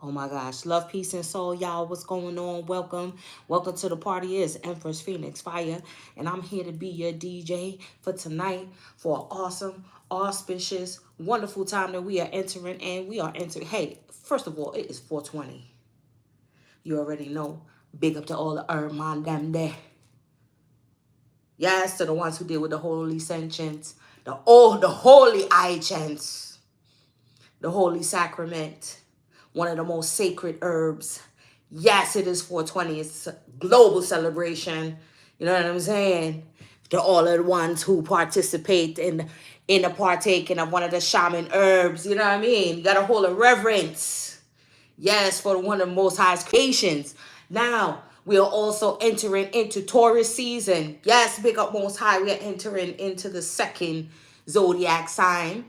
Oh my gosh. Love, peace, and soul, y'all. What's going on? Welcome. Welcome to the party. Is Empress Phoenix Fire. And I'm here to be your DJ for tonight for an awesome, auspicious, wonderful time that we are entering. And we are entering. Hey, first of all, it is 420. You already know. Big up to all the Erman them there. Yes, to the ones who deal with the holy sentience. The holy eye chants. The holy sacrament. One of the most sacred herbs. Yes, it is 420. It's a global celebration. You know what I'm saying? To all of the ones who participate in the partaking of one of the shaman herbs. You know what I mean? You got to hold a reverence. Yes, for one of the most highest creations. Now, we are also entering into Taurus season. Yes, big up most high. We are entering into the second zodiac sign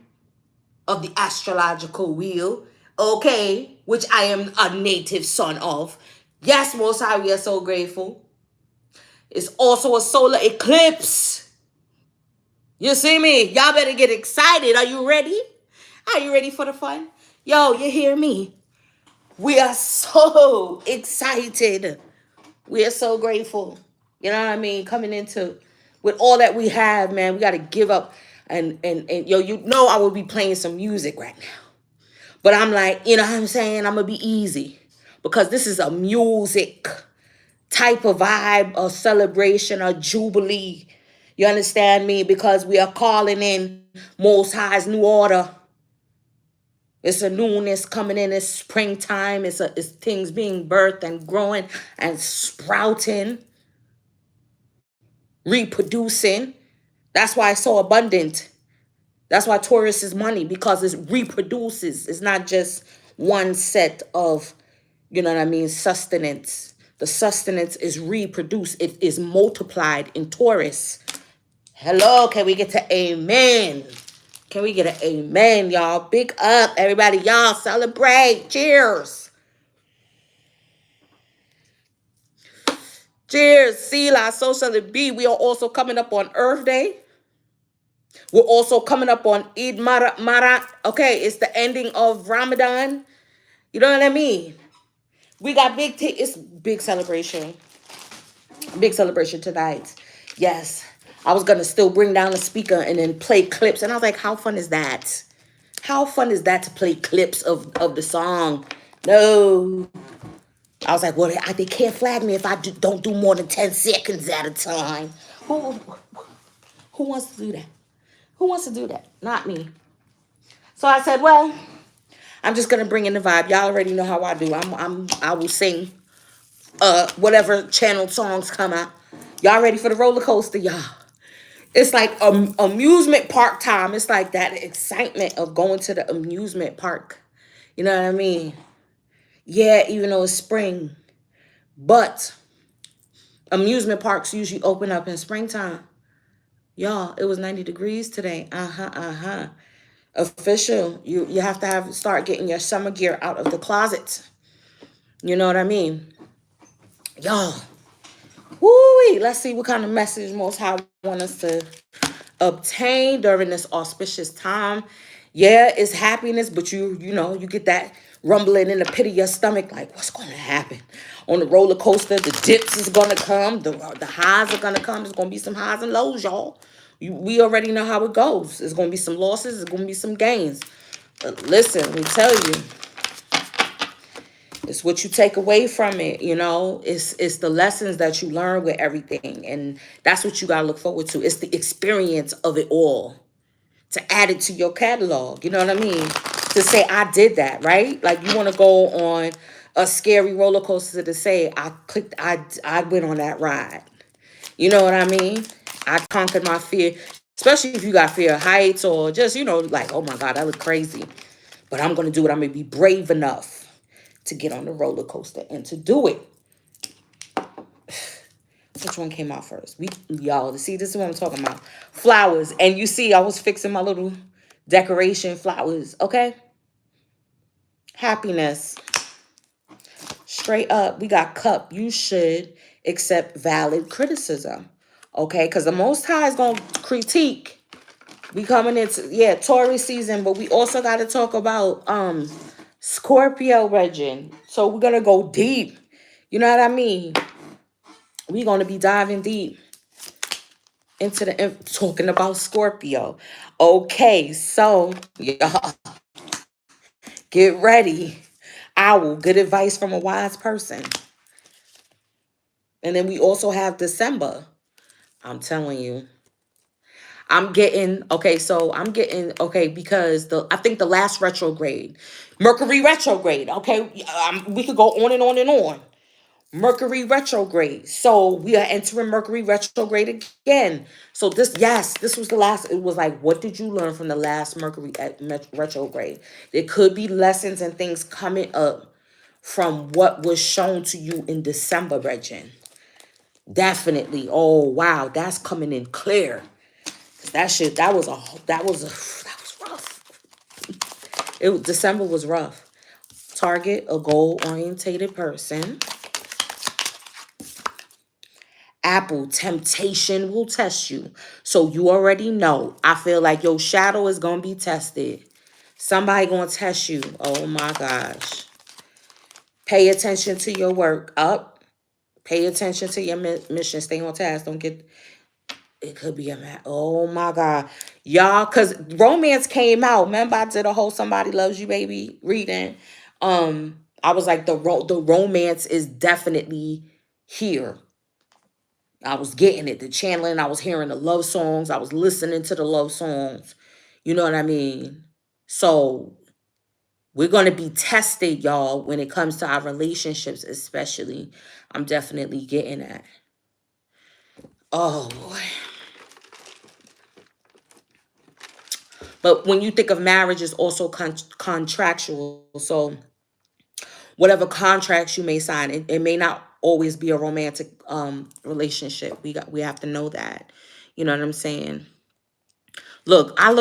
of the astrological wheel, okay, which I am a native son of. Yes, most high, we are so grateful. It's also a solar eclipse. You see me? Y'all better get excited. Are you ready? Are you ready for the fun? Yo, you hear me? We are so excited. We are so grateful. You know what I mean? Coming into with all that we have, man, we got to give up. And yo, you know I will be playing some music right now. But I'm like, you know what I'm saying? I'm going to be easy. Because this is a music type of vibe, a celebration, a jubilee. You understand me? Because we are calling in Most High's new order. It's a newness coming in. It's springtime. It's things being birthed and growing and sprouting, reproducing. That's why it's so abundant. That's why Taurus is money, because it reproduces. It's not just one set of, you know what I mean, sustenance. The sustenance is reproduced. It is multiplied in Taurus. Hello, can we get to amen? Can we get an amen, y'all? Big up, everybody. Y'all celebrate. Cheers. Cheers. See, la, so shall it be. We are also coming up on Earth Day. We're also coming up on Eid Marat. Okay, it's the ending of Ramadan. You know what I mean? We got it's big celebration. Big celebration tonight. Yes. I was going to still bring down the speaker and then play clips. And I was like, how fun is that? How fun is that to play clips of the song? No. I was like, well, they can't flag me if I don't do more than 10 seconds at a time. Who wants to do that? Who wants to do that? Not me. So I said, well, I'm just gonna bring in the vibe. Y'all already know how I do. I will sing whatever channel songs come out. Y'all ready for the roller coaster, y'all? It's like amusement park time. It's like that excitement of going to the amusement park. You know what I mean? Yeah, even though it's spring. But amusement parks usually open up in springtime. Y'all, it was 90 degrees today. Official. You have to start getting your summer gear out of the closet. You know what I mean? Y'all. Woo-wee. Let's see what kind of message Most High want us to obtain during this auspicious time. Yeah, it's happiness, but you know, you get that rumbling in the pit of your stomach, like, what's going to happen? On the roller coaster, the dips is going to come. The highs are going to come. There's going to be some highs and lows, y'all. We already know how it goes. There's going to be some losses. There's going to be some gains. But listen, let me tell you, it's what you take away from it, you know. It's the lessons that you learn with everything. And that's what you got to look forward to. It's the experience of it all. To add it to your catalog, you know what I mean? To say, I did that, right? Like, you want to go on a scary roller coaster to say, I went on that ride. You know what I mean? I conquered my fear, especially if you got fear of heights or just, you know, like, oh my God, that look crazy. But I'm going to do it. I'm going to be brave enough to get on the roller coaster and to do it. Which one came out first? Y'all, see, this is what I'm talking about. Flowers. And you see, I was fixing my little decoration flowers, okay? Happiness. Straight up, we got cup. You should accept valid criticism, okay? Because the Most High is going to critique. We coming into, Taurus season, but we also got to talk about Scorpio region. So we're going to go deep. You know what I mean? We're going to be diving deep into talking about Scorpio. Okay, so y'all get ready. Owl, good advice from a wise person. And then we also have December. I'm telling you. I'm getting, okay, so I'm getting, okay, because I think the last retrograde, Mercury retrograde, okay, we could go on and on and on. Mercury retrograde. So we are entering Mercury retrograde again. So this was the last, it was like, what did you learn from the last Mercury retrograde? There could be lessons and things coming up from what was shown to you in December, region. Definitely. Oh, wow. That's coming in clear. That was rough. December was rough. Target a goal-orientated person. Apple, temptation will test you. So you already know. I feel like your shadow is going to be tested. Somebody going to test you. Oh my gosh. Pay attention to your work. Up. Pay attention to your mission. Stay on task. Don't get... It could be a man. Oh my God. Y'all, because romance came out. Remember I did a whole Somebody Loves You Baby reading. I was like, the romance is definitely here. I was getting it, the channeling. I was hearing the love songs. I was listening to the love songs. You know what I mean? So we're going to be tested, y'all, when it comes to our relationships, especially. I'm definitely getting that. Oh, boy. But when you think of marriage, it's also contractual. So whatever contracts you may sign, it may not always be a romantic relationship. We have to know that. You know what I'm saying? Look, I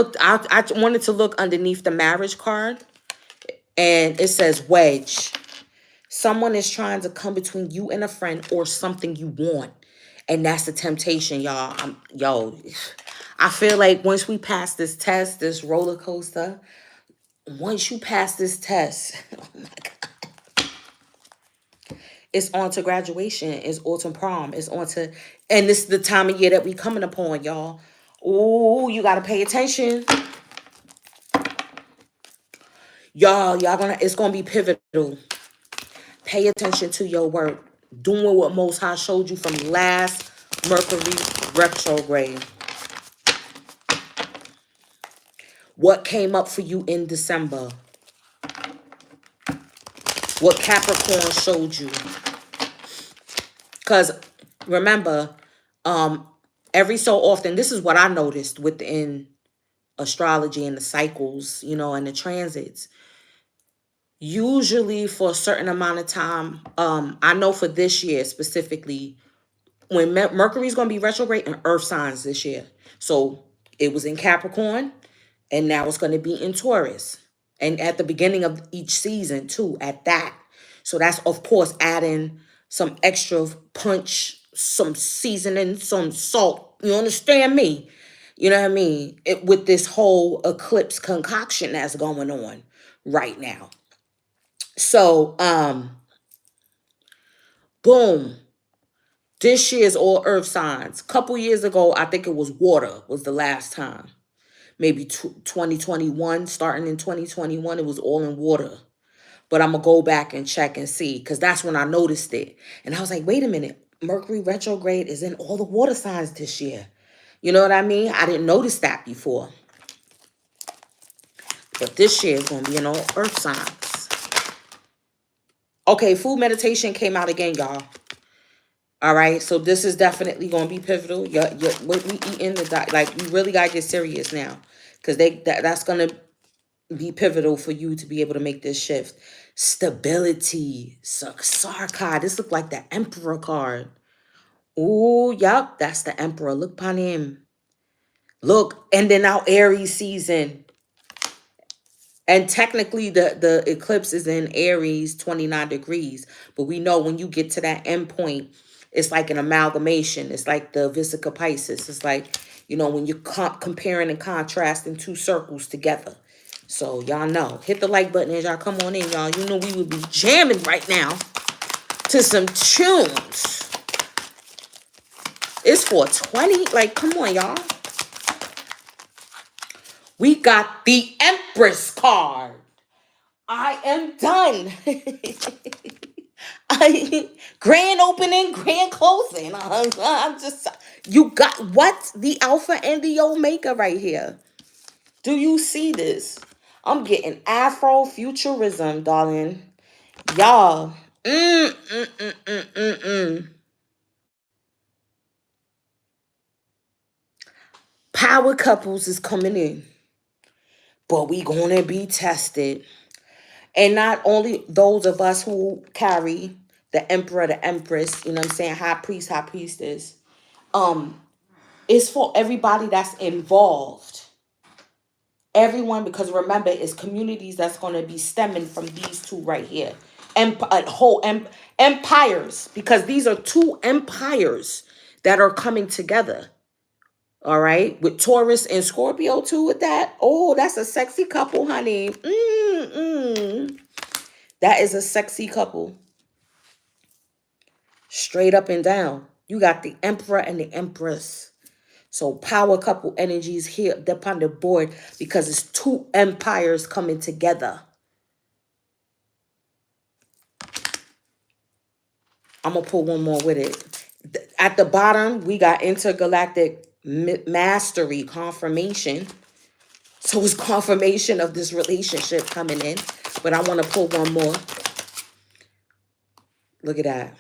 wanted to look underneath the marriage card, and it says wedge. Someone is trying to come between you and a friend or something you want. And that's the temptation, y'all. I feel like once we pass this test, this roller coaster, once you pass this test, oh my God, it's on to graduation. It's autumn prom. It's on to, and this is the time of year that we coming upon, y'all. Ooh, you got to pay attention. Y'all it's going to be pivotal. Pay attention to your work. Doing what Most High showed you from last Mercury retrograde. What came up for you in December? What Capricorn showed you? Because remember, every so often, this is what I noticed within astrology and the cycles, and the transits. Usually for a certain amount of time, I know for this year specifically, when Mercury's going to be retrograde in Earth signs this year. So it was in Capricorn, and now it's going to be in Taurus. And at the beginning of each season, too, at that. So that's, of course, adding some extra punch, some seasoning, some salt. You understand me? You know what I mean? With this whole eclipse concoction that's going on right now. So, boom. This year is all earth signs. Couple years ago, I think it was water was the last time. Maybe 2021, starting in 2021, it was all in water. But I'm going to go back and check and see, because that's when I noticed it. And I was like, wait a minute. Mercury retrograde is in all the water signs this year. You know what I mean? I didn't notice that before. But this year is going to be in all earth signs. Okay, food meditation came out again, y'all. All right, so this is definitely going to be pivotal. What we eating, like, you really got to get serious now, because that's going to be pivotal for you to be able to make this shift. Stability, Sar card. This look like the Emperor card. Oh, yep, that's the Emperor. Look upon him. Look, and then now Aries season. And technically, the eclipse is in Aries, 29 degrees. But we know when you get to that end point, it's like an amalgamation. It's like the Vesica Pisces. It's like, when you're comparing and contrasting two circles together. So y'all know. Hit the like button as y'all come on in, y'all. You know we would be jamming right now to some tunes. It's 420. Like, come on, y'all. We got the Empress card. I am done. Grand opening, grand closing. I'm just, you got what? The Alpha and the Omega right here. Do you see this? I'm getting Afrofuturism, darling. Y'all. Power couples is coming in. But we gonna be tested. And not only those of us who carry the emperor, the empress, you know what I'm saying, high priest, high priestess. It's for everybody that's involved. Everyone, because remember, it's communities that's going to be stemming from these two right here. Empires, because these are two empires that are coming together. All right, with Taurus and Scorpio too with that. Oh, that's a sexy couple, honey. That is a sexy couple. Straight up and down. You got the Emperor and the Empress. So power couple energies here upon the board because it's two empires coming together. I'm going to pull one more with it. At the bottom, we got intergalactic mastery confirmation. So it's confirmation of this relationship coming in. But I want to pull one more. Look at that.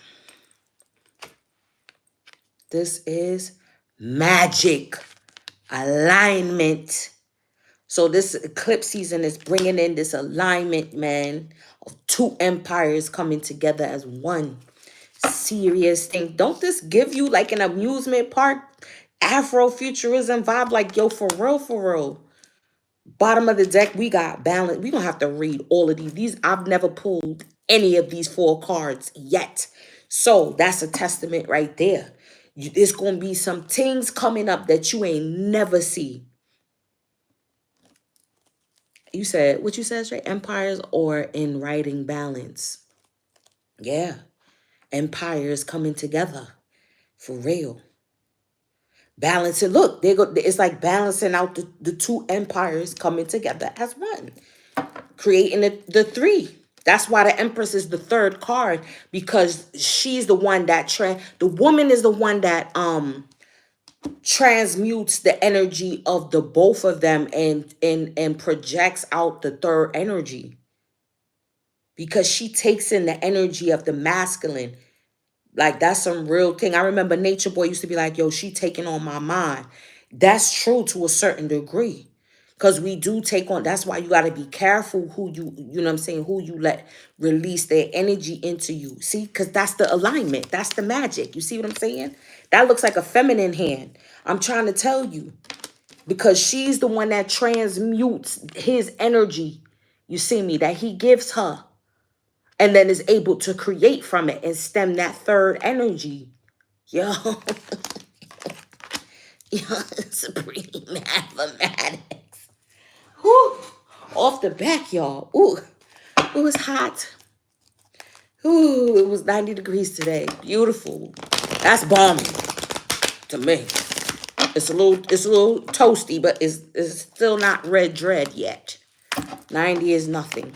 This is magic alignment. So this eclipse season is bringing in this alignment, man, of two empires coming together as one serious thing. Don't this give you like an amusement park, Afrofuturism vibe? Like, yo, for real, for real. Bottom of the deck, we got balance. We're going to have to read all of these. I've never pulled any of these 4 cards yet. So that's a testament right there. There's going to be some things coming up that you ain't never see. You said, what you said, straight? Empires or in writing balance. Yeah. Empires coming together. For real. Balancing. Look, it's like balancing out the two empires coming together as one. Creating the 3. That's why the Empress is the 3rd card. Because she's the one that, the woman is the one that transmutes the energy of the both of them and projects out the 3rd energy. Because she takes in the energy of the masculine. Like, that's some real thing. I remember Nature Boy used to be like, yo, she taking on my mind. That's true to a certain degree. Because we do take on, that's why you got to be careful who you know what I'm saying, who you let release their energy into you. See, because that's the alignment. That's the magic. You see what I'm saying? That looks like a feminine hand. I'm trying to tell you. Because she's the one that transmutes his energy. You see me? That he gives her. And then is able to create from it and stem that 3rd energy. Yo. Yo, supreme mathematics. Whew. Off the back, y'all. Ooh. It was hot. Ooh, it was 90 degrees today. Beautiful. That's balmy to me. It's a little toasty, but it's still not red dread yet. 90 is nothing.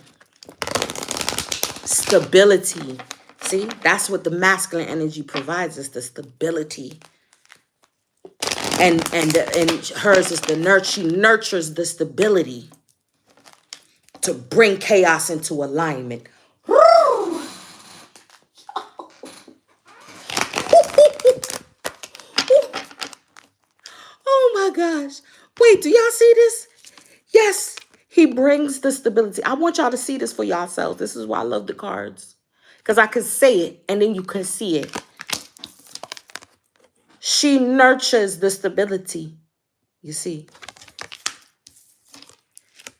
Stability. See, that's what the masculine energy provides us, the stability. And hers is the nurture. She nurtures the stability to bring chaos into alignment. Oh my gosh. Wait, do y'all see this? Yes. He brings the stability. I want y'all to see this for yourselves. This is why I love the cards. Because I can say it and then you can see it. She nurtures the stability. You see.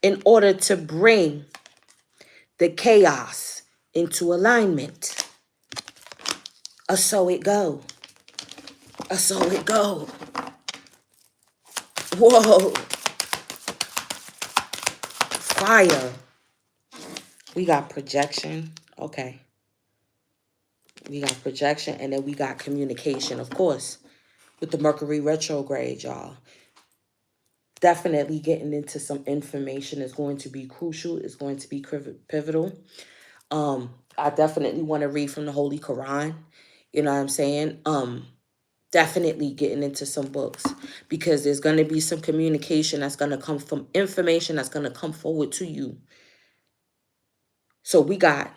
In order to bring the chaos into alignment. So it go. So it go. Whoa. fire. We got projection. Okay. We got projection, and then we got communication, of course, with the Mercury retrograde, y'all. Definitely getting into some information is going to be crucial. It's going to be pivotal. I definitely want to read from the Holy Quran. You know what I'm saying? Definitely getting into some books, because there's going to be some communication that's going to come from information that's going to come forward to you. So we got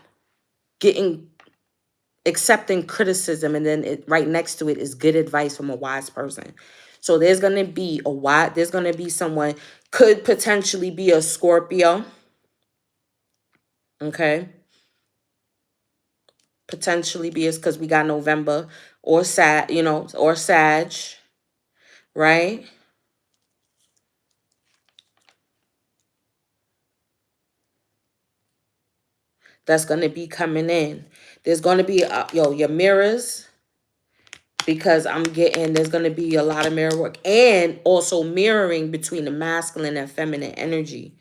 getting, accepting criticism, and then right next to it is good advice from a wise person. So there's going to be there's going to be someone, could potentially be a Scorpio. Okay. Potentially be, is because we got November, or Sag, or Sag, right? That's going to be coming in. There's going to be, your mirrors, because I'm getting, there's going to be a lot of mirror work, and also mirroring between the masculine and feminine energy.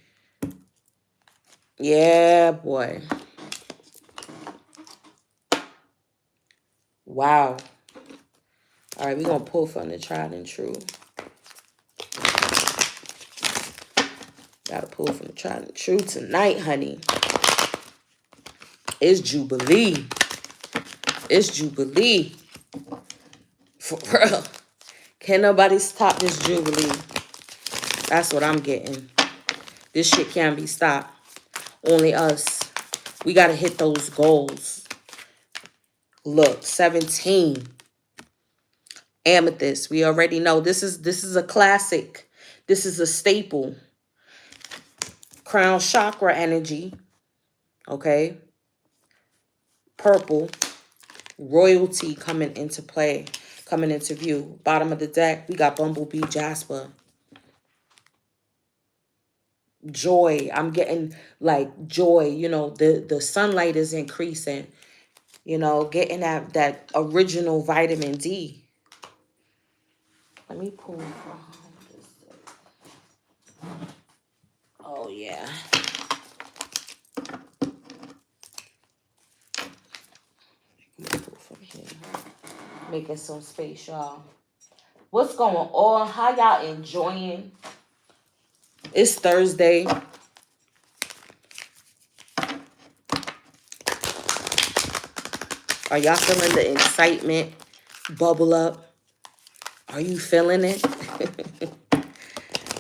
Yeah, boy. Wow. All right, we're going to pull from the tried and true. Got to pull from the tried and true tonight, honey. It's Jubilee. It's Jubilee. For real. Can't nobody stop this Jubilee. That's what I'm getting. This shit can't be stopped. Only us. We got to hit those goals. Look, 17. Amethyst. We already know this is a classic. This is a staple. Crown chakra energy. Okay. Purple. Royalty coming into play. Coming into view. Bottom of the deck, we got Bumblebee, Jasper. Joy. I'm getting like joy. The sunlight is increasing. Getting that original vitamin D. Let me pull from this. Oh, yeah. Let me pull from here. Making some space, y'all. What's going on? How y'all enjoying? It's Thursday. Are y'all feeling the excitement bubble up? Are you feeling it?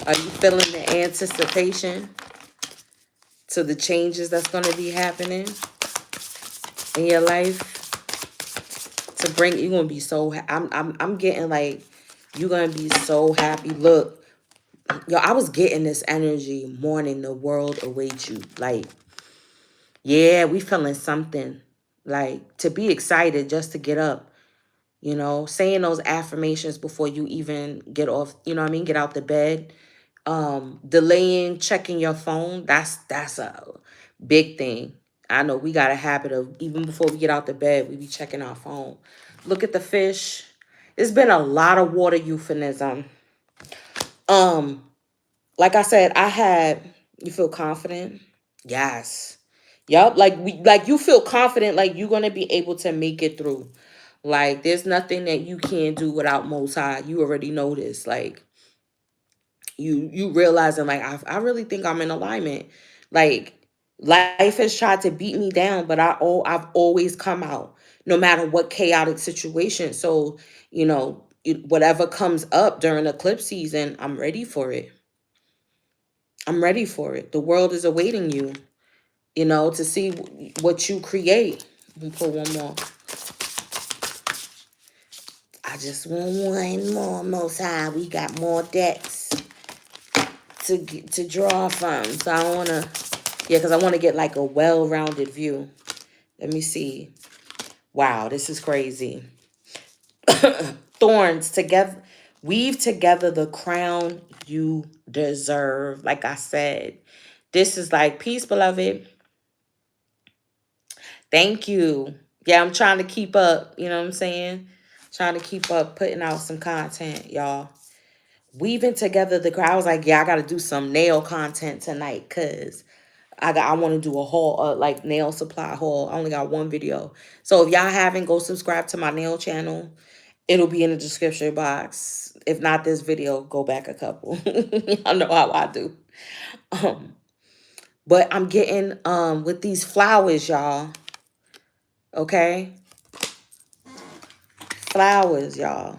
Are you feeling the anticipation to the changes that's going to be happening in your life? To bring, you're going to be so, I'm getting like, you're going to be so happy. Look, yo, I was getting this energy, morning, the world awaits you. Like, yeah, we feeling something. Like, to be excited just to get up. Saying those affirmations before you even get off, get out the bed. Delaying checking your phone, that's a big thing. I know we got a habit of, even before we get out the bed, we be checking our phone. Look at the fish. It's been a lot of water euphemism. Like I said, you feel confident? Yes. Yup, like you feel confident, like you're gonna be able to make it through. Like, there's nothing that you can't do without Most High. You already know this. Like, you realizing, like, I really think I'm in alignment. Like, life has tried to beat me down, but I've always come out, no matter what chaotic situation. So, whatever comes up during eclipse season, I'm ready for it. I'm ready for it. The world is awaiting you, to see what you create. Let me pull one more. I just want one more, Most High. We got more decks to draw from. So I want to, because I want to get like a well-rounded view. Let me see. Wow, this is crazy. Thorns together. Weave together the crown you deserve. Like I said, this is like, peace, beloved. Thank you. Yeah, I'm trying to keep up. You know what I'm saying? Trying to keep up, putting out some content, y'all. Weaving together the crown. I was like, yeah, I got to do some nail content tonight, because I want to do a haul, like nail supply haul. I only got one video. So if y'all haven't, go subscribe to my nail channel. It'll be in the description box. If not this video, go back a couple. Y'all know how I do. Um, but I'm getting with these flowers, y'all. Okay? Flowers, y'all.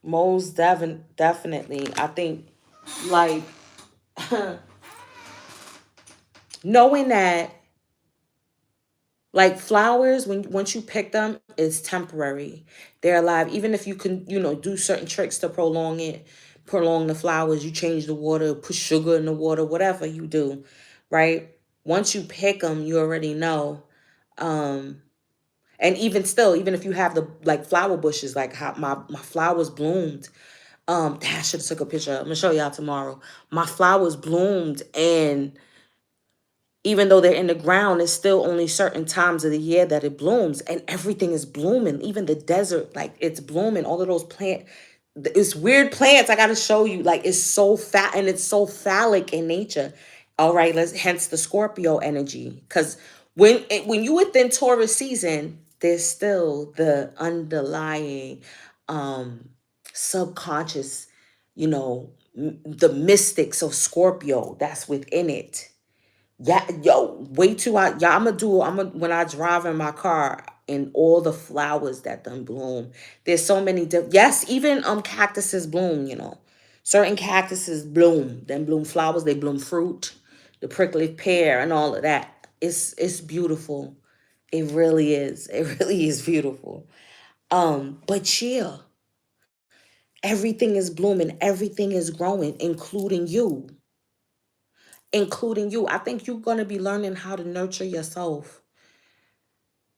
Most definitely. I think like knowing that like flowers, once you pick them, it's temporary. They're alive. Even if you can, do certain tricks to prolong the flowers, you change the water, put sugar in the water, whatever you do, right? Once you pick them, you already know. And even still, even if you have the like flower bushes, like how my flowers bloomed. I should have took a picture. I'm gonna show y'all tomorrow. My flowers bloomed, and even though they're in the ground, it's still only certain times of the year that it blooms, and everything is blooming. Even the desert, like it's blooming. All of those it's weird plants. I gotta show you. Like it's so fat and it's so phallic in nature. All right, hence the Scorpio energy. Because when you within Taurus season, there's still the underlying subconscious, the mystics of Scorpio that's within it. Yeah, yo, wait till when I drive in my car and all the flowers that done bloom. There's so many yes, even cactuses bloom, Certain cactuses bloom, then bloom flowers, they bloom fruit, the prickly pear and all of that. It's beautiful. It really is. It really is beautiful. But yeah, everything is blooming, everything is growing, including you. Including you. I think you're going to be learning how to nurture yourself.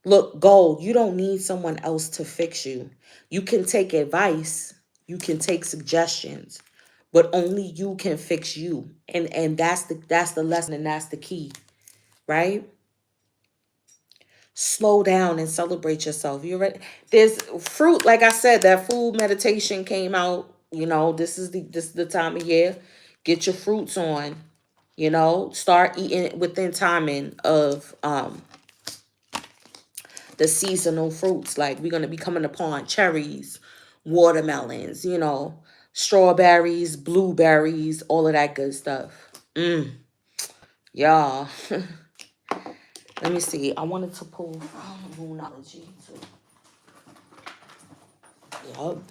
Look, gold, you don't need someone else to fix you. You can take advice, you can take suggestions, but only you can fix you. And that's the lesson, and that's the key, right? Slow down and celebrate yourself. You ready? There's fruit, like I said, that food meditation came out. This is the time of year. Get your fruits on. Start eating within timing of the seasonal fruits. Like we're gonna be coming upon cherries, watermelons, strawberries, blueberries, all of that good stuff. Y'all. Let me see. I wanted to pull Moonology too. Yup.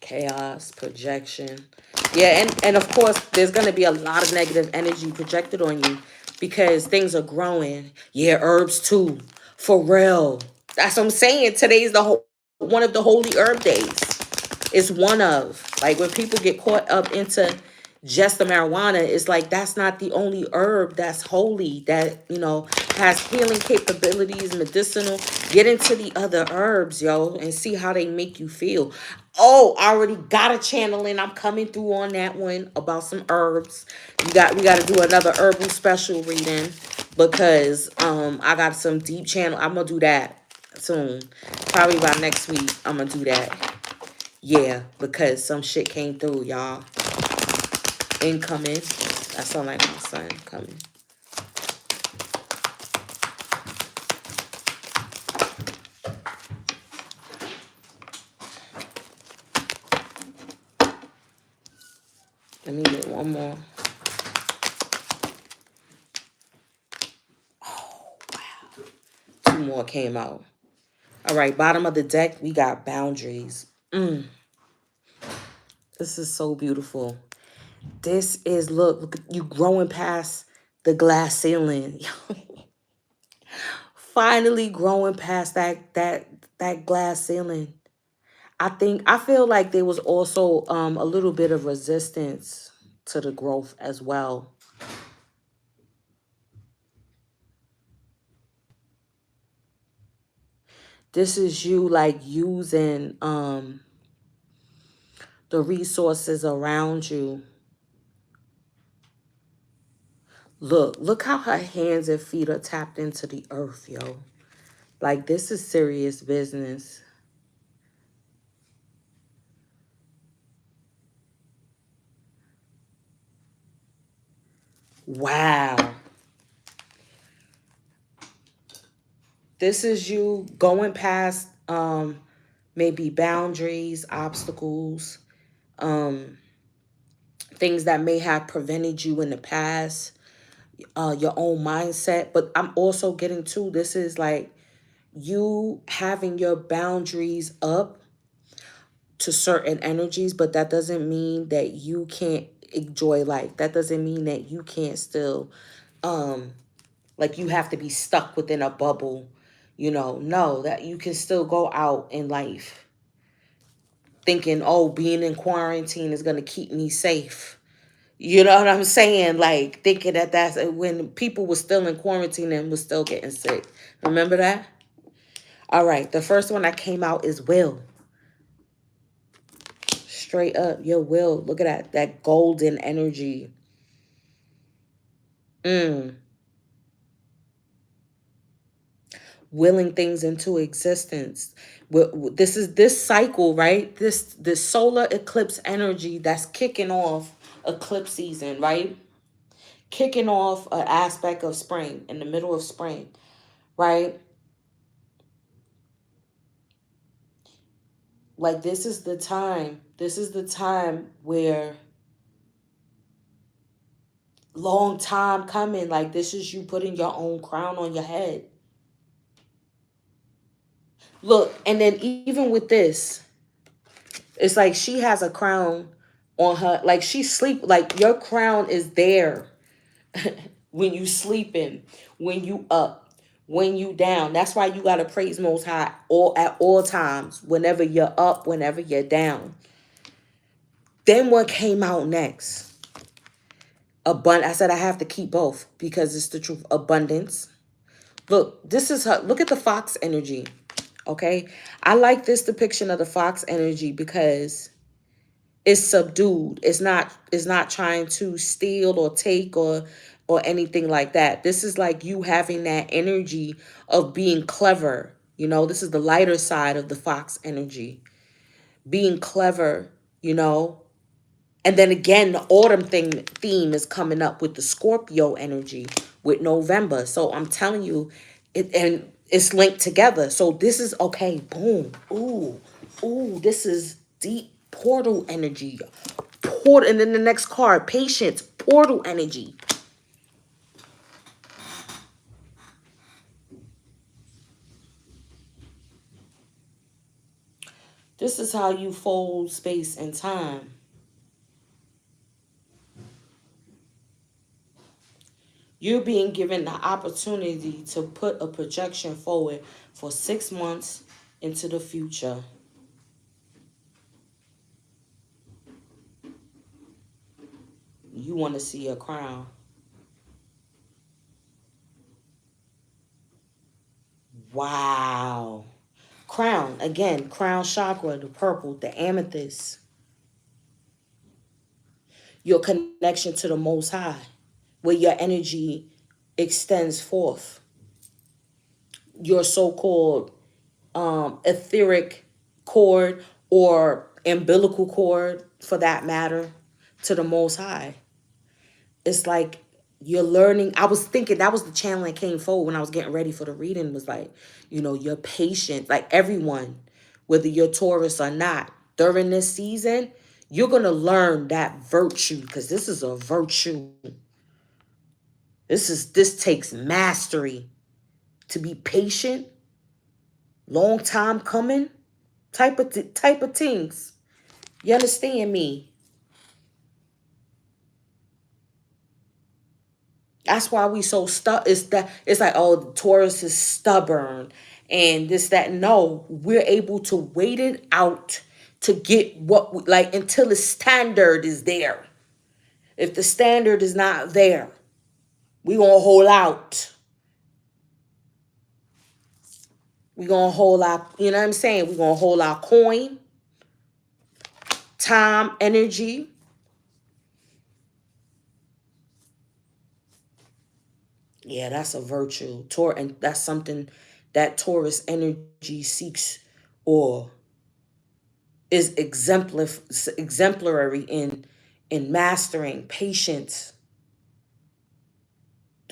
Chaos, projection. Yeah, and of course, there's going to be a lot of negative energy projected on you because things are growing. Yeah, herbs too. For real. That's what I'm saying. Today's one of the holy herb days. It's one of. Like when people get caught up into just the marijuana, it's like that's not the only herb that's holy, that, has healing capabilities, medicinal. Get into the other herbs, yo, and see how they make you feel. Oh, I already got a channel in. I'm coming through on that one about some herbs. We got to do another herbal special reading because I got some deep channel. I'm gonna do that soon. Probably by next week. I'm gonna do that. Yeah, because some shit came through, y'all. Incoming. That sound like my son coming. Let me get one more. Oh, wow. Two more came out. All right, bottom of the deck, we got boundaries. This is so beautiful. This is, look, you growing past the glass ceiling. Finally growing past that glass ceiling. I feel like there was also a little bit of resistance to the growth as well. This is you like using the resources around you. Look how her hands and feet are tapped into the earth, yo. Like this is serious business. Wow. This is you going past maybe boundaries, obstacles, um, things that may have prevented you in the past, your own mindset. But I'm also getting to, this is like you having your boundaries up to certain energies, but that doesn't mean that you can't enjoy life. That doesn't mean that you can't still like you have to be stuck within a bubble. No, that you can still go out in life thinking, oh, being in quarantine is going to keep me safe. You know what I'm saying? Like thinking that that's when people were still in quarantine and was still getting sick. Remember that? All right. The first one that came out is will. Straight up, your will. Look at that golden energy. Mm. Willing things into existence. This is this cycle, right? This solar eclipse energy that's kicking off eclipse season, right? Kicking off an aspect of spring, in the middle of spring, right? Like this is the time. This is the time where long time coming. Like this is you putting your own crown on your head. Look, and then even with this, it's like she has a crown on her. Like she sleep. Like your crown is there when you sleeping, when you up, when you down. That's why you gotta praise Most High all at all times. Whenever you're up, whenever you're down. Then what came out next? I said I have to keep both because it's the truth. Abundance. Look, this is her. Look at the fox energy. Okay, I like this depiction of the fox energy because it's subdued. It's not trying to steal or take or anything like that. This is like you having that energy of being clever. This is the lighter side of the fox energy. Being clever, you know. And then again, the autumn theme is coming up with the Scorpio energy with November. So I'm telling you, and it's linked together. So this is okay. Boom. Ooh. This is deep portal energy. Portal, and then the next card, patience, portal energy. This is how you fold space and time. You're being given the opportunity to put a projection forward for 6 months into the future. You want to see a crown. Wow. Crown, again, crown chakra, the purple, the amethyst. Your connection to the Most High, where your energy extends forth. Your so-called etheric cord or umbilical cord, for that matter, to the Most High. It's like you're learning. I was thinking that was the channel that came forward when I was getting ready for the reading, was like, you're patient. Like everyone, whether you're Taurus or not, during this season, you're going to learn that virtue, because this is a virtue. This takes mastery to be patient, long time coming, type of things. You understand me? That's why we so stuck. It's like, oh, Taurus is stubborn and this, that. No, we're able to wait it out to get what we like until the standard is there. If the standard is not there, we gonna hold out. We gonna hold our, you know what I'm saying? We gonna hold our coin, time, energy. Yeah, that's a virtue. And that's something that Taurus energy seeks or is exemplary in mastering patience.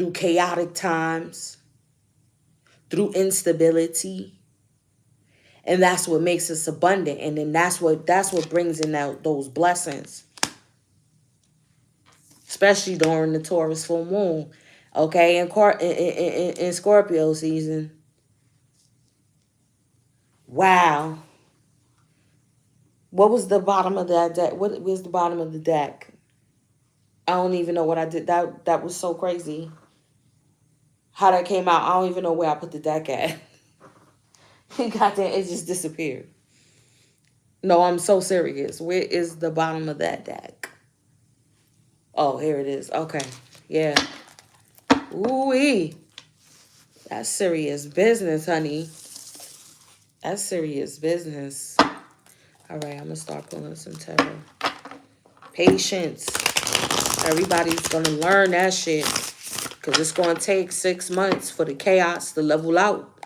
through chaotic times, through instability. And that's what makes us abundant. And then that's what brings in those blessings. Especially during the Taurus full moon. Okay, in Scorpio season. Wow. What was the bottom of that deck? What was the bottom of the deck? I don't even know what I did. That was so crazy. How that came out, I don't even know where I put the deck at. Goddamn, it just disappeared. No, I'm so serious. Where is the bottom of that deck? Oh, here it is. Okay. Yeah. Ooh-wee. That's serious business, honey. That's serious business. All right, I'm going to start pulling some tarot. Patience. Everybody's going to learn that shit. Because it's going to take 6 months for the chaos to level out.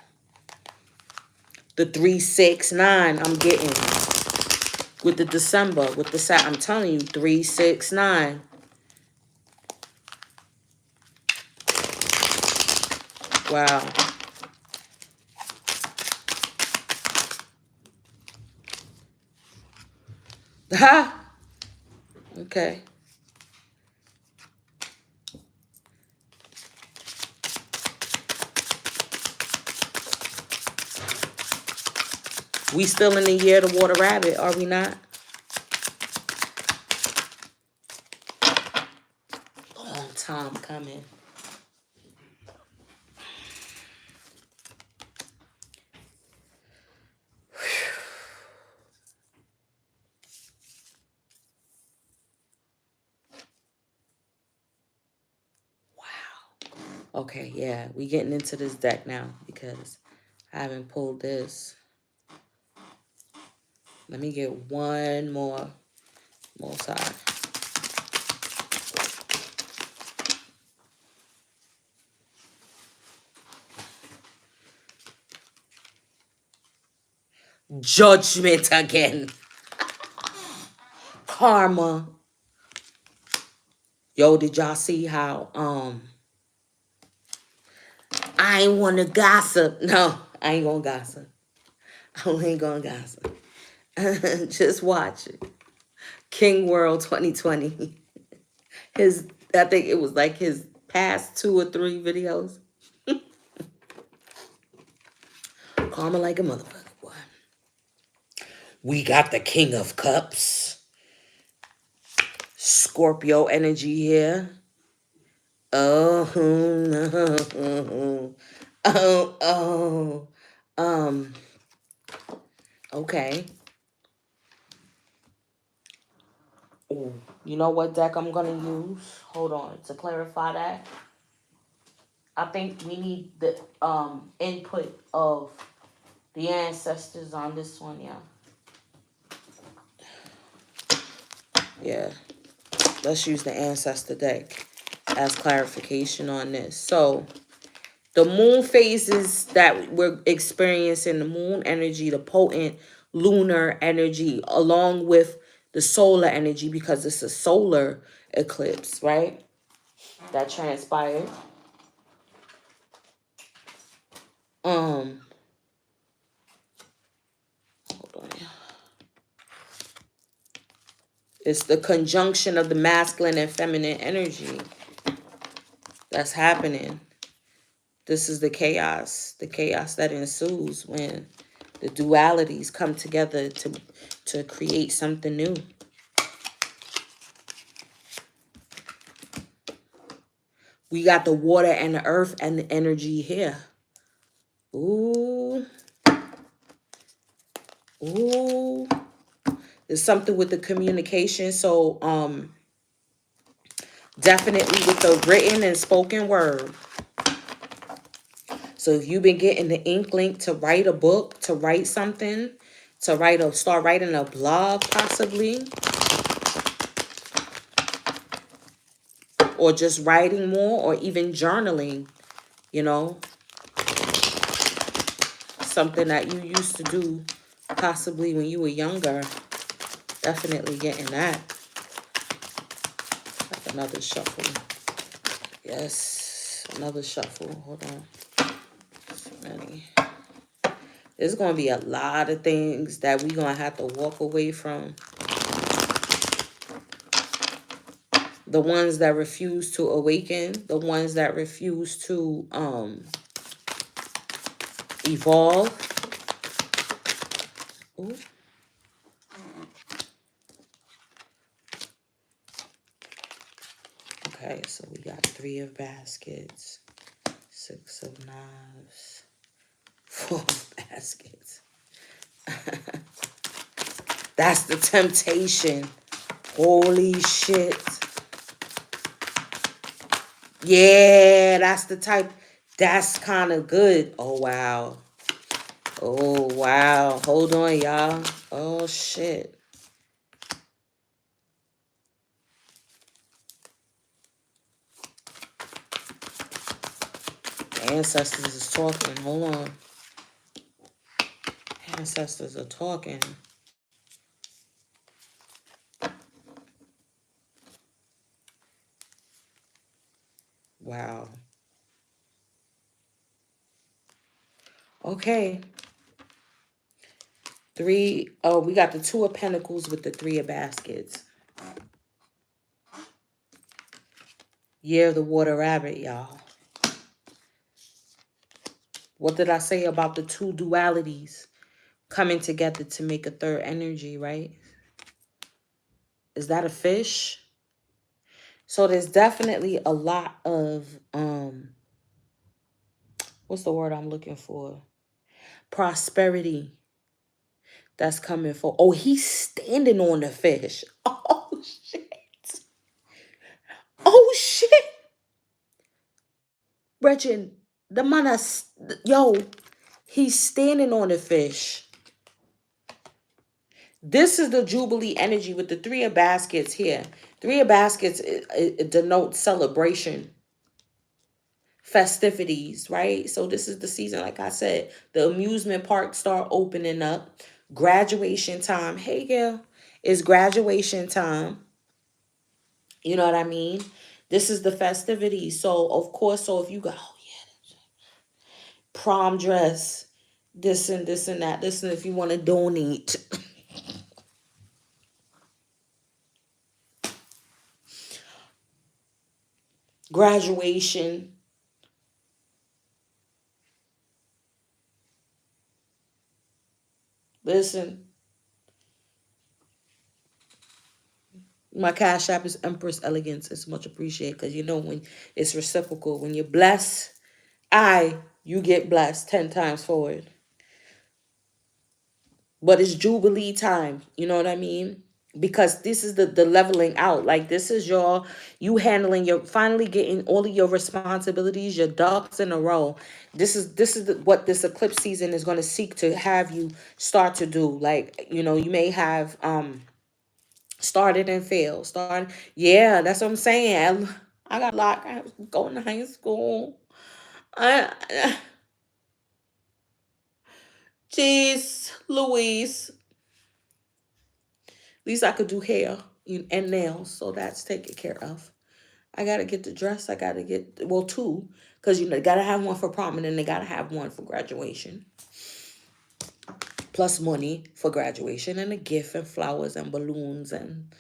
The 3, 6, 9 I'm getting. With the December. With the I'm telling you, 3, 6, 9. Wow. Ha! Okay. We still in the year of the water rabbit, are we not? Long time coming. Okay, yeah, we getting into this deck now because I haven't pulled this. Let me get one more side. Judgment again. Karma. Yo, did y'all see how I ain't want to gossip. No, I ain't gonna gossip. I ain't gonna gossip. Just watch it. King World 2020. I think it was like his past 2 or 3 videos. Karma like a motherfucker, boy. We got the King of Cups. Scorpio energy here. Oh, no. Okay. Ooh, you know what deck I'm gonna use? Hold on, to clarify that. I think we need the input of the ancestors on this one, yeah. Yeah. Let's use the ancestor deck as clarification on this. So the moon phases that we're experiencing, the moon energy, the potent lunar energy, along with the solar energy, because it's a solar eclipse, right? That transpired. Hold on. It's the conjunction of the masculine and feminine energy that's happening. This is the chaos that ensues when the dualities come together to create something new. We got the water and the earth and the energy here. Ooh. Ooh. There's something with the communication. So definitely with the written and spoken word. So if you've been getting the inkling to write a book, to write something, to start writing a blog possibly, or just writing more, or even journaling, you know, something that you used to do possibly when you were younger. Definitely getting that. Like another shuffle. Yes. Another shuffle. Hold on. So many. There's going to be a lot of things that we're going to have to walk away from. The ones that refuse to awaken. The ones that refuse to evolve. Ooh. Okay, so we got 3 of baskets, 6 of knives, 4 of baskets. That's the temptation. Holy shit. Yeah, that's the type. That's kind of good. Oh, wow. Oh, wow. Hold on, y'all. Oh, shit. Ancestors is talking. Hold on. Ancestors are talking. Wow. Okay. 3. Oh, we got the 2 of Pentacles with the 3 of baskets. Year of the Water Rabbit, y'all. What did I say about the 2 dualities coming together to make a third energy, right? Is that a fish? So there's definitely a lot of, what's the word I'm looking for? Prosperity that's coming for. Oh, he's standing on the fish. Oh, shit. Oh, shit. Gretchen, the man has, yo, he's standing on the fish. This is the Jubilee energy with the 3 of baskets here. 3 of baskets, it denotes celebration, festivities, right? So this is the season, like I said, the amusement parks start opening up. Graduation time. Hey, girl, it's graduation time. You know what I mean? This is the festivities. So, of course, so if you go, oh, yeah, prom dress, this and this and that. Listen, if you want to donate. Graduation. Listen. My cash app is Empress Elegance. It's much appreciated because you know when it's reciprocal. When you're blessed, you get blessed 10 times forward. But it's Jubilee time. You know what I mean? Because this is the leveling out. Like this is you handling finally getting all of your responsibilities, your ducks in a row. This is what this eclipse season is going to seek to have you start to do. Like, you know, you may have started and failed. Yeah, that's what I'm saying. I got locked. I was going to high school. I Jeez, Louise. At least I could do hair and nails, so that's taken care of. I gotta get the dress. I gotta get, well, 2, because you know, gotta have one for prom and then they gotta have one for graduation. Plus money for graduation and a gift and flowers and balloons and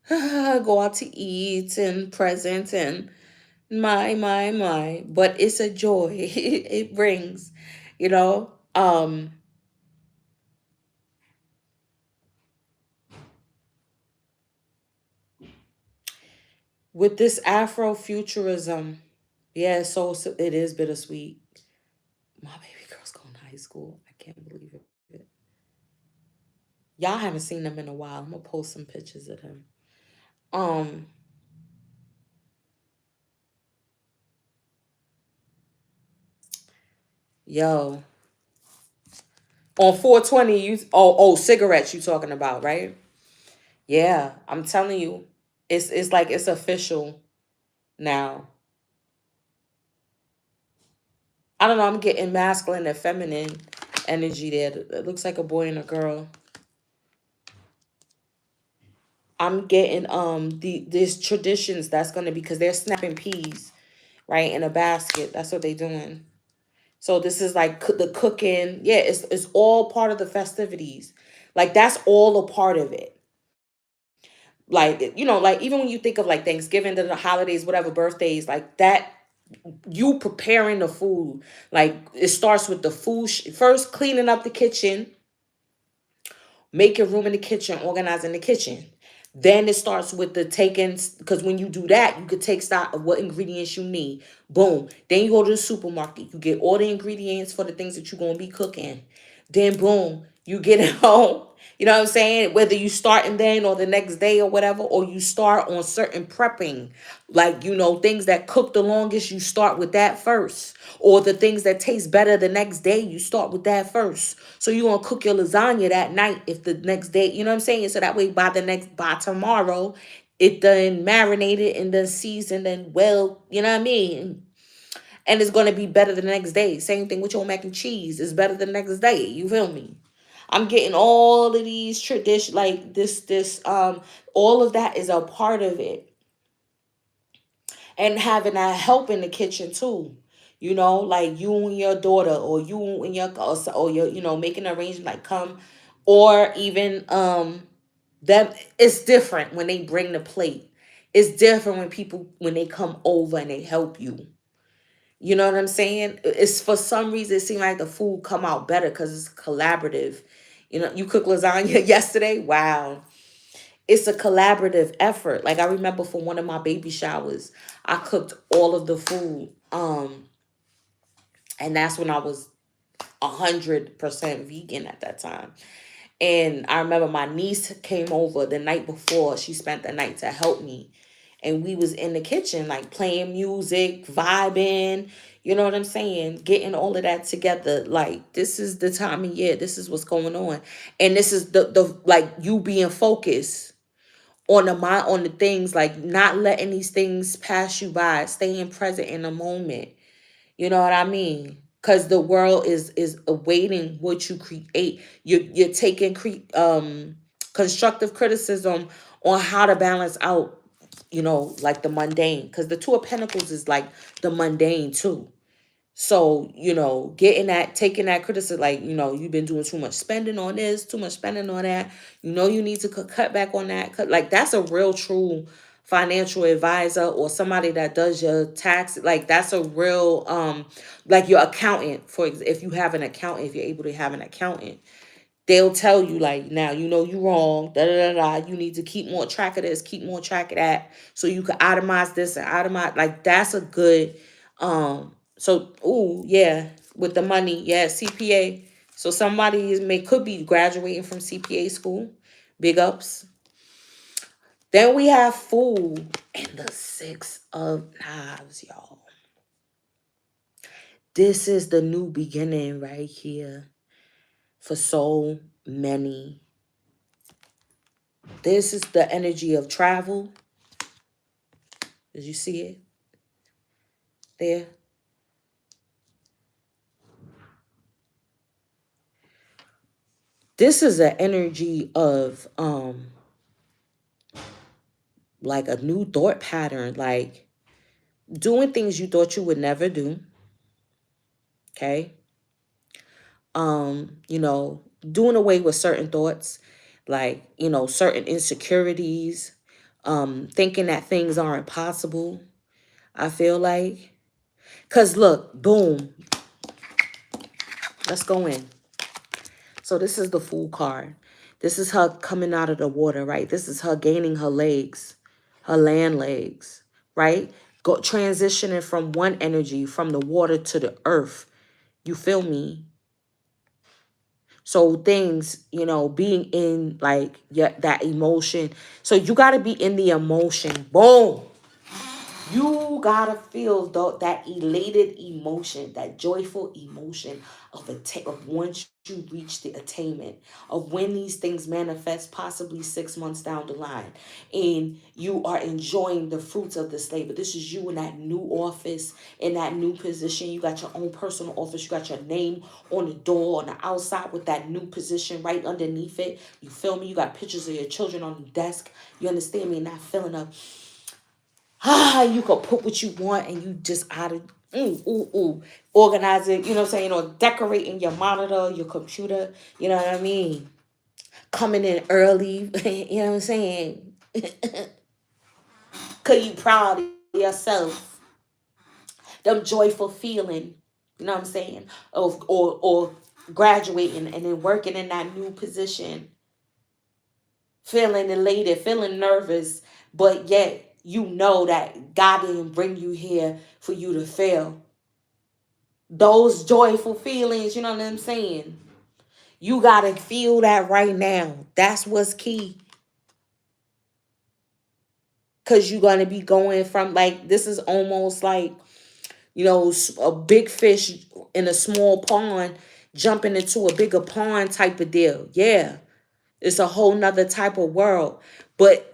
go out to eat and presents and my. But it's a joy. It brings, you know. With this Afrofuturism, yeah, so it is bittersweet. My baby girl's going to high school. I can't believe it. Y'all haven't seen them in a while. I'm gonna post some pictures of them. Um, yo, on 420, you cigarettes you talking about, right? Yeah, I'm telling you, it's like it's official now. I don't know. I'm getting masculine and feminine energy there. It looks like a boy and a girl. I'm getting these traditions that's gonna be because they're snapping peas right? In a basket. That's what they doing. So this is like the cooking. Yeah, it's all part of the festivities. Like that's all a part of it. Like, you know, like even when you think of like Thanksgiving, the holidays, whatever, birthdays, like that, you preparing the food. Like it starts with the food, first cleaning up the kitchen, making room in the kitchen, organizing the kitchen. Then it starts with the taking, because when you do that, you could take stock of what ingredients you need. Boom. Then you go to the supermarket. You get all the ingredients for the things that you're going to be cooking. Then boom, you get it home. You know what I'm saying? Whether you start and then or the next day or whatever, or you start on certain prepping, like, you know, things that cook the longest, you start with that first. Or the things that taste better the next day, you start with that first. So you want to cook your lasagna that night if the next day, you know what I'm saying? So that way by tomorrow, it done marinated and done seasoned and well, you know what I mean? And it's going to be better the next day. Same thing with your mac and cheese. It's better the next day. You feel me? I'm getting all of these traditions, like all of that is a part of it. And having that help in the kitchen too. You know, like you and your daughter, or you and or your, you know, making an arrangement, like come, or even them. It's different when they bring the plate. It's different when people, when they come over and they help you. You know what I'm saying? It's for some reason it seems like the food come out better because it's collaborative. You know, you cooked lasagna yesterday. Wow, it's a collaborative effort. Like I remember for one of my baby showers, I cooked all of the food. And that's when I was 100% vegan at that time. And I remember my niece came over the night before. She spent the night to help me. And we was in the kitchen, like playing music, vibing, you know what I'm saying? Getting all of that together. Like, this is the time of year. This is what's going on. And this is the like you being focused on the things, like not letting these things pass you by, staying present in the moment. You know what I mean? Because the world is awaiting what you create. You're taking constructive criticism on how to balance out, you know, like the mundane. Because the Two of Pentacles is like the mundane too. So, you know, getting that, taking that criticism, like, you know, you've been doing too much spending on this, too much spending on that. You know, you need to cut back on that. Like, that's a real, true financial advisor or somebody that does your tax. Like, that's a real, like your accountant, if you have an accountant, if you're able to have an accountant. They'll tell you, like, now you know you wrong, da da da da. You need to keep more track of this, keep more track of that, so you can itemize this and itemize. Like, that's a good, so ooh, yeah, with the money, yeah, CPA. So somebody could be graduating from CPA school. Big ups. Then we have food and the Six of Knives, y'all. This is the new beginning right here for so many. This is the energy of travel. Did you see it there? This is an energy of like a new thought pattern, like doing things you thought you would never do. Okay? You know, doing away with certain thoughts, like, you know, certain insecurities, thinking that things aren't possible. I feel like, cause look, boom, let's go in. So this is the Fool card. This is her coming out of the water, right? This is her gaining her legs, her land legs, right? Transitioning from one energy, from the water to the earth. You feel me? So things, you know, being in like that emotion. So you got to be in the emotion. Boom. You gotta feel that elated emotion, that joyful emotion of once you reach the attainment of when these things manifest, possibly 6 months down the line, and you are enjoying the fruits of this labor. This is you in that new office, in that new position. You got your own personal office. You got your name on the door, on the outside with that new position right underneath it. You feel me? You got pictures of your children on the desk. You understand me? And that feeling of You could put what you want and you just out of organize it, you know what I'm saying, or decorating your monitor, your computer, you know what I mean? Coming in early, you know what I'm saying? Cause you proud of yourself. Them joyful feeling, you know what I'm saying? Of or graduating and then working in that new position, feeling elated, feeling nervous, but yet you know that God didn't bring you here for you to fail. Those joyful feelings, you know what I'm saying? You got to feel that right now. That's what's key. Because you're going to be going from, like, this is almost like, you know, a big fish in a small pond jumping into a bigger pond type of deal. Yeah, it's a whole nother type of world. But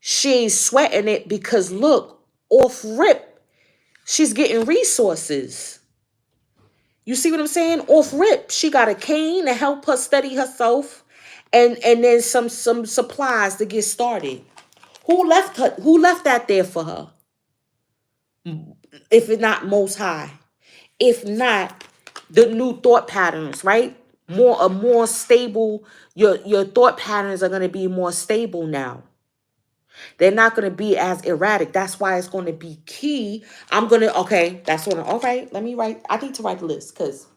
she ain't sweating it because, look, off rip, she's getting resources. You see what I'm saying? Off rip, she got a cane to help her steady herself, and then some supplies to get started. Who left her? Who left that there for her? If it's not Most High, if not the new thought patterns, right? More stable. Your thought patterns are gonna be more stable now. They're not gonna be as erratic. That's why it's gonna be key. Okay. That's what. All right. Let me write. I need to write a list because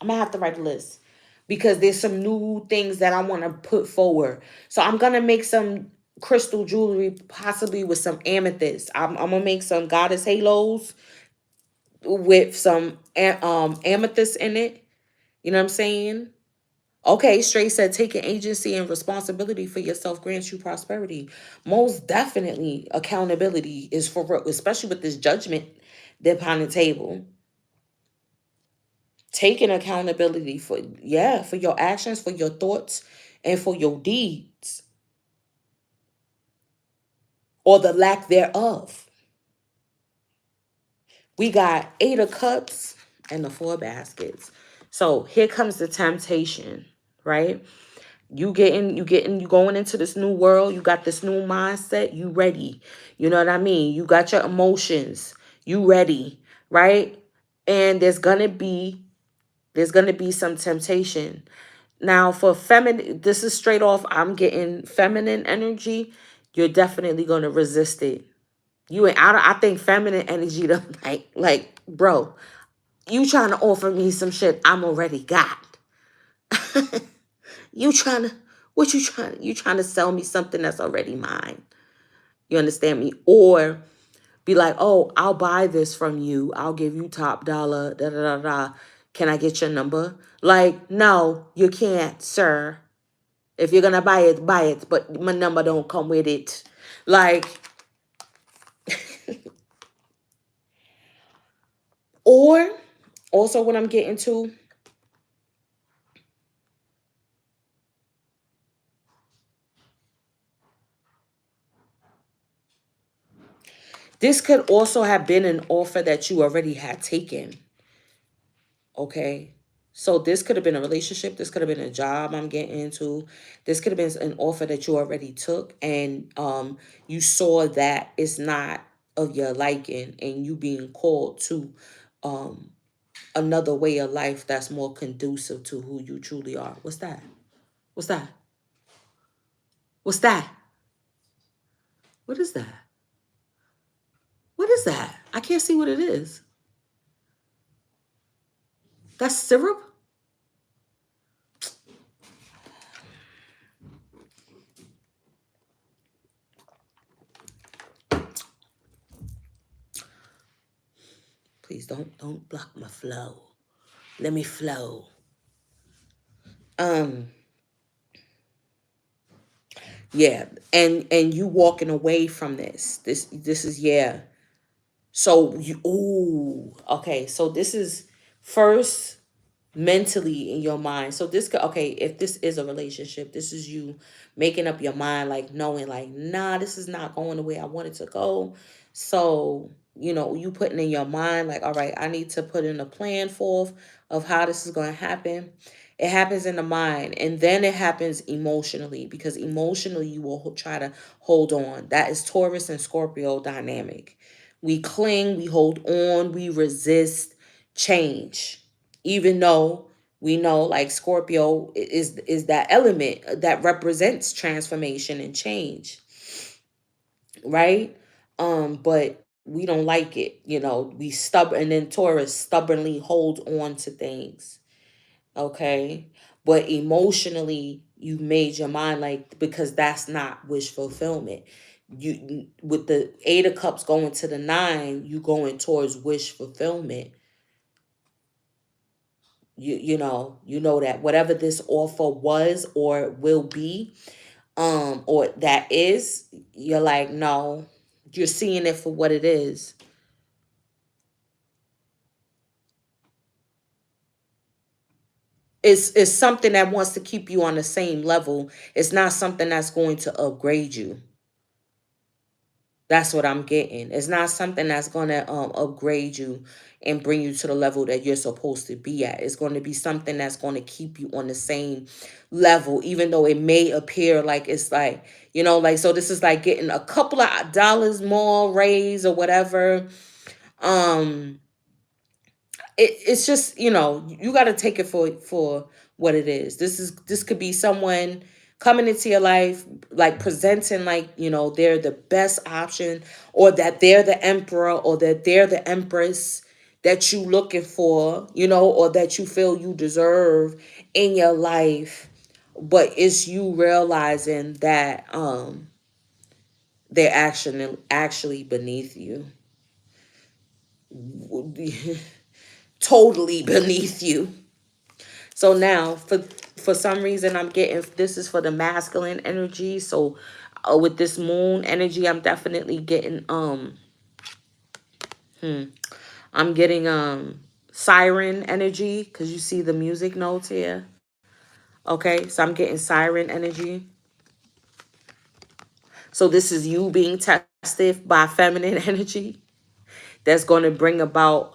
I'm gonna have to write a list because there's some new things that I want to put forward. So I'm gonna make some crystal jewelry, possibly with some amethyst. I'm gonna make some goddess halos with some amethyst in it. You know what I'm saying? Okay, Straight said taking agency and responsibility for yourself grants you prosperity. Most definitely, accountability is for real, especially with this judgment that's on the table. Taking accountability for, yeah, for your actions, for your thoughts, and for your deeds, or the lack thereof. We got 8 of cups and the 4 baskets. So here comes the temptation, right? You going into this new world. You got this new mindset. You ready. You know what I mean? You got your emotions. You ready, right? And there's gonna be some temptation. Now, for feminine, this is straight off. I'm getting feminine energy. You're definitely gonna resist it. You ain't. I think feminine energy, to bro, you trying to offer me some shit I'm already got. you trying to, what you trying? You trying to sell me something that's already mine? You understand me? Or be like, oh, I'll buy this from you. I'll give you top dollar. Da da da da. Can I get your number? Like, no, you can't, sir. If you're gonna buy it, buy it. But my number don't come with it. Like, or also what I'm getting to, this could also have been an offer that you already had taken. Okay. So this could have been a relationship. This could have been a job I'm getting into. This could have been an offer that you already took, and you saw that it's not of your liking, and you being called to um another way of life that's more conducive to who you truly are. What's that? What's that? What's that? What is that? What is that? I can't see what it is. That's syrup? Please don't block my flow. Let me flow. Um yeah, and you walking away from this. This is, yeah. So you, ooh, okay. So this is first mentally in your mind. So this could, okay, if this is a relationship, this is you making up your mind, like knowing like, nah, this is not going the way I want it to go. So, you know, you putting in your mind like, all right, I need to put in a plan forth. of how this is going to happen. It happens in the mind, and then it happens emotionally, because emotionally you will try to hold on. That is Taurus and Scorpio dynamic. We cling, we hold on, we resist change, even though we know like Scorpio is that element that represents transformation and change, right? But we don't like it, we stubborn, and then Taurus stubbornly holds on to things, okay? But emotionally you made your mind, like, because that's not wish fulfillment. You, with the 8 of Cups going to the 9, you going towards wish fulfillment. You know that whatever this offer was or will be, or that is, you're like, no, you're seeing it for what it is. It's something that wants to keep you on the same level. It's not something that's going to upgrade you. That's what I'm getting. It's not something that's going to upgrade you and bring you to the level that you're supposed to be at. It's going to be something that's going to keep you on the same level, even though it may appear like it's like, like, so this is like getting a couple of dollars more raise or whatever. Um, it's just, you got to take it for what it is. This could be someone coming into your life, like presenting like, they're the best option, or that they're the emperor, or that they're the empress that you looking for, or that you feel you deserve in your life. But it's you realizing that they're actually beneath you. Totally beneath you. So now, for some reason, I'm getting, this is for the masculine energy. So with this moon energy, I'm definitely getting I'm getting siren energy, because you see the music notes here. Okay, so I'm getting siren energy. So this is you being tested by feminine energy. That's going to bring about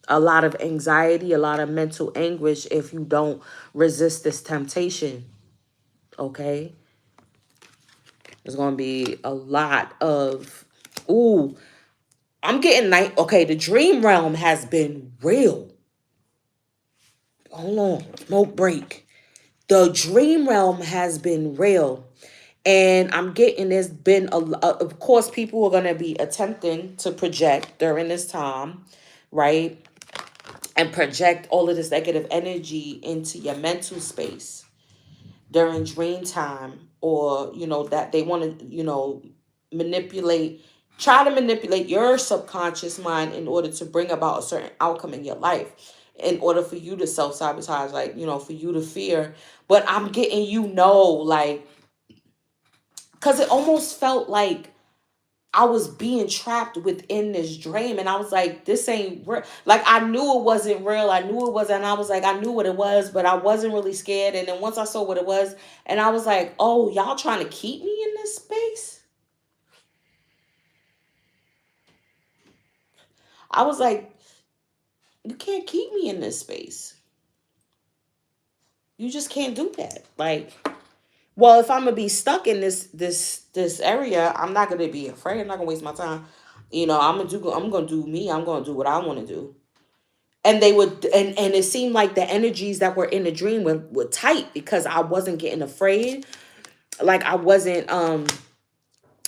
a lot of anxiety, a lot of mental anguish if you don't resist this temptation. Okay, there's going to be a lot of, ooh, I'm getting night. Okay, the dream realm has been real. Hold on, smoke break. The dream realm has been real. And I'm getting, there's been of course, people are going to be attempting to project during this time, right? And project all of this negative energy into your mental space during dream time, or that they want to manipulate, try to manipulate your subconscious mind in order to bring about a certain outcome in your life, in order for you to self-sabotage, like, for you to fear. But I'm getting, like, because it almost felt like I was being trapped within this dream, and I was like, this ain't real. Like, I knew it wasn't real. I knew it wasn't. And I was like, I knew what it was, but I wasn't really scared. And then once I saw what it was, and I was like, oh, y'all trying to keep me in this space? I was like, you can't keep me in this space. You just can't do that. Like, well, if I'm gonna be stuck in this area, I'm not gonna be afraid. I'm not gonna waste my time. I'm gonna do me. I'm gonna do what I want to do. And they would, and it seemed like the energies that were in the dream were tight, because I wasn't getting afraid. Like, I wasn't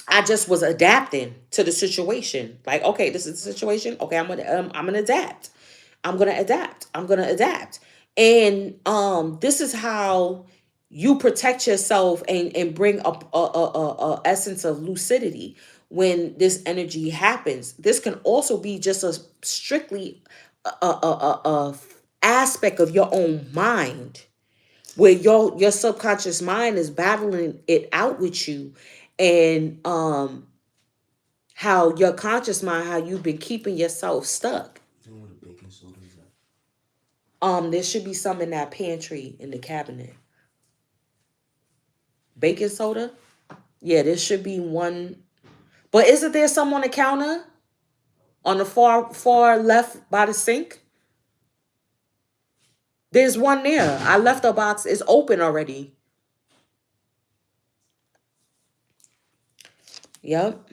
I just was adapting to the situation. Like, okay, this is the situation. Okay, I'm gonna adapt. I'm gonna adapt. I'm gonna adapt. And this is how you protect yourself and bring up a essence of lucidity when this energy happens. This can also be just a strictly a aspect of your own mind, where your subconscious mind is battling it out with you. And how your conscious mind, how you've been keeping yourself stuck. There should be some in that pantry in the cabinet. Baking soda? Yeah, there should be one. But isn't there some on the counter? On the far left by the sink? There's one there. I left the box. It's open already. Yep.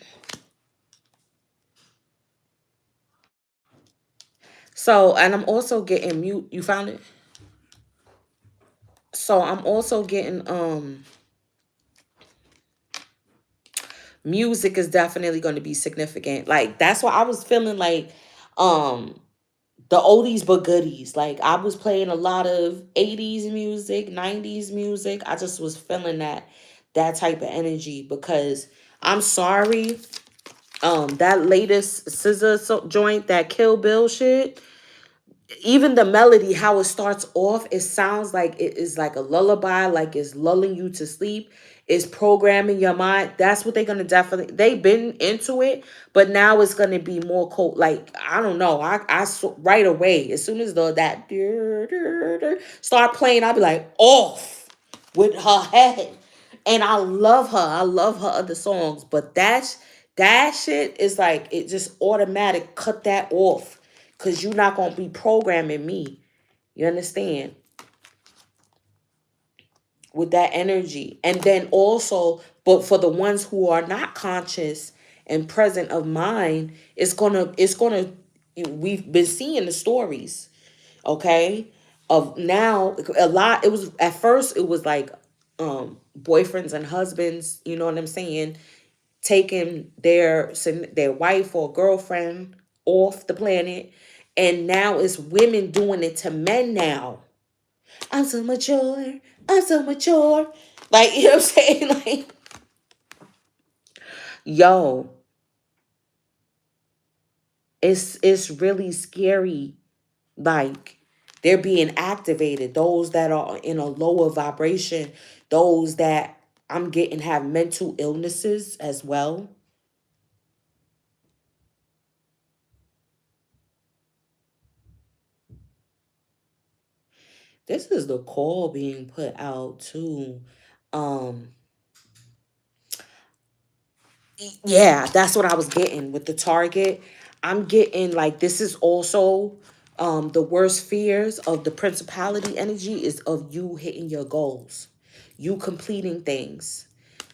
So, and I'm also getting mute. You found it? So I'm also getting music is definitely going to be significant. Like that's why I was feeling like um the oldies but goodies. Like I was playing a lot of 80s music, 90s music. I just was feeling that type of energy because I'm sorry, that latest scissor joint, that Kill Bill shit, even the melody, how it starts off, it sounds like it is like a lullaby, like it's lulling you to sleep, it's programming your mind. That's what they're gonna definitely, they've been into it, but now it's gonna be more cold. Like I don't know, right away as soon as that start playing, I'll be like off with her head. And I love her other songs, but that shit is like it just automatic cut that off, because you're not going to be programming me. You understand? With that energy. And then also, but for the ones who are not conscious and present of mind, it's gonna we've been seeing the stories, okay? Of now a lot, it was at first it was like boyfriends and husbands, you know what I'm saying, taking their wife or girlfriend off the planet, and now it's women doing it to men now. I'm so mature. I'm so mature. Like, you know what I'm saying? Like, yo, it's really scary. Like, they're being activated. Those that are in a lower vibration, those that I'm getting have mental illnesses as well. This is the call being put out too. Um, yeah, that's what I was getting with the target. I'm getting like this is also the worst fears of the principality energy is of you hitting your goals, you completing things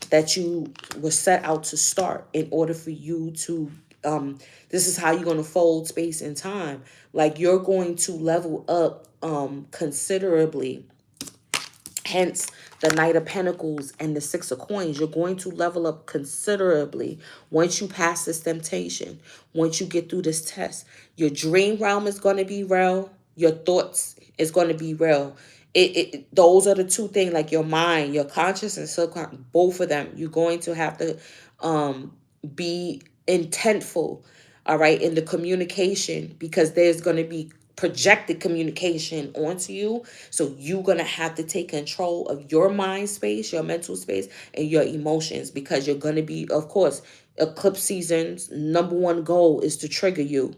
that you were set out to start in order for you to this is how you're going to fold space and time. Like you're going to level up considerably. Hence, the Knight of Pentacles and the Six of Coins. You're going to level up considerably once you pass this temptation, once you get through this test. Your dream realm is going to be real. Your thoughts is going to be real. Those are the two things, like your mind, your conscious and subconscious, both of them. You're going to have to be intentful, all right, in the communication, because there's going to be projected communication onto you. So you're going to have to take control of your mind space, your mental space, and your emotions, because you're going to be, of course, eclipse season's number one goal is to trigger you.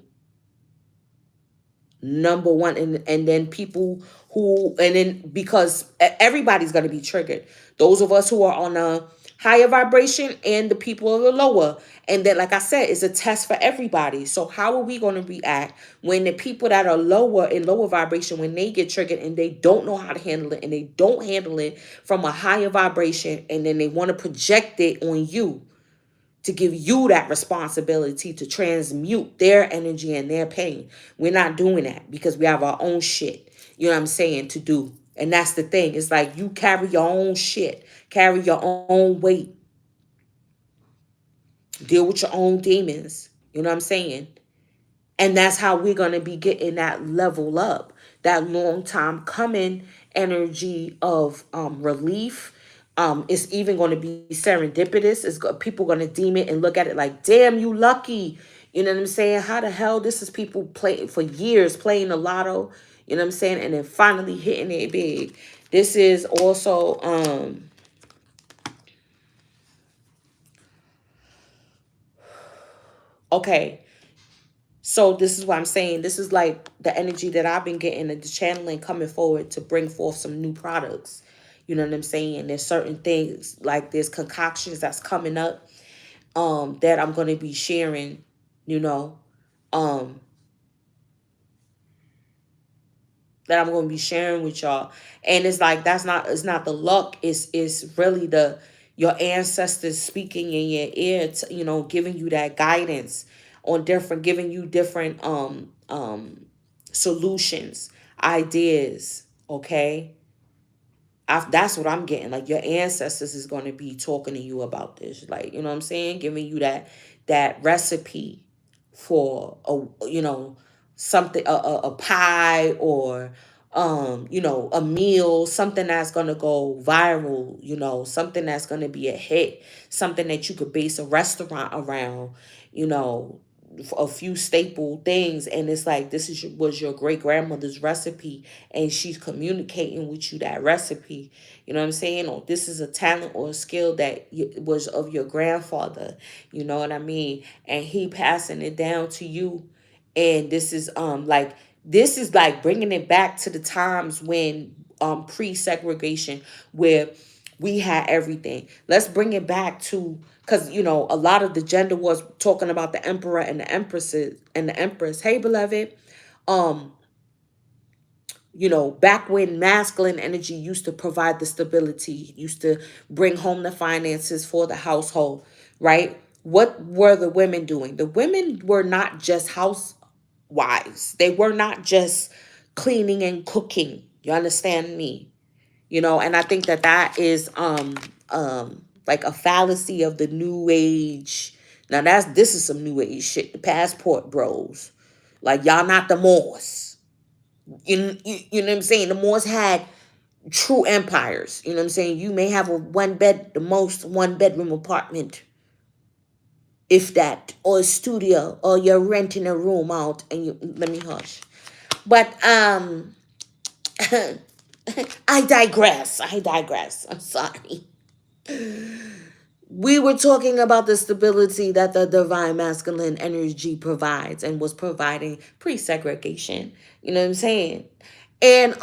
Number one. And then people who, and then because everybody's going to be triggered, those of us who are on a higher vibration and the people of the lower. And then, like I said, it's a test for everybody. So how are we going to react when the people that are lower in lower vibration, when they get triggered and they don't know how to handle it, and they don't handle it from a higher vibration, and then they want to project it on you to give you that responsibility to transmute their energy and their pain. We're not doing that because we have our own shit, you know what I'm saying, to do. And that's the thing. It's like you carry your own shit, carry your own weight, deal with your own demons. You know what I'm saying? And that's how we're going to be getting that level up, that long time coming energy of relief. It's even going to be serendipitous. People going to deem it and look at it like, damn, you lucky. You know what I'm saying? How the hell this is people play for years playing the lotto, you know what I'm saying? And then finally hitting it big. This is also, okay. So this is what I'm saying. This is like the energy that I've been getting and the channeling coming forward to bring forth some new products. You know what I'm saying? There's certain things, like there's concoctions that's coming up that I'm going to be sharing, you know. Um that I'm going to be sharing with y'all. And it's like, it's not the luck. It's really your ancestors speaking in your ear, giving you that guidance on giving you different solutions, ideas. Okay. That's what I'm getting. Like, your ancestors is going to be talking to you about this. Like, you know what I'm saying? Giving you that recipe for something, a pie, or a meal, something that's going to go viral, something that's going to be a hit, something that you could base a restaurant around, you know a few staple things. And it's like, was your great grandmother's recipe, and she's communicating with you that recipe. You know what I'm saying? Or this is a talent or a skill that was of your grandfather. You know what I mean? And he passing it down to you. And this is like bringing it back to the times when pre-segregation, where we had everything. Let's bring it back to, because a lot of the gender was talking about the emperor and the empresses and the empress. Hey, beloved. um back when masculine energy used to provide the stability, used to bring home the finances for the household, right? What were the women doing? The women were not just housewives. They were not just cleaning and cooking. You understand me? And I think that is like a fallacy of the new age. Now this is some new age shit. The passport bros. Like, y'all not the Moors. You know what I'm saying? The Moors had true empires. You know what I'm saying? You may have the most one bedroom apartment, if that, or a studio, or you're renting a room out, and let me hush. But I digress. I'm sorry. We were talking about the stability that the divine masculine energy provides, and was providing pre-segregation. You know what I'm saying? And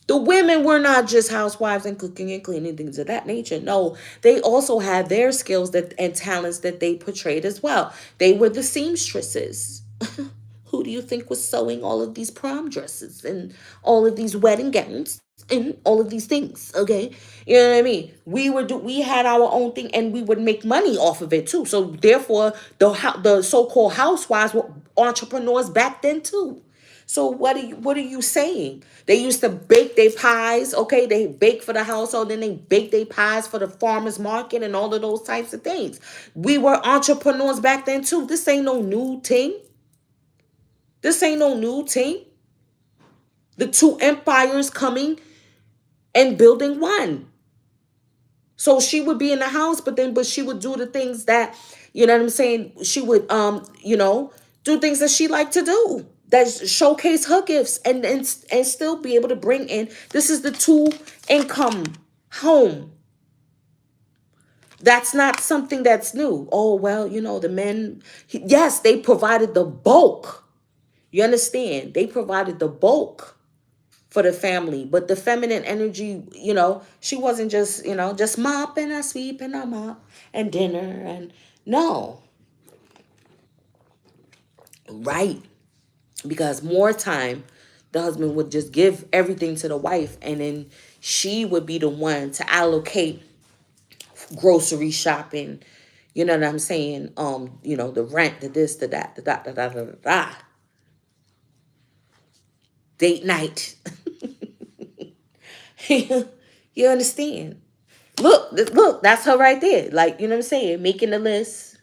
the women were not just housewives and cooking and cleaning, things of that nature. No, they also had their skills and talents that they portrayed as well. They were the seamstresses. Who do you think was sewing all of these prom dresses and all of these wedding gowns and all of these things? Okay, you know what I mean. We had our own thing, and we would make money off of it too. So therefore, the so-called housewives were entrepreneurs back then too. So what are you saying? They used to bake their pies, okay? They bake for the household, then they bake their pies for the farmers market and all of those types of things. We were entrepreneurs back then too. This ain't no new thing. This ain't no new thing. The two empires coming and building one. So she would be in the house, but she would do the things that, you know what I'm saying? She would do things that she liked to do, that showcase her gifts, and still be able to bring in. This is the two income home. That's not something that's new. Oh, well, the men, yes, they provided the bulk. You understand? They provided the bulk for the family, but the feminine energy, she wasn't just mop and I sweep and I mop and dinner and no. Right. Because more time, the husband would just give everything to the wife, and then she would be the one to allocate grocery shopping. You know what I'm saying? The rent, the this, the that, the da da da da da da. Date night. You understand? Look, that's her right there. Like, you know what I'm saying? Making the list.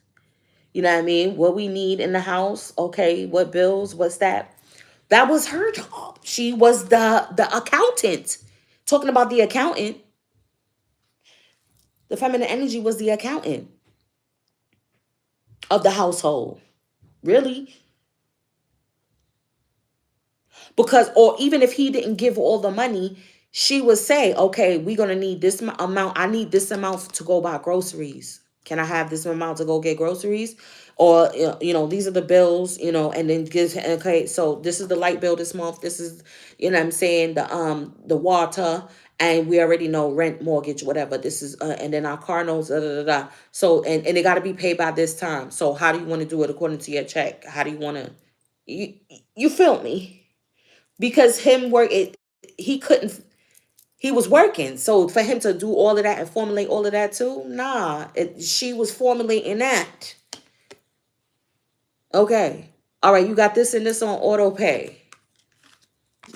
You know what I mean? What we need in the house. Okay, what bills? What's that? That was her job. She was the accountant. Talking about the accountant. The feminine energy was the accountant of the household. Really? Because, or even if he didn't give all the money, she would say, okay, we're going to need this amount. I need this amount to go buy groceries. Can I have this amount to go get groceries? Or, these are the bills, and then give, okay, so this is the light bill this month. This is, what I'm saying, the water, and we already know rent, mortgage, whatever. This is, and then our car notes, da, da, da, da. So, and it got to be paid by this time. So how do you want to do it according to your check? How do you want to, you feel me? Because he couldn't, he was working. So for him to do all of that and formulate all of that too, nah, she was formulating that. Okay. All right, you got this and this on auto pay.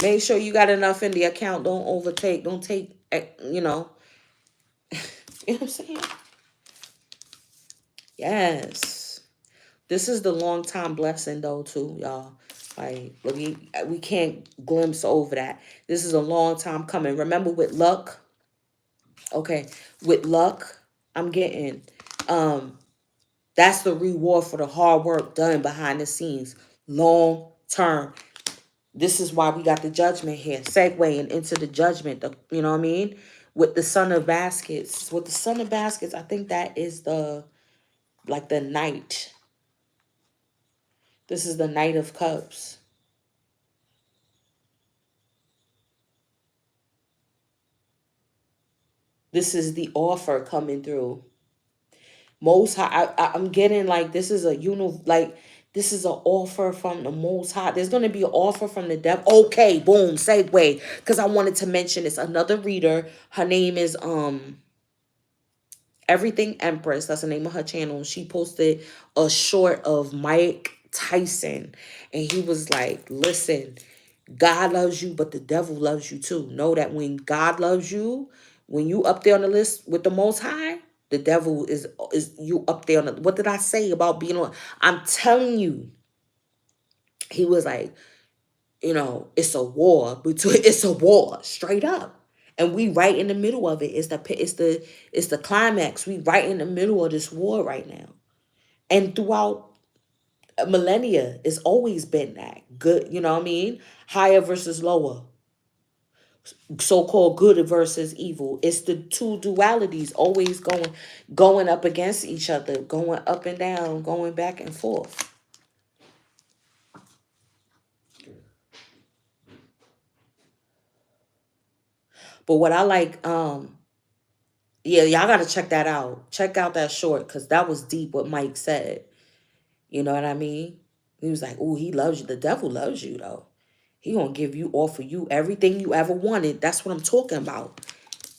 Make sure you got enough in the account. Don't overtake. Don't take, you know. You know what I'm saying? Yes. This is the long time blessing though too, y'all. Like we can't glimpse over that. This is a long time coming. Remember with luck, okay, with luck, I'm getting that's the reward for the hard work done behind the scenes. Long term. This is why we got the judgment here. Segueing into the judgment, you know what I mean? With the Son of Baskets. With the Son of Baskets, I think that is like the Knight. This is the Knight of Cups. This is the offer coming through. Most High, I'm getting like this is this is an offer from the Most High. There's gonna be an offer from the devil. Okay, boom, segue. Because I wanted to mention this. Another reader. Her name is Everything Empress. That's the name of her channel. She posted a short of Mike Tyson, and he was like, "Listen, God loves you, but the devil loves you too. Know that when God loves you, when you up there on the list with the Most High, the devil is you up there on the. What did I say about being on? I'm telling you, he was like, you know, it's a war between. It's a war, straight up, and we right in the middle of it. It's the climax. We right in the middle of this war right now, and throughout millennia, it's always been that good. You know what I mean? Higher versus lower, so-called good versus evil. It's the two dualities always going up against each other, going up and down, going back and forth. But what I like, yeah, y'all gotta check that out. Check out that short, because that was deep what Mike said. You know what I mean? He was like, oh, he loves you. The devil loves you though. He gonna give you, offer you everything you ever wanted. That's what I'm talking about.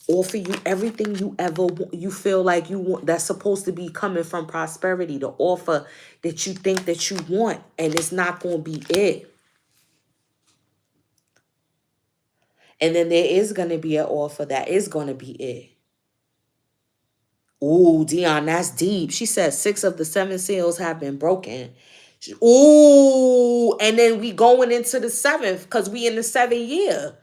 Offer you everything you ever you feel like you want, that's supposed to be coming from prosperity. The offer that you think that you want, and it's not going to be it. And then there is going to be an offer that is going to be it. Ooh, Dion, that's deep. She said 6 of the 7 seals have been broken. Ooh, and then we going into the 7th because we in the 7th year.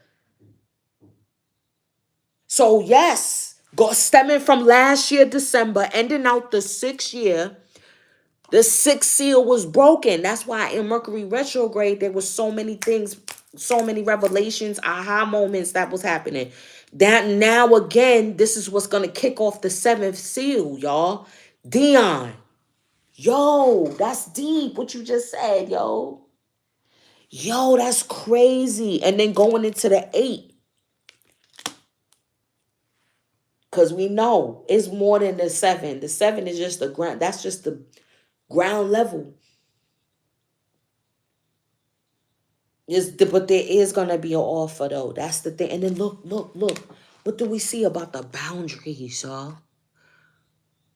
So yes, stemming from last year December, ending out the 6th year. The 6th seal was broken. That's why in Mercury retrograde, there was so many things, so many revelations, aha moments that was happening. That now again, this is what's going to kick off the 7th seal, y'all. Dion. Yo, that's deep what you just said, yo. Yo, that's crazy. And then going into the 8. Because we know it's more than the 7. The 7 is just the ground. That's just the ground level. But there is gonna be an offer though. That's the thing. And then look. What do we see about the boundaries, y'all?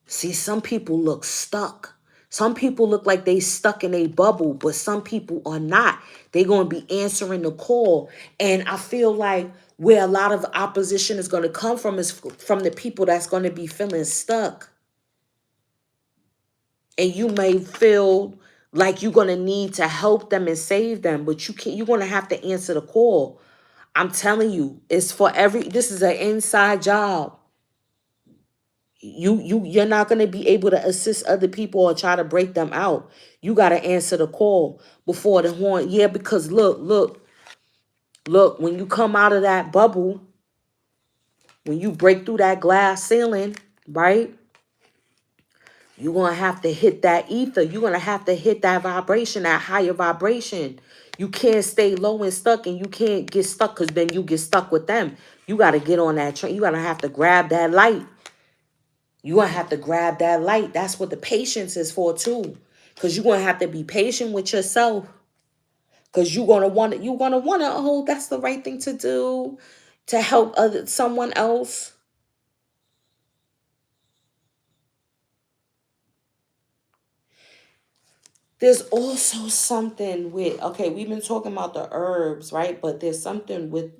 See, some people look stuck. Some people look like they stuck in a bubble, but some people are not. They're gonna be answering the call. And I feel like where a lot of opposition is gonna come from is from the people that's gonna be feeling stuck. And you may feel like you're gonna need to help them and save them, but you can't. You're gonna have to answer the call. I'm telling you, it's for this is an inside job. You're not going to be able to assist other people or try to break them out. You got to answer the call before the horn. Yeah, because look, when you come out of that bubble, when you break through that glass ceiling, right? You're going to have to hit that ether. You're going to have to hit that vibration, that higher vibration. You can't stay low and stuck, and you can't get stuck because then you get stuck with them. You got to get on that train. You got to have to grab that light. You're going to have to grab that light. That's what the patience is for too. Because you're going to have to be patient with yourself. Because you're gonna want to, oh, that's the right thing to do to help someone else. There's also something with, okay, we've been talking about the herbs, right? But there's something with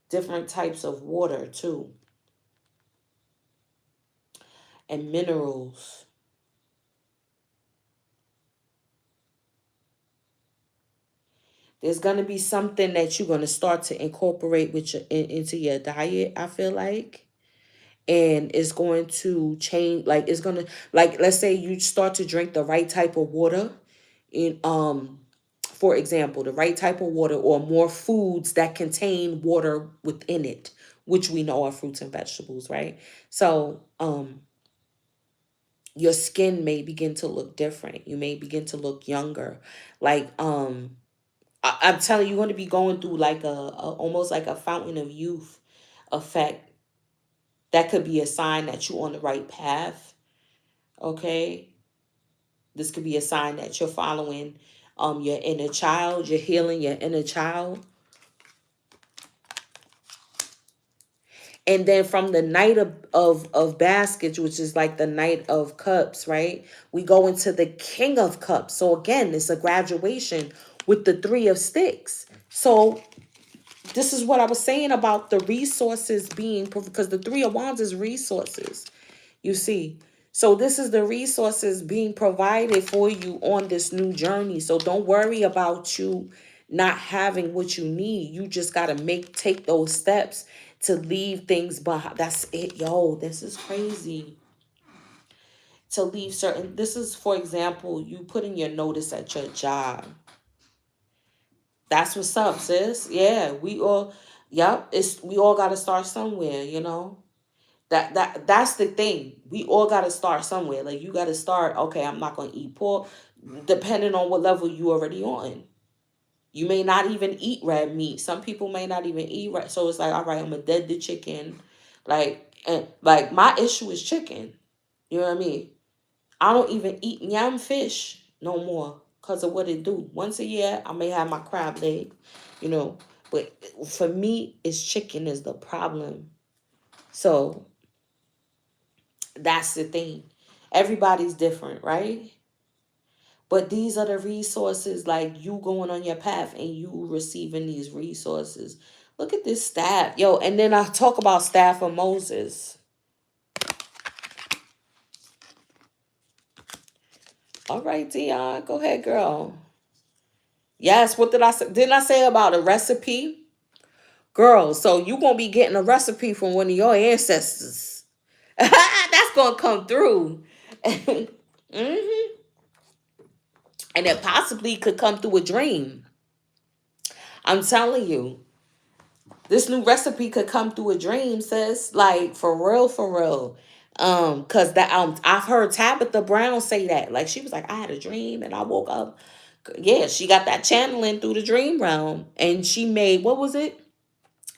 different types of water too, and minerals. There's gonna be something that you're gonna start to incorporate with into your diet, I feel like. And it's going to change, like it's gonna, like, let's say you start to drink the right type of water in for example, the right type of water, or more foods that contain water within it, which we know are fruits and vegetables, right? So your skin may begin to look different. You may begin to look younger. Like I'm telling you, you're going to be going through like a almost like a fountain of youth effect. That could be a sign that you're on the right path. Okay, this could be a sign that you're following your inner child. You're healing your inner child. And then from the knight of baskets, which is like the knight of cups, right? We go into the king of cups. So again, it's a graduation with the three of sticks. So this is what I was saying about the resources being, because the three of wands is resources, you see. So this is the resources being provided for you on this new journey. So don't worry about you not having what you need. You just got to take those steps to leave things behind. That's it. Yo, this is crazy. To leave certain, this is, for example, you put in your notice at your job. That's what's up, sis. Yeah, we all, yep, we all got to start somewhere, you know. That's the thing. We all got to start somewhere. Like, you got to start, okay, I'm not going to eat pork, depending on what level you already on. You may not even eat red meat. Some people may not even eat red. So it's like, all right, I'm going to dead the chicken. Like, and like my issue is chicken. You know what I mean? I don't even eat yam fish no more because of what it do. Once a year, I may have my crab leg, you know. But for me, it's chicken is the problem. So that's the thing. Everybody's different, right? But these are the resources, like you going on your path and you receiving these resources. Look at this staff. Yo, and then I talk about staff of Moses. All right, Dion, go ahead, girl. Yes, what did I say? Didn't I say about a recipe? Girl, so you going to be getting a recipe from one of your ancestors. That's going to come through. Hmm. And it possibly could come through a dream. I'm telling you, this new recipe could come through a dream, sis. Like, for real, for real. Cause that I've heard Tabitha Brown say that. Like, she was like, I had a dream and I woke up. Yeah, she got that channeling through the dream realm. And she made, what was it?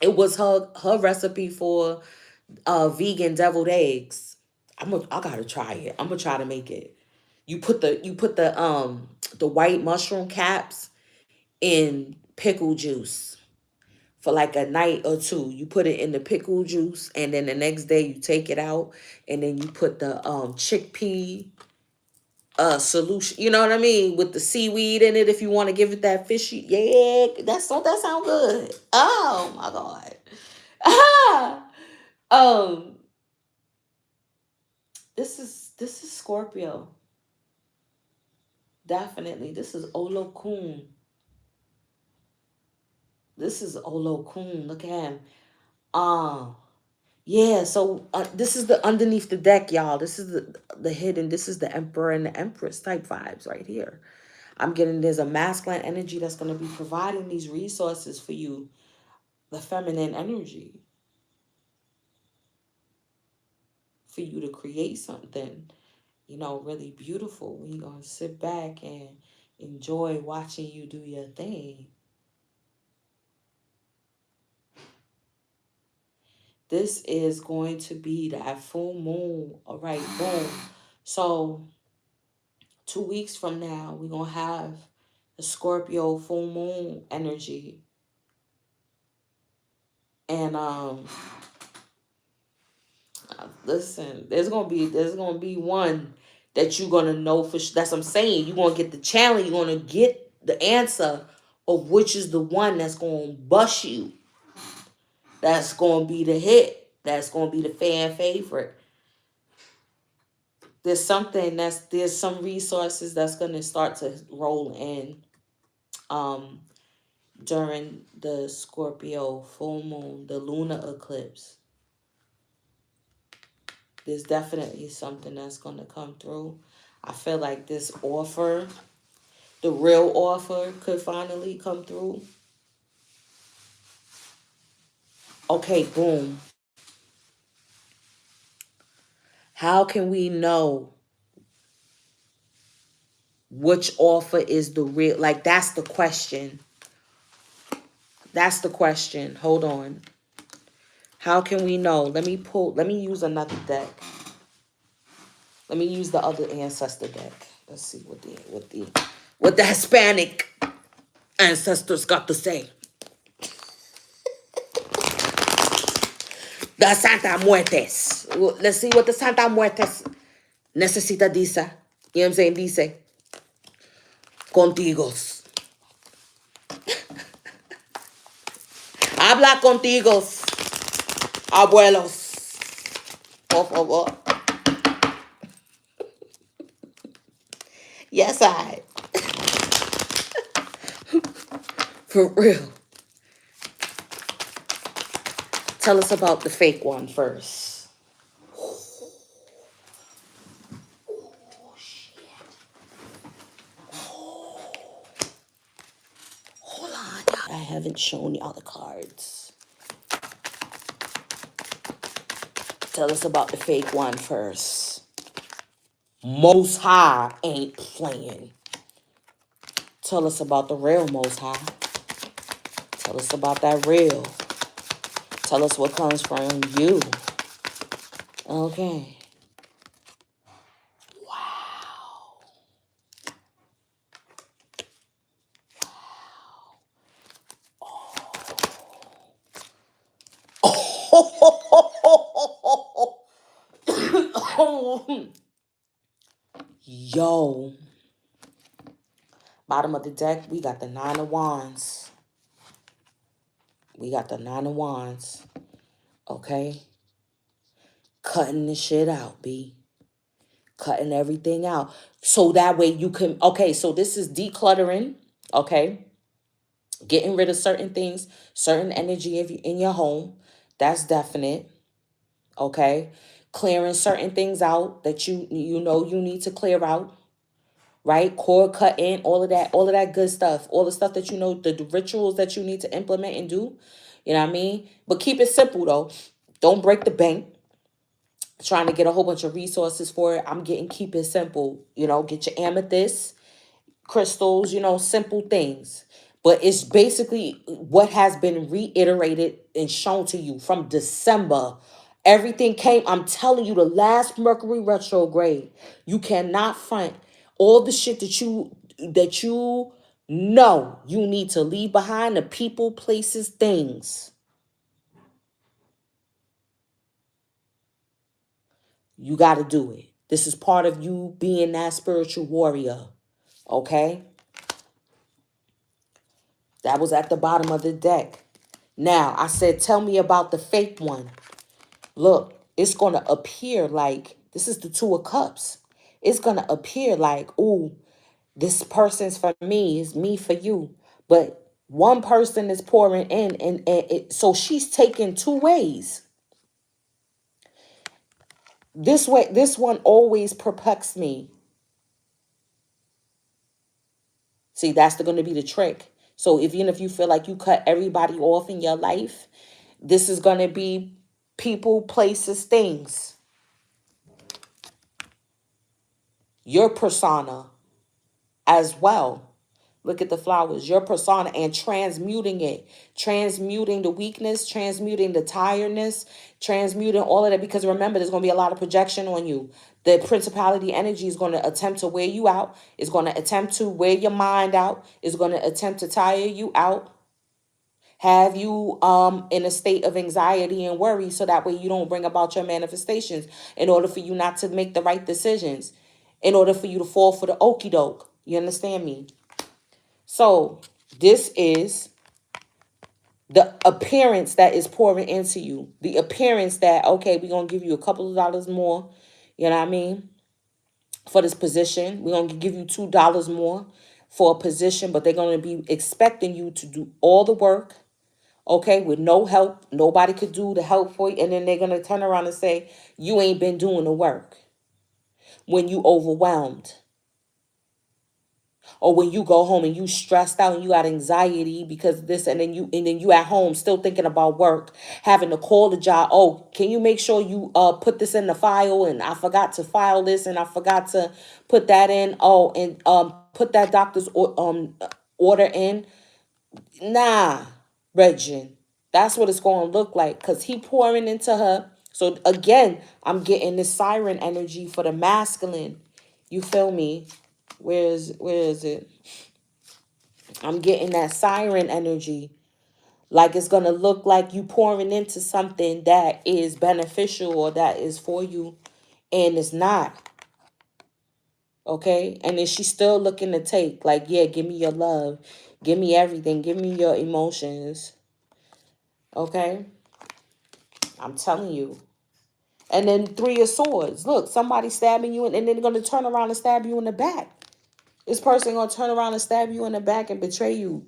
It was her recipe for vegan deviled eggs. I gotta try it. I'm gonna try to make it. You put the white mushroom caps in pickle juice for like a night or two. You put it in the pickle juice, and then the next day you take it out, and then you put the chickpea solution. You know what I mean, with the seaweed in it. If you want to give it that fishy, yeah, that sound good. Oh my god. Ah. Um. This is Scorpio. Definitely. This is Olokun. This is Olokun. Look at him. Ah. Yeah, so this is the underneath the deck, y'all. This is the hidden. This is the Emperor and the Empress type vibes right here. I'm getting there's a masculine energy that's going to be providing these resources for you, the feminine energy, for you to create something, really beautiful. We're going to sit back and enjoy watching you do your thing. This is going to be that full moon. All right, boom. So 2 weeks from now, we're going to have the Scorpio full moon energy. And listen, there's gonna be one that you're gonna know for sure. That's what I'm saying. You're gonna get the challenge, you're gonna get the answer of which is the one that's gonna bust you. That's gonna be the hit. That's gonna be the fan favorite. There's some resources that's gonna start to roll in um during the Scorpio full moon, the lunar eclipse. There's definitely something that's gonna come through. I feel like this offer, the real offer, could finally come through. Okay, boom. How can we know which offer is the real? Like, that's the question. That's the question. Hold on. How can we know? Let me use another deck. Let me use the other ancestor deck. Let's see what the Hispanic ancestors got to say. The Santa Muertes. Let's see what the Santa Muertes necesita dice. You know what I'm saying? Dice. Contigos. Habla contigos. Abuelos. Por favor. Yes, I. For real. Tell us about the fake one first. Oh, shit. Hold on. I haven't shown y'all the cards. Tell us about the fake one first. Most High ain't playing. Tell us about the real Most High. Tell us about that real. Tell us what comes from you. Okay. Wow. Oh. Yo. Bottom of the deck, we got the Nine of Wands. We got the Nine of Wands. Okay? Cutting the shit out, B. Cutting everything out. So that way you can... Okay, so this is decluttering. Okay? Getting rid of certain things, certain energy in your home. That's definite. Okay? Clearing certain things out that you know you need to clear out. Right? Cord cutting, all of that good stuff. All the stuff that you know, the rituals that you need to implement and do. You know what I mean? But keep it simple though. Don't break the bank. Trying to get a whole bunch of resources for it. Keep it simple. You know, get your amethyst, crystals, simple things. But it's basically what has been reiterated and shown to you from December. Everything came, I'm telling you, the last Mercury retrograde. You cannot front all the shit that you know you need to leave behind, the people, places, things. You got to do it. This is part of you being that spiritual warrior. Okay? That was at the bottom of the deck. Now, I said, tell me about the fake one. Look, it's going to appear like, this is the Two of Cups. It's going to appear like, ooh, this person's for me, is me for you. But one person is pouring in, and so she's taking two ways. This one always perplexes me. See, that's going to be the trick. So even if you feel like you cut everybody off in your life, this is going to be people, places, things. Your persona as well. Look at the flowers, your persona, and transmuting it, transmuting the weakness, transmuting the tiredness, transmuting all of that. Because remember, there's going to be a lot of projection on you. The principality energy is going to attempt to wear you out. It's going to attempt to wear your mind out. It's going to attempt to tire you out. Have you in a state of anxiety and worry, so that way you don't bring about your manifestations, in order for you not to make the right decisions, in order for you to fall for the okie doke. You understand me? So this is the appearance that is pouring into you. The appearance that, okay, we're going to give you a couple of dollars more. You know what I mean? For this position. We're going to give you $2 more for a position, but they're going to be expecting you to do all the work. Okay, with no help. Nobody could do the help for you. And then they're going to turn around and say, you ain't been doing the work when you overwhelmed. Or when you go home and you stressed out and you got anxiety because this, and then you at home still thinking about work, having to call the job. Oh, can you make sure you put this in the file, and I forgot to file this, and I forgot to put that in. Oh, and put that doctor's order in. Nah, Regin. That's what it's going to look like, because he pouring into her. So again, I'm getting this siren energy for the masculine. You feel me? Where is it? I'm getting that siren energy. Like it's going to look like you pouring into something that is beneficial or that is for you. And it's not. Okay? And then she's still looking to take. Like, yeah, give me your love. Give me everything. Give me your emotions. Okay? I'm telling you. And then 3 of Swords. Look, somebody stabbing you, and then they're going to turn around and stab you in the back. This person going to turn around and stab you in the back and betray you.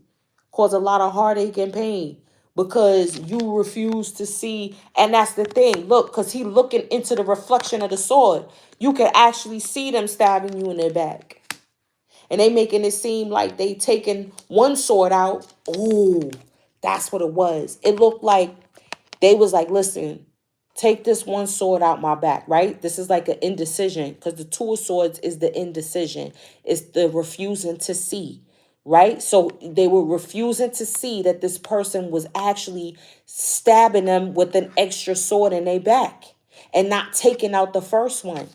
Cause a lot of heartache and pain. Because you refuse to see. And that's the thing. Look, because he looking into the reflection of the sword. You can actually see them stabbing you in the back. And they making it seem like they taking one sword out. Oh, that's what it was. It looked like they was like, listen, take this one sword out my back, right? This is like an indecision, because the 2 of Swords is the indecision. It's the refusing to see, right? So they were refusing to see that this person was actually stabbing them with an extra sword in their back and not taking out the first one.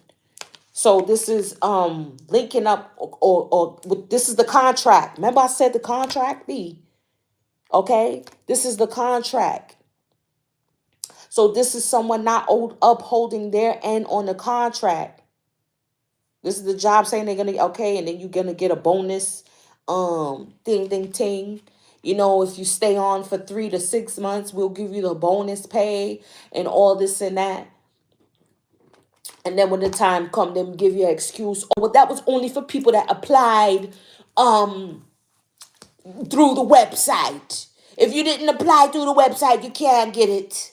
So this is linking up, or this is the contract. Remember I said the contract B. Okay? This is the contract. So this is someone not upholding their end on the contract. This is the job saying they're gonna, okay, and then you're gonna get a bonus. Ding ding ting. You know, if you stay on for 3 to 6 months, we'll give you the bonus pay and all this and that. And then when the time comes, then give you an excuse. Oh, well, that was only for people that applied through the website. If you didn't apply through the website, you can't get it.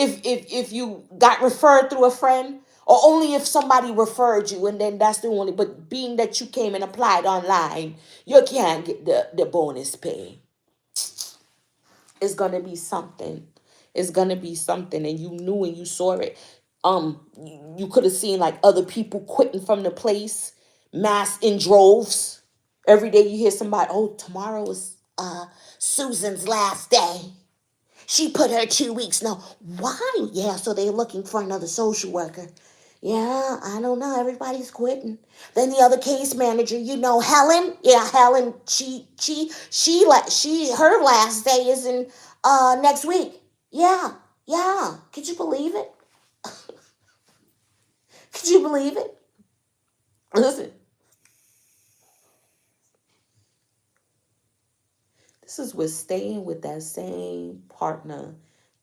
If you got referred through a friend, or only if somebody referred you, and then that's the only. But being that you came and applied online, you can't get the bonus pay. It's gonna be something. It's gonna be something, and you knew and you saw it. You could have seen like other people quitting from the place, mass in droves. Every day you hear somebody, oh, tomorrow is Susan's last day. She put her 2 weeks. No, why? Yeah, so they're looking for another social worker. Yeah, I don't know. Everybody's quitting. Then the other case manager, you know, Helen. Yeah, Helen. Her last day is in next week. Yeah, yeah. Could you believe it? Could you believe it? Listen, this is with staying with that same partner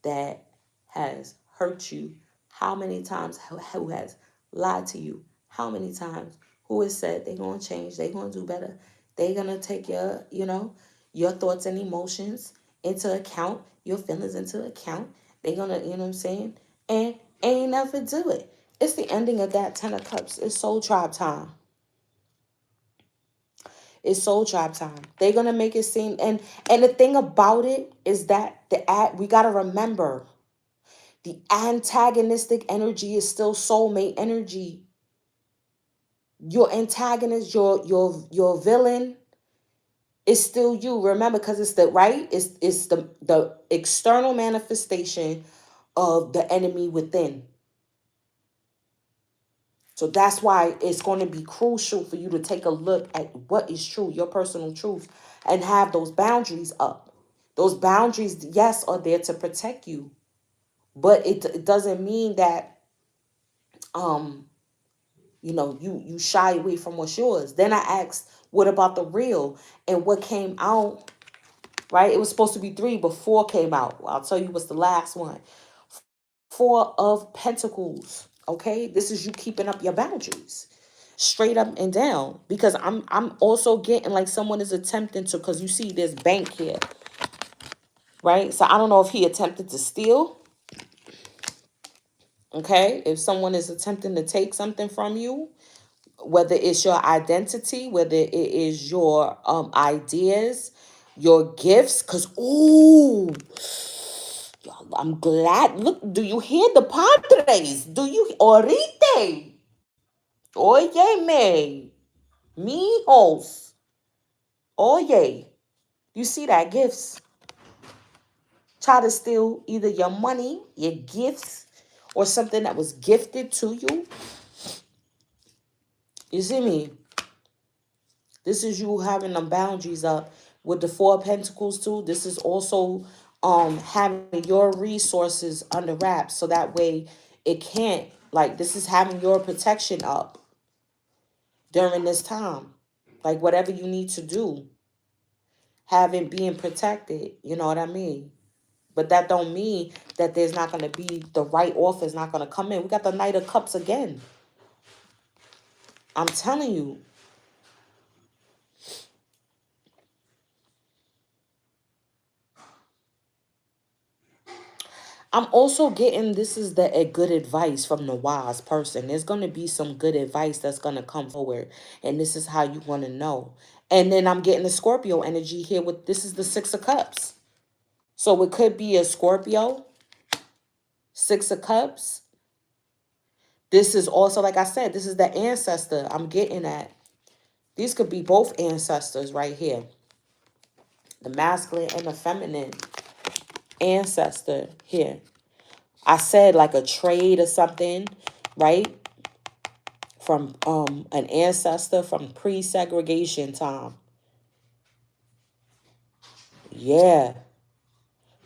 that has hurt you. How many times? Who has lied to you? How many times? Who has said they're going to change? They're going to do better. They're going to take your thoughts and emotions into account, your feelings into account. They're going to, you know what I'm saying? And ain't never do it. It's the ending of that 10 of Cups. It's soul tribe time. It's soul tribe time. They're gonna make it seem, and the thing about it is that we gotta remember, the antagonistic energy is still soulmate energy. Your antagonist, your villain, It's still you. Remember, because it's the right, it's the external manifestation of the enemy within. So that's why it's going to be crucial for you to take a look at what is true, your personal truth, and have those boundaries up. Those boundaries, yes, are there to protect you, but it doesn't mean that um you shy away from what's yours. Then I asked, what about the real? And what came out, right? It was supposed to be three, but four came out. I'll tell you what's the last one. Four of Pentacles. Okay, this is you keeping up your boundaries, straight up and down. Because I'm also getting like someone is attempting to, because you see this bank here, right? So I don't know if he attempted to steal. Okay, if someone is attempting to take something from you, whether it's your identity, whether it is your ideas, your gifts, because ooh, I'm glad. Look, do you hear the Padres? Do you orite? Oye me, mijos. Oye, you see that gifts try to steal either your money, your gifts, or something that was gifted to you. You see me? This is you having them boundaries up with the Four of Pentacles too. This is also having your resources under wraps, so that way it can't, like, this is having your protection up during this time. Like whatever you need to do, having being protected, you know what I mean? But that don't mean that there's not going to be the right offer is not going to come in. We got the Knight of Cups again. I'm telling you. I'm also getting this is a good advice from the wise person. There's going to be some good advice that's going to come forward. And this is how you want to know. And then I'm getting the Scorpio energy here with this is the Six of Cups. So it could be a Scorpio, Six of Cups. This is also, like I said, this is the ancestor I'm getting at. These could be both ancestors right here. The masculine and the feminine ancestor here. I said like a trade or something, right? From an ancestor from pre-segregation time. Yeah.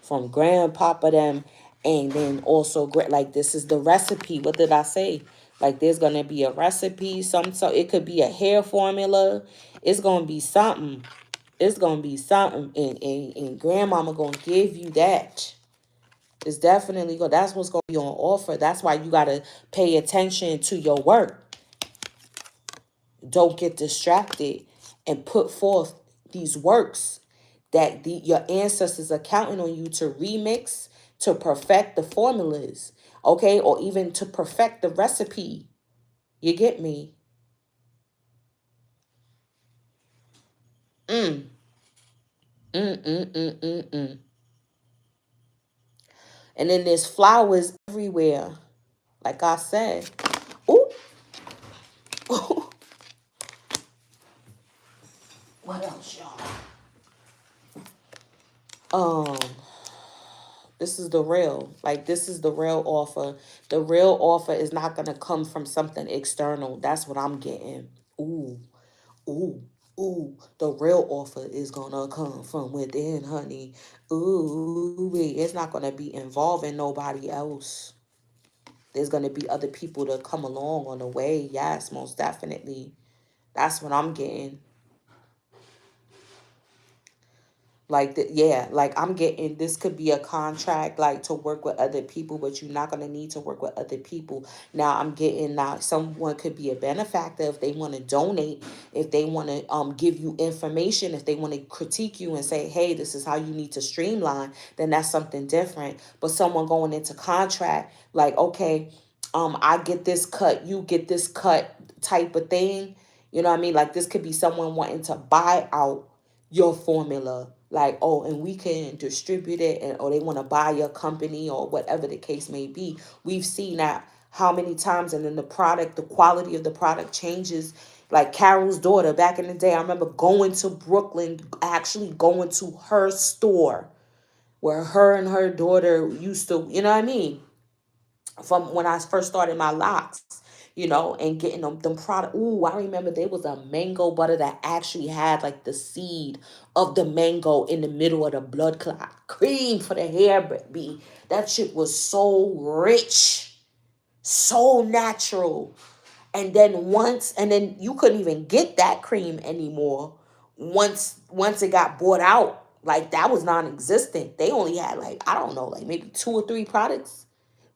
From grandpapa them. And then also like this is the recipe. What did I say? Like there's gonna be a recipe, so it could be a hair formula. It's gonna be something. It's gonna be something. And grandmama gonna give you that. It's definitely go. That's what's gonna be on offer. That's why you gotta pay attention to your work. Don't get distracted and put forth these works that your ancestors are counting on you to remix, to perfect the formulas, okay? Or even to perfect the recipe. You get me? Mm. Mm, mm, mm, mm, mm. And then there's flowers everywhere. Like I said. Ooh. What else, y'all? This is the real. Like, this is the real offer. The real offer is not going to come from something external. That's what I'm getting. Ooh, ooh, ooh. The real offer is going to come from within, honey. Ooh, it's not going to be involving nobody else. There's going to be other people to come along on the way. Yes, most definitely. That's what I'm getting. Like, yeah, like I'm getting, this could be a contract, like to work with other people, but you're not going to need to work with other people. Now I'm getting, now someone could be a benefactor if they want to donate, if they want to give you information, if they want to critique you and say, hey, this is how you need to streamline, then that's something different. But someone going into contract, like, okay, I get this cut, you get this cut type of thing. You know what I mean? Like this could be someone wanting to buy out your formula, like, oh, and we can distribute it, and or they want to buy your company or whatever the case may be. We've seen that how many times, and then the product, the quality of the product changes Like Carol's daughter back in the day, I remember going to Brooklyn, actually going to her store where her and her daughter used to, you know what I mean? From when I first started my locks, and getting them product. Ooh, I remember there was a mango butter that actually had like the seed of the mango in the middle of the blood clot. Cream for the hair, B. That shit was so rich, so natural. And then you couldn't even get that cream anymore once it got bought out. Like that was non-existent. They only had like, I don't know, like maybe 2 or 3 products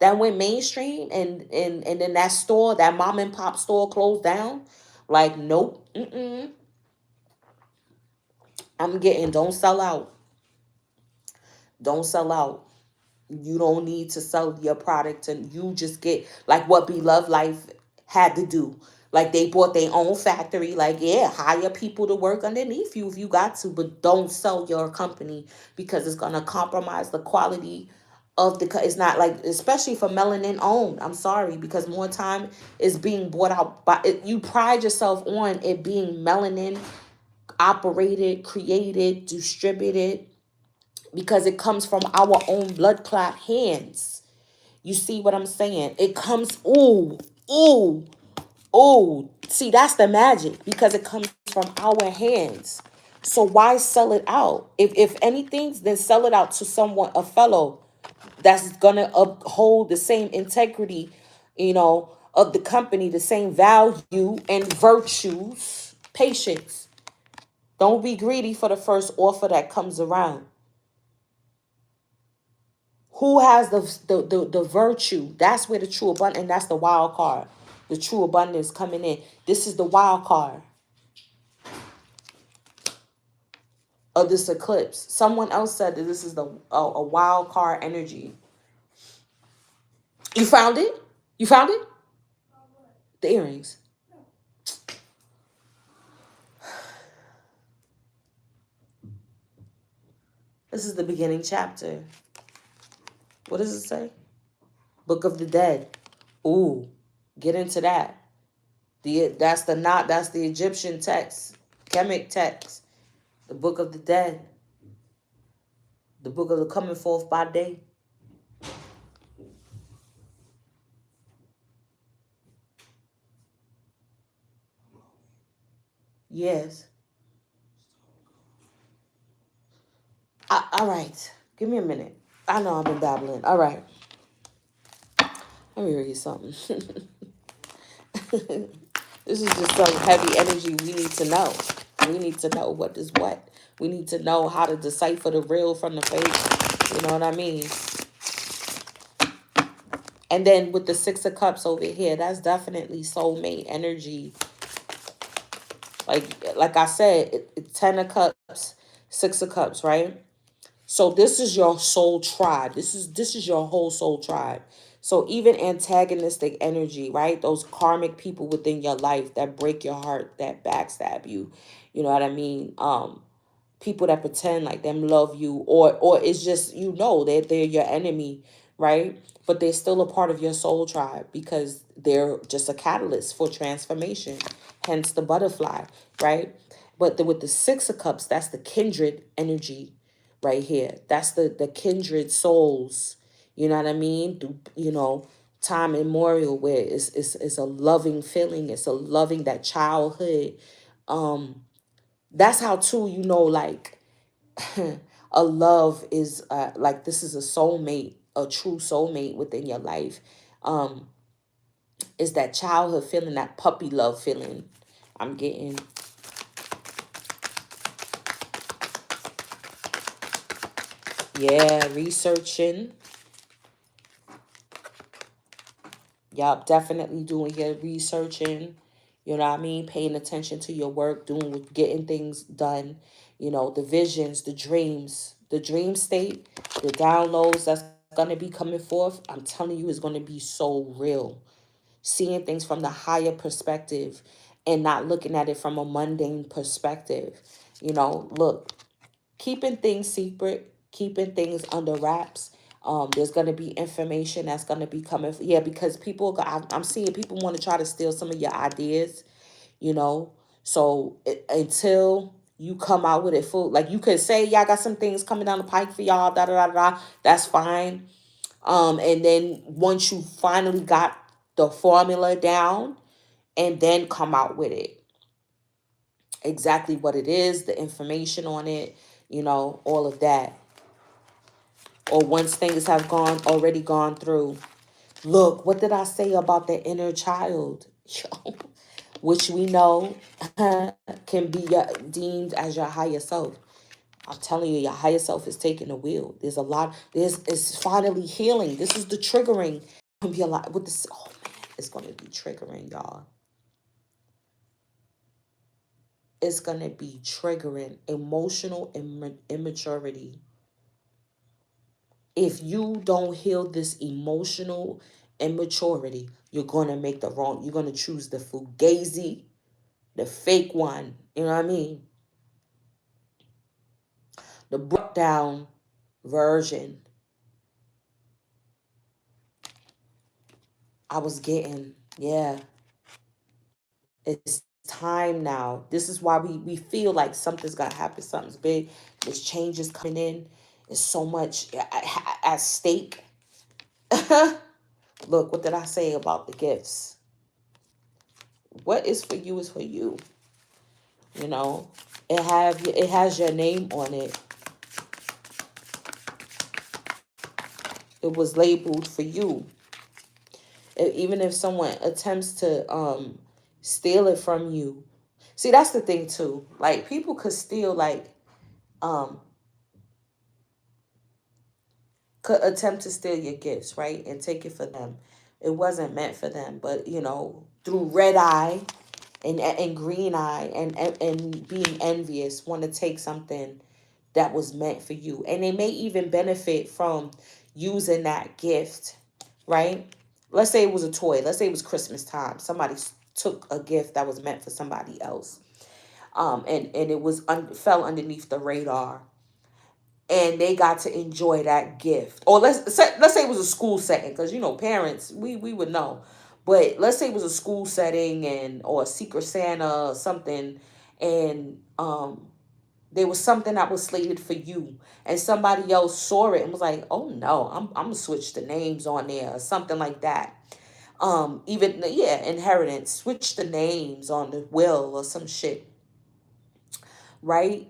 that went mainstream, and then that store, that mom and pop store closed down. Like, nope. I'm getting, don't sell out. Don't sell out. You don't need to sell your product, and you just get like what Beloved Life had to do. Like they bought their own factory. Like, yeah, hire people to work underneath you if you got to, but don't sell your company because it's gonna compromise the quality of the. It's not like, especially for melanin owned. I'm sorry, because more time is being bought out by it. You pride yourself on it being melanin operated, created, distributed, because it comes from our own blood clot hands. You see what I'm saying? It comes, ooh, ooh, ooh. See, that's the magic, because it comes from our hands. So why sell it out? If anything, then sell it out to someone, a fellow that's gonna uphold the same integrity, of the company, the same value and virtues. Patience. Don't be greedy for the first offer that comes around. Who has the virtue? That's where the true abundance, and that's the wild card. The true abundance coming in. This is the wild card of this eclipse. Someone else said that this is a wild card energy. You found it? You found it? The earrings. This is the beginning chapter. What does it say? Book of the Dead. Ooh, get into that. That's the Egyptian text, Kemet text. The Book of the Dead. The book of the coming forth by day. Yes. All right. Give me a minute. I know I've been babbling. All right. Let me read something. This is just some heavy energy we need to know. We need to know what is what. We need to know how to decipher the real from the fake. You know what I mean? And then with the Six of Cups over here, that's definitely soulmate energy. Like I said, 10 of Cups, 6 of Cups, right? So this is your soul tribe. This is your whole soul tribe. So even antagonistic energy, right? Those karmic people within your life that break your heart, that backstab you. You know what I mean? People that pretend like them love you, or it's just, that they're your enemy, right? But they're still a part of your soul tribe because they're just a catalyst for transformation, hence the butterfly, right? But with the 6 of Cups, that's the kindred energy right here. That's the kindred souls, you know what I mean? Time immemorial, where it's a loving feeling, it's a loving, that childhood. That's how too, like a love is, like, this is a soulmate, a true soulmate within your life. um is that childhood feeling, that puppy love feeling. I'm getting, yeah, researching. Yup, definitely doing your researching. You know what I mean? Paying attention to your work, getting things done. The visions, the dream state, the downloads that's gonna be coming forth. I'm telling you, is gonna be so real. Seeing things from the higher perspective and not looking at it from a mundane perspective. Look, keeping things secret, keeping things under wraps. There's going to be information that's going to be coming. Yeah, because I'm seeing people want to try to steal some of your ideas. you know. So until you come out with it full, like you could say, yeah, I got some things coming down the pike for y'all, da da da da. That's fine. And then once you finally got the formula down, and then come out with it, exactly what it is, the information on it, all of that. Or once things have already gone through. Look, what did I say about the inner child? Which we know can be deemed as your higher self. I'm telling you, your higher self is taking the wheel. There's a lot. It's finally healing. This is the triggering. It can be a lot with this. Oh man, it's gonna be triggering, y'all. It's gonna be triggering emotional immaturity. If you don't heal this emotional immaturity, you're gonna make the wrong. You're gonna choose the fugazi, the fake one. You know what I mean? The broke down version. I was getting, yeah. It's time now. This is why we feel like something's got to happen. Something's big. There's changes coming in. There's so much at stake. Look, what did I say about the gifts? What is for you is for you. You know, it has your name on it. It was labeled for you. Even if someone attempts to steal it from you. See, that's the thing too. Like people could steal um could attempt to steal your gifts, right? And take it for them. It wasn't meant for them, but through red eye and green eye and being envious, want to take something that was meant for you. And they may even benefit from using that gift, right? Let's say it was a toy. Let's say it was Christmas time. Somebody took a gift that was meant for somebody else. And it was fell underneath the radar, and they got to enjoy that gift. Or let's say it was a school setting, because parents, we would know. But let's say it was a school setting or a Secret Santa or something, and there was something that was slated for you, and somebody else saw it and was like, "Oh no, I'm gonna switch the names on there," or something like that. Even yeah, inheritance, switch the names on the will or some shit, right?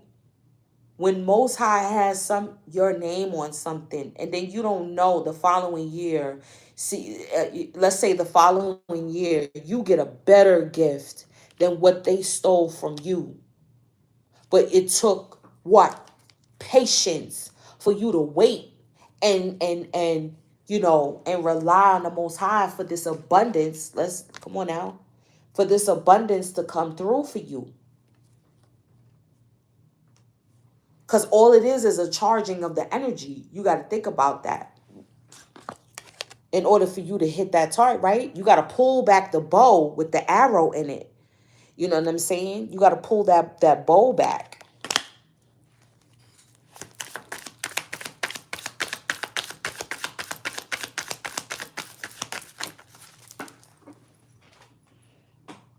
When Most High has your name on something, and then you don't know the following year, see, let's say the following year you get a better gift than what they stole from you, but it took what? Patience for you to wait and and rely on the Most High for this abundance. Let's come on now, for this abundance to come through for you. Because all it is a charging of the energy. You got to think about that. In order for you to hit that target, right? You got to pull back the bow with the arrow in it. You know what I'm saying? You got to pull that bow back.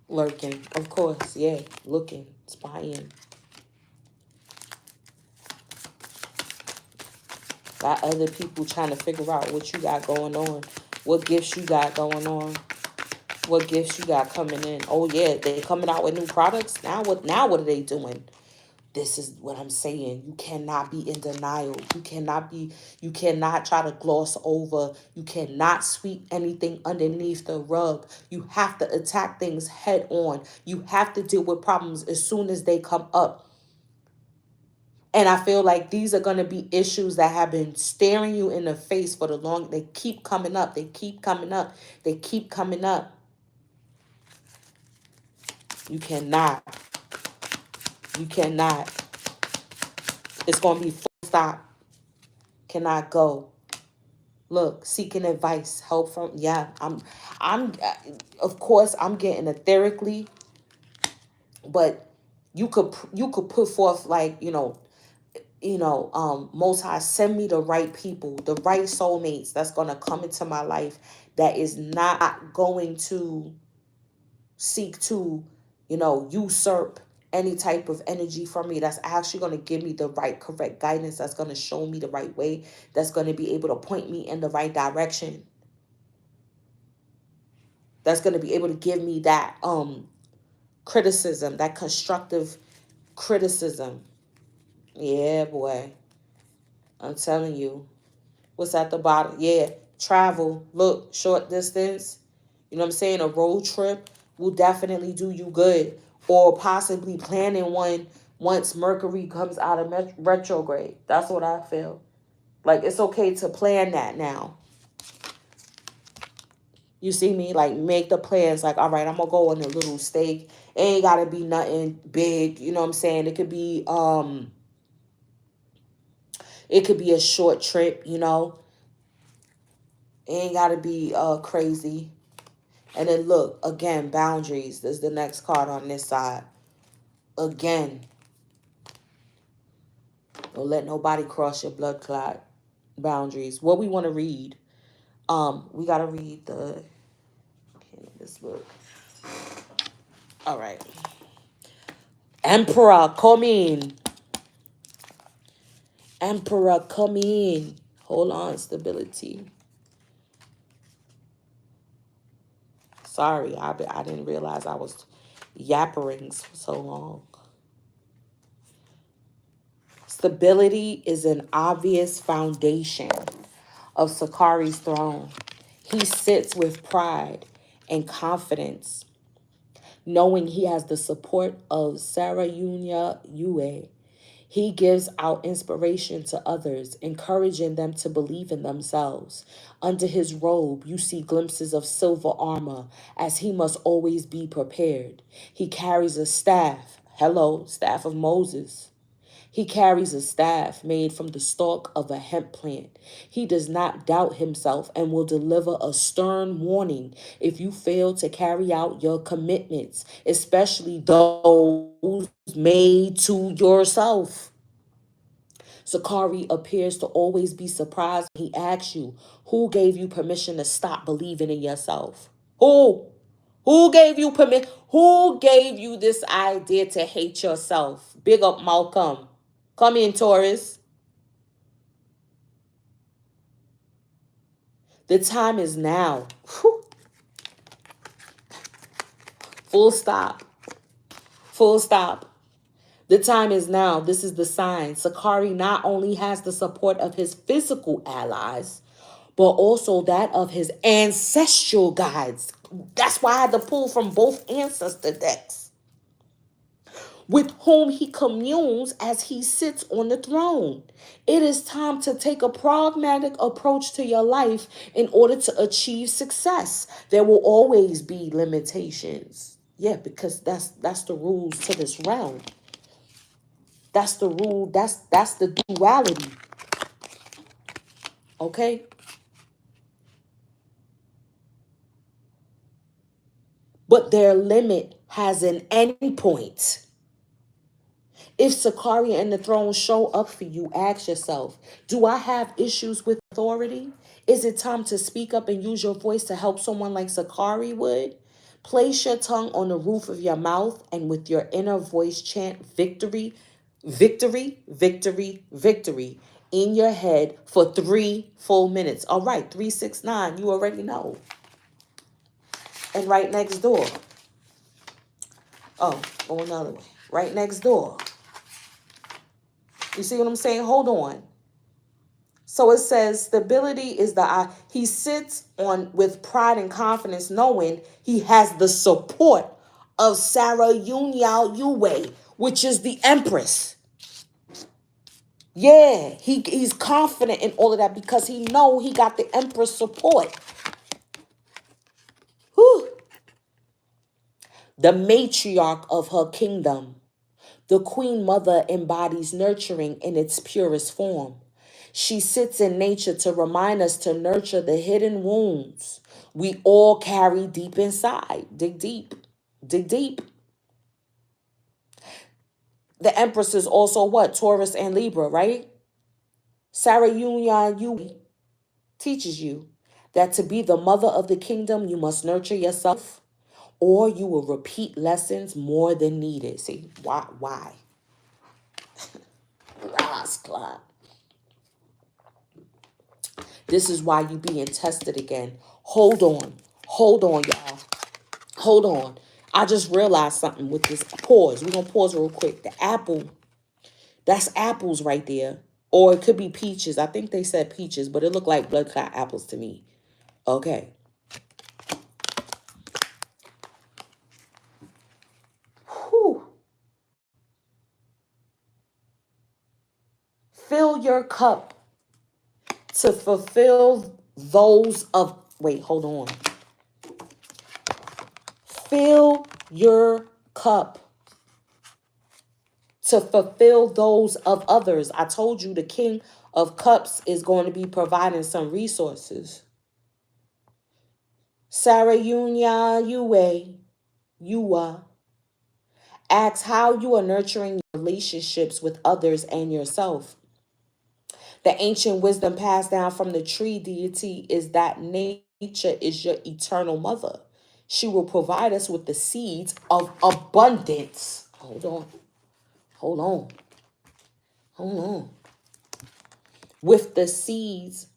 Lurking, of course, yeah. Looking, spying. Got other people trying to figure out what you got going on. What gifts you got going on. What gifts you got coming in. Oh yeah, they coming out with new products. Now what are they doing? This is what I'm saying. You cannot be in denial. You cannot try to gloss over. You cannot sweep anything underneath the rug. You have to attack things head on. You have to deal with problems as soon as they come up. And I feel like these are going to be issues that have been staring you in the face for the long. They keep coming up. They keep coming up. They keep coming up. You cannot. You cannot. It's going to be full stop. Cannot go. Look, seeking advice, help from, yeah, I'm of course I'm getting etherically, but you could put forth like, Most High, send me the right people, the right soulmates that's gonna come into my life, that is not going to seek to usurp any type of energy from me. That's actually going to give me the right, correct guidance. That's going to show me the right way. That's going to be able to point me in the right direction. That's going to be able to give me that criticism, that constructive criticism. Yeah, boy. I'm telling you. What's at the bottom? Yeah, travel. Look, short distance. You know what I'm saying? A road trip will definitely do you good. Or possibly planning one once Mercury comes out of retrograde. That's what I feel. Like, it's okay to plan that now. You see me? Like, make the plans. Like, all right, I'm going to go on a little stake. It ain't got to be nothing big. You know what I'm saying? It could be a short trip, It ain't got to be crazy. And then look, again, boundaries. There's the next card on this side. Again, don't let nobody cross your blood clot boundaries. What we want to read. We got to read this book. All right. Emperor, come in. Emperor, come in. Hold on, stability. Sorry, I didn't realize I was yappering for so long. Stability is an obvious foundation of Sakari's throne. He sits with pride and confidence, knowing he has the support of Sarayunya Yue. He gives out inspiration to others, encouraging them to believe in themselves. Under his robe, you see glimpses of silver armor, as he must always be prepared. He carries a staff. Hello, staff of Moses. He carries a staff made from the stalk of a hemp plant. He does not doubt himself and will deliver a stern warning if you fail to carry out your commitments, especially those made to yourself. Sakari appears to always be surprised when he asks you, who gave you permission to stop believing in yourself? Who? Who gave you permission? Who gave you this idea to hate yourself? Big up Malcolm. Come in, Taurus. The time is now. Whew. Full stop. Full stop. The time is now. This is the sign. Sakari not only has the support of his physical allies, but also that of his ancestral guides. That's why I had to pull from both ancestor decks, with whom he communes as he sits on the throne. It is time to take a pragmatic approach to your life in order to achieve success. There will always be limitations. Yeah, because that's the rules to this realm. That's the rule. That's the duality. Okay? But their limit has an end point. If Sakari and the throne show up for you, ask yourself, do I have issues with authority? Is it time to speak up and use your voice to help someone like Sakari would? Place your tongue on the roof of your mouth and with your inner voice chant victory, victory, victory, victory in your head for 3 full minutes. All right, 369, you already know. And right next door. Oh, go another way. Right next door. You see what I'm saying? Hold on. So it says stability is the eye. He sits on with pride and confidence, knowing he has the support of Sarah Yunyao Yue, which is the Empress. Yeah, he's confident in all of that because he know he got the Empress support. Whew. The matriarch of her kingdom. The Queen Mother embodies nurturing in its purest form. She sits in nature to remind us to nurture the hidden wounds we all carry deep inside. Dig deep. Dig deep. The Empress is also what? Taurus and Libra, right? Sarah Yunya Yu teaches you that to be the mother of the kingdom, you must nurture yourself, or you will repeat lessons more than needed. See, why? Rascal. This is why you being tested again. Hold on. Hold on, y'all. Hold on. I just realized something with this pause. We're going to pause real quick. The apple, that's apples right there. Or it could be peaches. I think they said peaches, but it looked like blood clot apples to me. Okay. Whew. Fill your cup to fulfill those of, wait, hold on. Fill your cup to fulfill those of others. I told you the King of Cups is going to be providing some resources. Sarah Yunya Yue, Yua asks how you are nurturing relationships with others and yourself. The ancient wisdom passed down from the tree deity is that nature is your eternal mother. She will provide us with the seeds of abundance. Hold on. Hold on. Hold on. With the seeds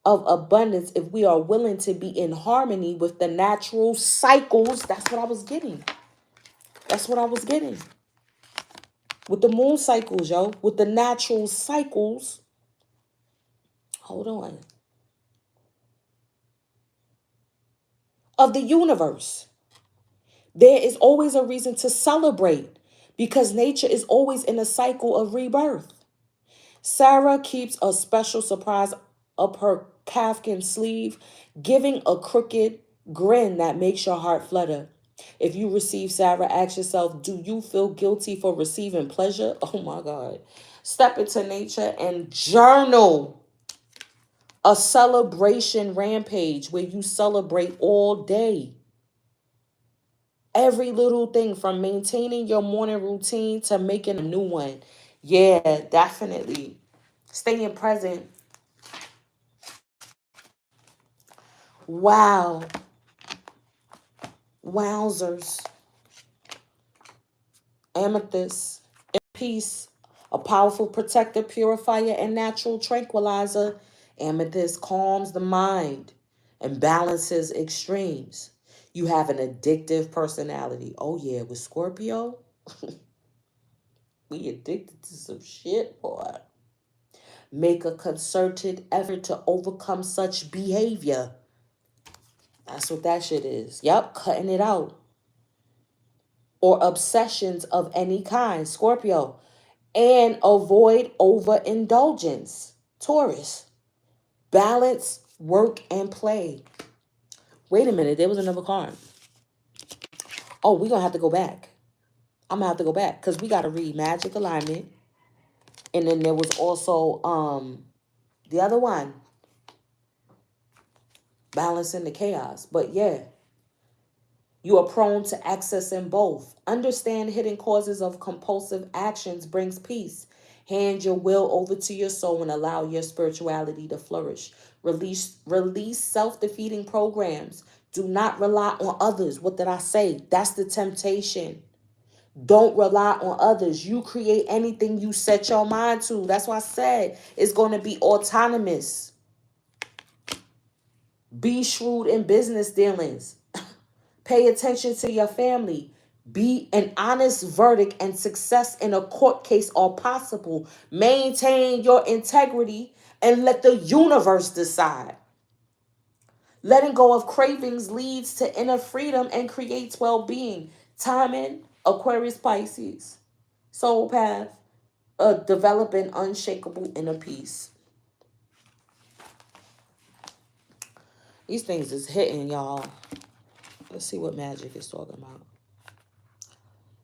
of abundance, if we are willing to be in harmony with the natural cycles. That's what I was getting. That's what I was getting. With the moon cycles, yo. With the natural cycles. Hold on. Of the universe. There is always a reason to celebrate because nature is always in a cycle of rebirth. Sarah keeps a special surprise up her Kafkin sleeve, giving a crooked grin that makes your heart flutter. If you receive Sarah, ask yourself, do you feel guilty for receiving pleasure? Oh my God. Step into nature and journal a celebration rampage where you celebrate all day. Every little thing from maintaining your morning routine to making a new one. Yeah, definitely. Staying present. Wow. Wowzers. Amethyst. Peace. A powerful protector, purifier, and natural tranquilizer. Amethyst calms the mind and balances extremes. You have an addictive personality. Oh yeah, with Scorpio, we addicted to some shit, boy. Make a concerted effort to overcome such behavior. That's what that shit is. Yep, cutting it out. Or obsessions of any kind, Scorpio. And avoid overindulgence, Taurus. Balance, work, and play. Wait a minute, there was another card. Oh, we're going to have to go back. I'm going to have to go back because we got to read Magic Alignment. And then there was also the other one, Balancing the Chaos. But yeah, you are prone to accessing both. Understand hidden causes of compulsive actions brings peace. Hand your will over to your soul and allow your spirituality to flourish. Release self-defeating programs. Do not rely on others. What did I say? That's the temptation. Don't rely on others. You create anything you set your mind to. That's why I said it's going to be autonomous. Be shrewd in business dealings. Pay attention to your family. Be an honest verdict and success in a court case are possible. Maintain your integrity and let the universe decide. Letting go of cravings leads to inner freedom and creates well-being. Timing, Aquarius Pisces. Soul path, developing unshakable inner peace. These things is hitting, y'all. Let's see what magic is talking about.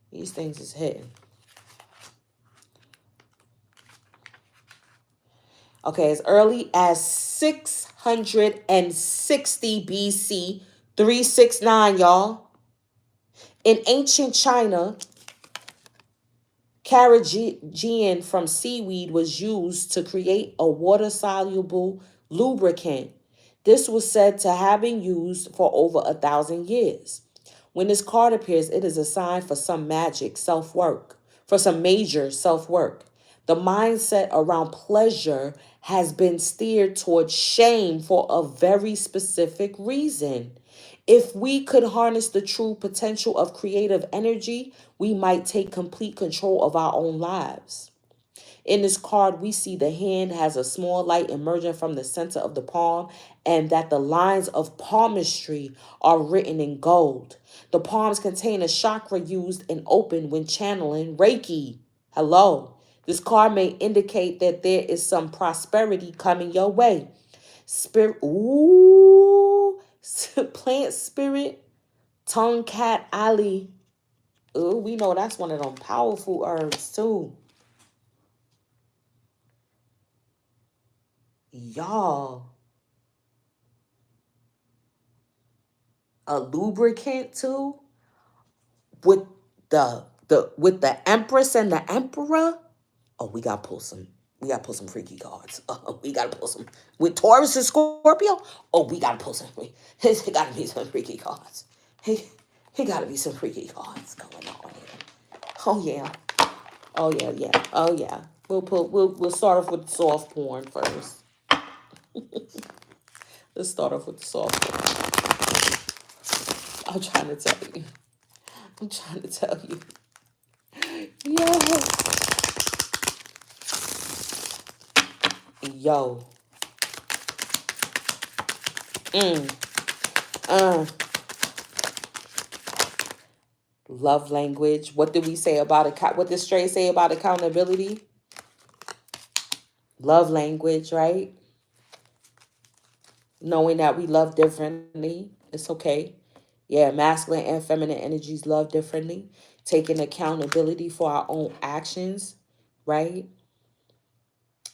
These things is hitting. Okay, as early as 660 BC, 369, y'all. In ancient China, carrageenan from seaweed was used to create a water-soluble lubricant. This was said to have been used for over 1,000 years. When this card appears, it is a sign for some magic, self-work, for some major self-work. The mindset around pleasure has been steered towards shame for a very specific reason. If we could harness the true potential of creative energy, we might take complete control of our own lives. In this card, we see the hand has a small light emerging from the center of the palm, and that the lines of palmistry are written in gold. The palms contain a chakra used and open when channeling Reiki. Hello. This card may indicate that there is some prosperity coming your way. Spirit, ooh, plant spirit, tongue cat alley. Ooh, we know that's one of them powerful herbs too. Y'all, a lubricant too with the Empress and the Emperor. Oh, we gotta pull some freaky cards. We gotta pull some with Taurus and Scorpio. Oh, we gotta pull some. It gotta be some freaky cards. It gotta be some freaky cards going on here. Oh yeah. Oh yeah, yeah. Oh yeah. We'll start off with soft porn first. Let's start off with the soft porn. I'm trying to tell you. I'm trying to tell you. Yo. Yo. Uh. Love language. What did we say about it? What did Stray say about accountability? Love language, right? Knowing that we love differently. It's okay. Yeah, masculine and feminine energies love differently. Taking accountability for our own actions, right?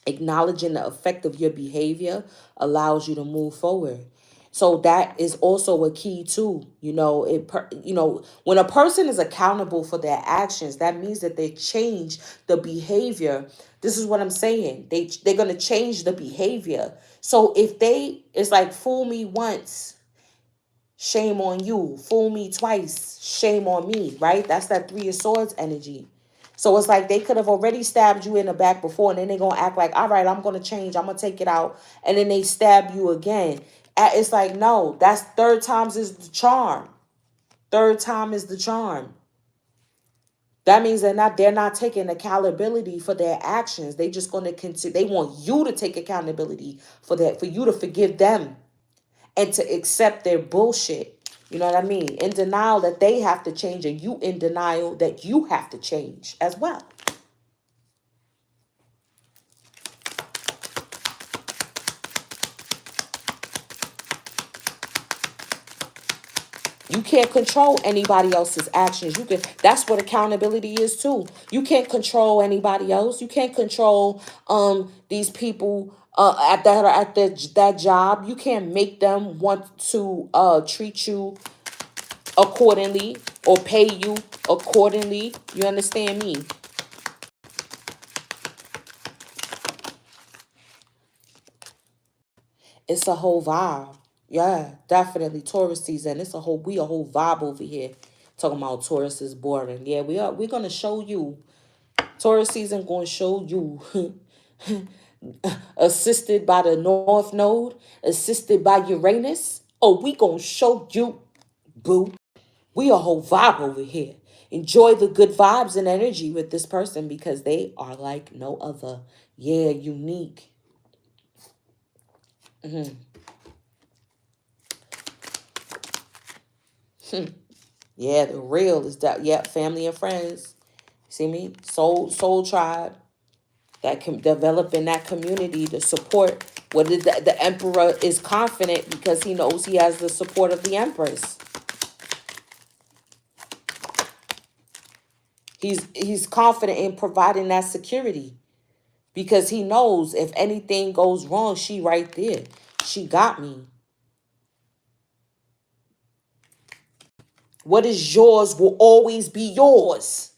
Acknowledging the effect of your behavior allows you to move forward. So that is also a key too. When a person is accountable for their actions, that means that they change the behavior. This is what I'm saying. They're gonna change the behavior. So if it's like fool me once, shame on you. Fool me twice, shame on me, right? That's that Three of Swords energy. So it's like they could have already stabbed you in the back before, and then they're going to act like, all right, I'm going to change. I'm going to take it out. And then they stab you again. It's like, no, that's third times is the charm. Third time is the charm. That means they're not taking accountability for their actions. They just going to continue. They want you to take accountability for that, for you to forgive them and to accept their bullshit. You know what I mean? In denial that they have to change, and you in denial that you have to change as well. You can't control anybody else's actions. That's what accountability is too. You can't control anybody else. You can't control these people that job. You can't make them want to treat you accordingly or pay you accordingly. You understand me? It's a whole vibe. Yeah, definitely Taurus season. We a whole vibe over here. Talking about Taurus is boring. Yeah, we're gonna show you. Taurus season gonna show you. Assisted by the North Node, assisted by Uranus. Oh, we gonna show you, boo. We a whole vibe over here. Enjoy the good vibes and energy with this person because they are like no other. Yeah, unique. Yeah, the real is that. Yeah, family and friends. See me? Soul tribe that can develop in that community to support. What is the emperor is confident because he knows he has the support of the empress. He's confident in providing that security because he knows if anything goes wrong, she right there. She got me. What is yours will always be yours.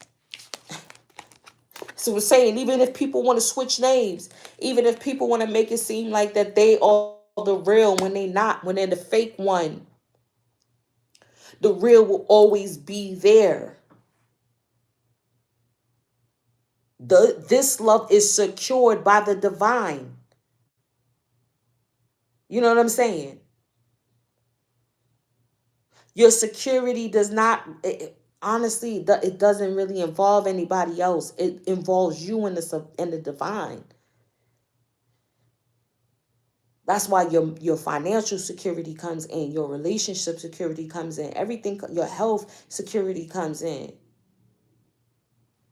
So we're saying, even if people want to switch names, even if people want to make it seem like that they are the real when they not, when they're the fake one. The real will always be there. This love is secured by the divine. You know what I'm saying? Your security does not, honestly, it doesn't really involve anybody else. It involves you and the divine. That's why your financial security comes in, your relationship security comes in, everything, your health security comes in.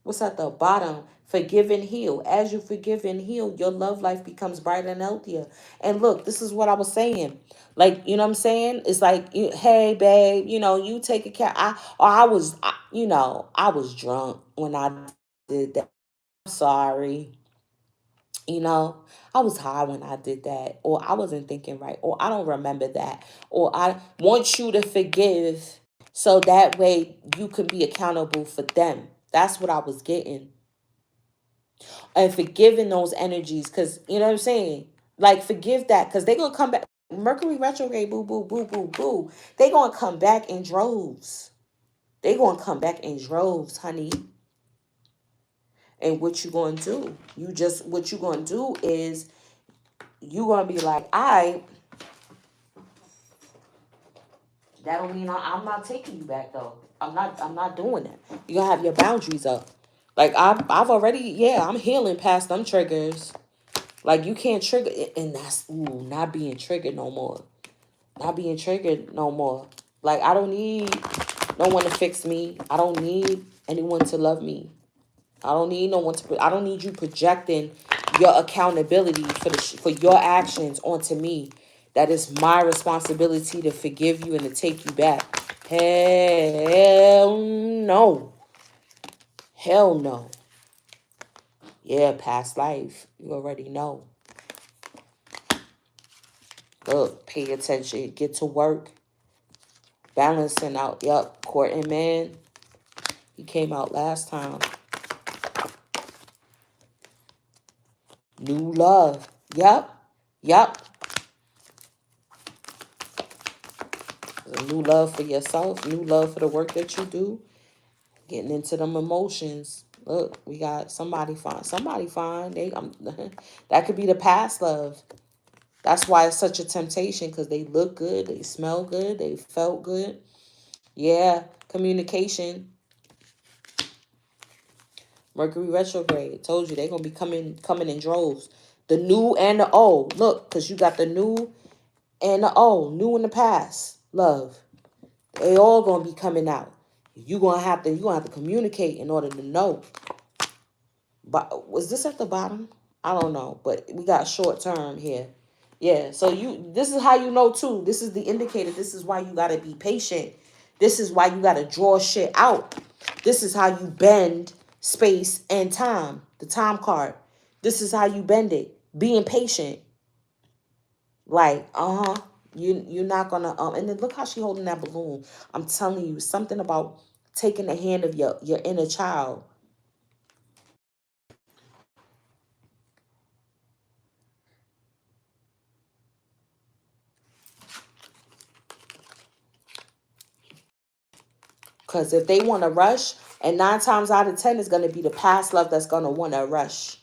What's at the bottom? Forgive and heal. As you forgive and heal, your love life becomes brighter and healthier. And look, this is what I was saying. Like, you know what I'm saying? It's like, hey, babe, you take a care. I was, I was drunk when I did that. I'm sorry. You know, I was high when I did that, or I wasn't thinking right, or I don't remember that, or I want you to forgive so that way you can be accountable for them. That's what I was getting. And forgiving those energies, because you know what I'm saying? Like, forgive that, because they're going to come back. Mercury retrograde, boo, boo, boo, boo, boo. They're going to come back in droves. They're going to come back in droves, honey. And what you going to do? What you going to do is you going to be like, that don't mean I'm not taking you back, though. I'm not doing that. You're going to have your boundaries up. Like, I've already, yeah, I'm healing past them triggers. Like, you can't trigger it, and that's, not being triggered no more. Not being triggered no more. Like, I don't need no one to fix me. I don't need anyone to love me. I don't need no one to, I don't need you projecting your accountability for your actions onto me. That is my responsibility to forgive you and to take you back. Hell no. Hell no. Yeah, past life. You already know. Look, pay attention. Get to work. Balancing out. Yup. Courting man. He came out last time. New love. Yup. Yup. New love for yourself. New love for the work that you do. Getting into them emotions. Look, we got somebody fine. Somebody fine. That could be the past love. That's why it's such a temptation, because they look good. They smell good. They felt good. Yeah. Communication. Mercury retrograde. Told you they're gonna be coming in droves. The new and the old. Look, because you got the new and the old. New in the past. Love. They all gonna be coming out. You gonna have to communicate in order to know. But was this at the bottom? I don't know. But we got short term here. Yeah. So this is how you know too. This is the indicator. This is why you gotta be patient. This is why you gotta draw shit out. This is how you bend space and time. The time card. This is how you bend it. Being patient. Like, you're not gonna and then look how she holding that balloon. I'm telling you, something about taking the hand of your inner child. Because if they want to rush, and 9 times out of 10 is gonna be the past love that's gonna want to rush.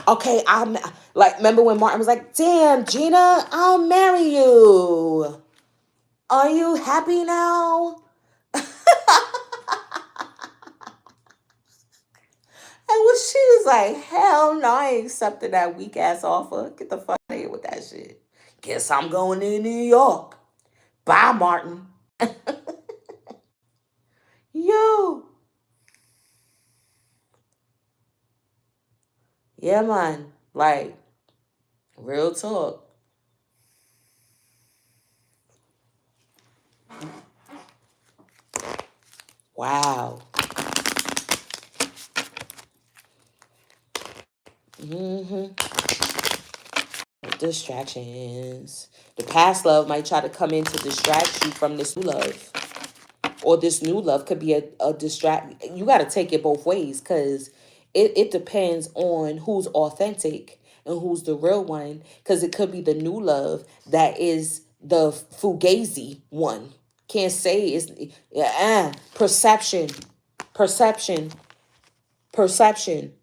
Okay, I'm like, remember when Martin was like, "Damn, Gina, I'll marry you. Are you happy now?" And when she was like, "Hell no, I ain't accepting that weak ass offer. Get the fuck out of here with that shit. Guess I'm going to New York. Bye, Martin." Yo. Yeah, man. Like, real talk. Wow. Distractions. The past love might try to come in to distract you from this new love. Or this new love could be a distract. You got to take it both ways, because it depends on who's authentic and who's the real one. Because it could be the new love that is the fugazi one. Can't say it's perception, perception, perception.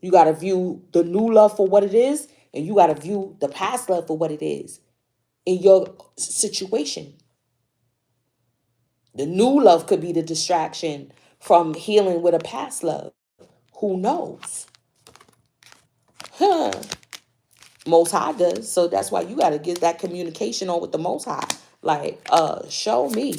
You got to view the new love for what it is, and you got to view the past love for what it is in your situation. The new love could be the distraction from healing with a past love. Who knows? Huh. Most High does. So that's why you got to get that communication on with the Most High. Like, show me.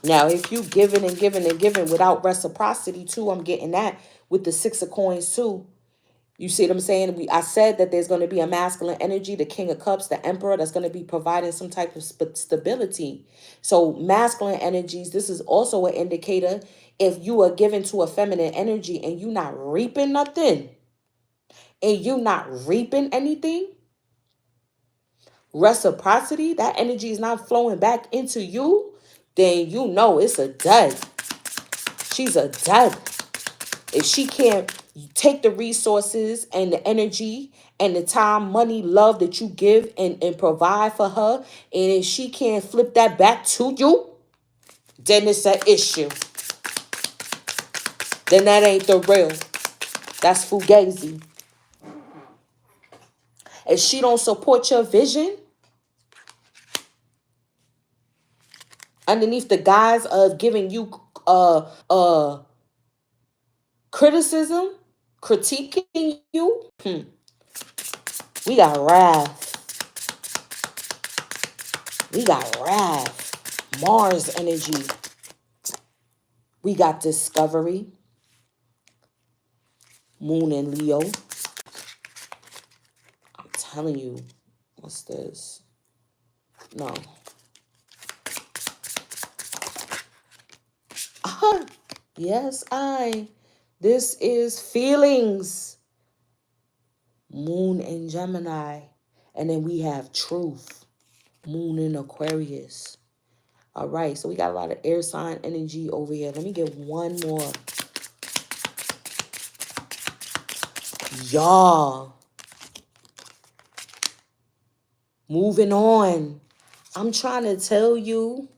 Now, if you giving and giving and giving without reciprocity too, I'm getting that with the Six of Coins too. You see what I'm saying? I said that there's going to be a masculine energy, the King of Cups, the Emperor, that's going to be providing some type of stability. So masculine energies, this is also an indicator if you are given to a feminine energy and you not reaping nothing, and you not reaping anything, reciprocity, that energy is not flowing back into you, then you know it's a dud. She's a dud. If she can't take the resources and the energy and the time, money, love that you give and provide for her, and if she can't flip that back to you, then it's an issue. Then that ain't the real. That's fugazi. If she don't support your vision, underneath the guise of giving you criticism, critiquing you, we got wrath. We got wrath. Mars energy. We got discovery. Moon and Leo. I'm telling you. What's this? No. Yes, This is feelings. Moon in Gemini. And then we have truth. Moon in Aquarius. All right, so we got a lot of air sign energy over here. Let me get one more. Y'all. Moving on. I'm trying to tell you.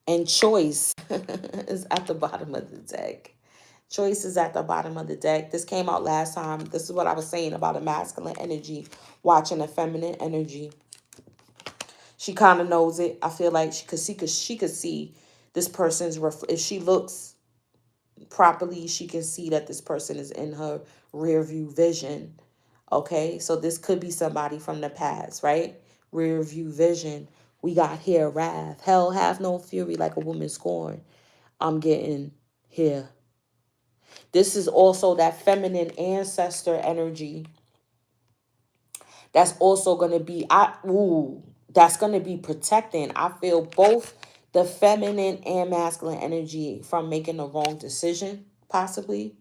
And choice is at the bottom of the deck. Choice is at the bottom of the deck. This came out last time. This is what I was saying about a masculine energy watching a feminine energy. She kind of knows it. I feel like she could see this person's if she looks properly, she can see that this person is in her rear view vision. Okay, so this could be somebody from the past, right? Rear view vision. We got here wrath. Hell have no fury like a woman scorned. I'm getting here. This is also that feminine ancestor energy. That's also going to be, that's going to be protecting. I feel both the feminine and masculine energy from making the wrong decision, possibly.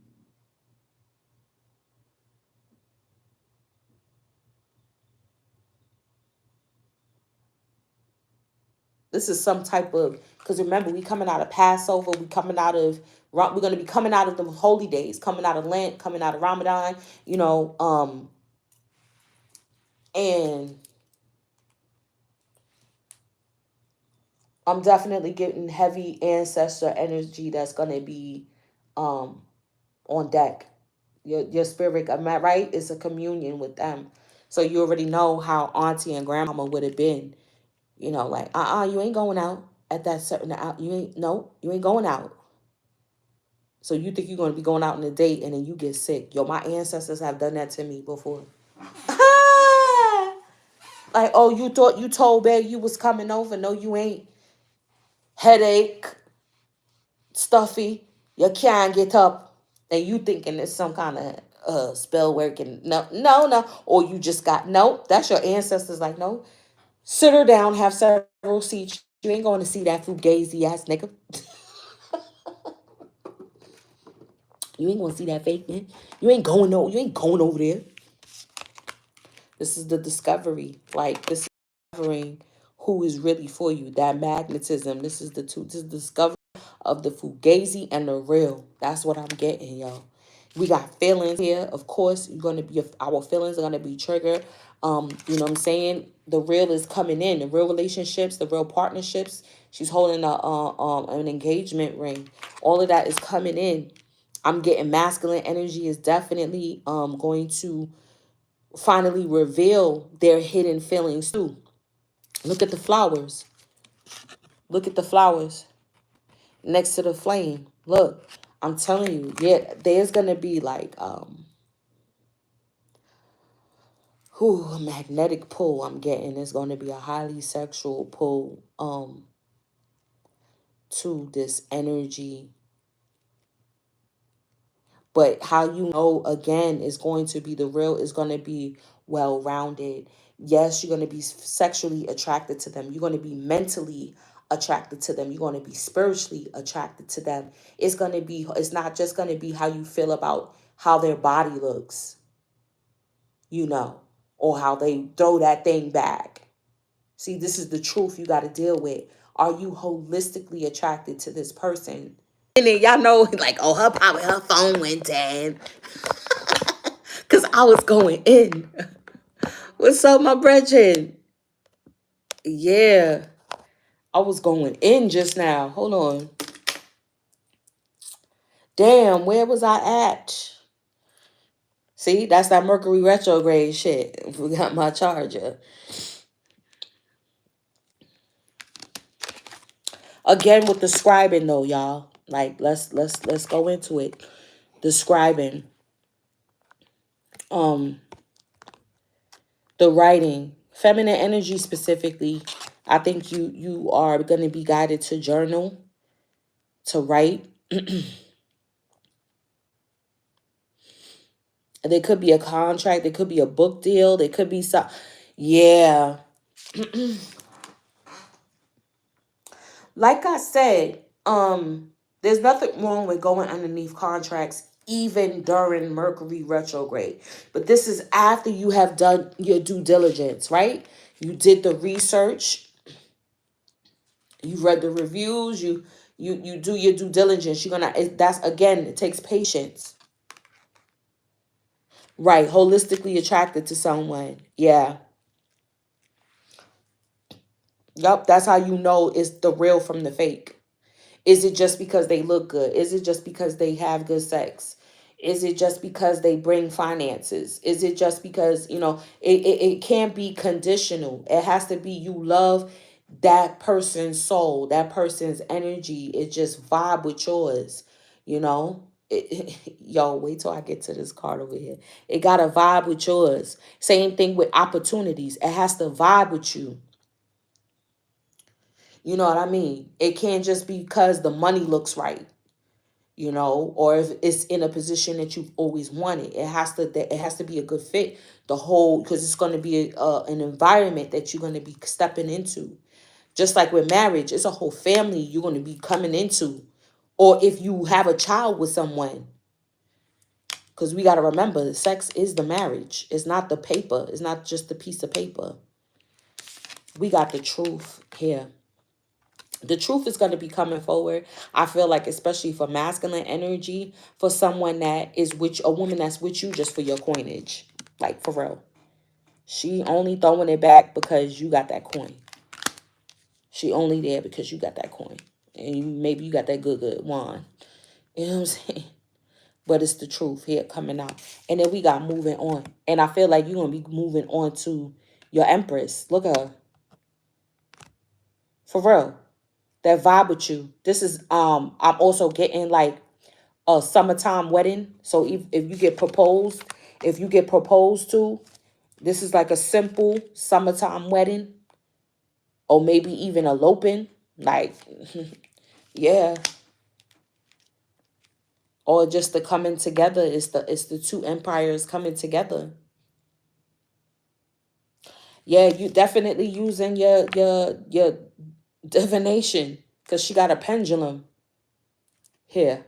This is some type of, because remember, we coming out of Passover, we're going to be coming out of the holy days, coming out of Lent, coming out of Ramadan, and I'm definitely getting heavy ancestor energy that's going to be on deck. Your spirit, am I right? It's a communion with them. So you already know how auntie and grandmama would have been, like, you ain't going out at that certain out. You ain't going out. So you think you're going to be going out on a date and then you get sick. Yo, my ancestors have done that to me before. Like, oh, you thought you told babe you was coming over. No, you ain't. Headache, stuffy. You can't get up. And you thinking it's some kind of spell working. No. Or you just got, no, that's your ancestors. Like, no. Sit her down, have several seats. You ain't going to see that fugazi ass nigga. You ain't gonna see that fake man. You ain't going over there. This is the discovery. Like, this is discovering who is really for you. That magnetism. This is the discovery. of the fugazi and the real. That's what I'm getting, y'all. We got feelings here. Of course, you're gonna be our feelings are gonna be triggered. You know what I'm saying? The real is coming in. The real relationships, the real partnerships. She's holding an engagement ring. All of that is coming in. I'm getting masculine energy is definitely going to finally reveal their hidden feelings too. Look at the flowers. Look at the flowers next to the flame. Look, I'm telling you, yeah, there's gonna be like a magnetic pull I'm getting. It's gonna be a highly sexual pull to this energy. But how you know, again, is going to be the real, is going to be well-rounded. Yes, you're going to be sexually attracted to them. You're going to be mentally attracted to them. You're going to be spiritually attracted to them. It's not just going to be how you feel about how their body looks, you know, or how they throw that thing back. See, this is the truth you got to deal with. Are you holistically attracted to this person? And then y'all know, like, oh, her phone went dead. Because I was going in. What's up, my brethren? Yeah. I was going in just now. Hold on. Damn, where was I at? See, that's that Mercury retrograde shit. Forgot my charger. Again with the scribing though, y'all. Like, let's go into it. The scribing. The writing. Feminine energy specifically. I think you are gonna be guided to journal, to write. There could be a contract. There could be a book deal. There could be some. Yeah. Like I said, there's nothing wrong with going underneath contracts even during Mercury retrograde. But this is after you have done your due diligence, right? You did the research. You read the reviews. You do your due diligence. That's again, it takes patience. Right, holistically attracted to someone. Yeah. Yup, that's how you know it's the real from the fake. Is it just because they look good? Is it just because they have good sex? Is it just because they bring finances? Is it just because, it can't be conditional. It has to be you love that person's soul, that person's energy. It just vibe with yours, you know? Yo, wait till I get to this card over here. It got to vibe with yours. Same thing with opportunities. It has to vibe with you. You know what I mean? It can't just be because the money looks right, or if it's in a position that you've always wanted. It has to be a good fit. Because it's going to be an environment that you're going to be stepping into. Just like with marriage, it's a whole family you're going to be coming into. Or if you have a child with someone. Because we got to remember, sex is the marriage. It's not the paper. It's not just the piece of paper. We got the truth here. The truth is going to be coming forward. I feel like, especially for masculine energy, for someone that is with a woman that's with you just for your coinage. Like, for real. She only throwing it back because you got that coin. She only there because you got that coin. And maybe you got that good wine. You know what I'm saying? But it's the truth here coming out. And then we got moving on. And I feel like you're going to be moving on to your Empress. Look at her. For real. That vibe with you. This is I'm also getting like a summertime wedding. So if you get proposed to, this is like a simple summertime wedding. Or maybe even eloping. Like, yeah. Or just the coming together. It's the two empires coming together. Yeah, you definitely using your divination. Because she got a pendulum here.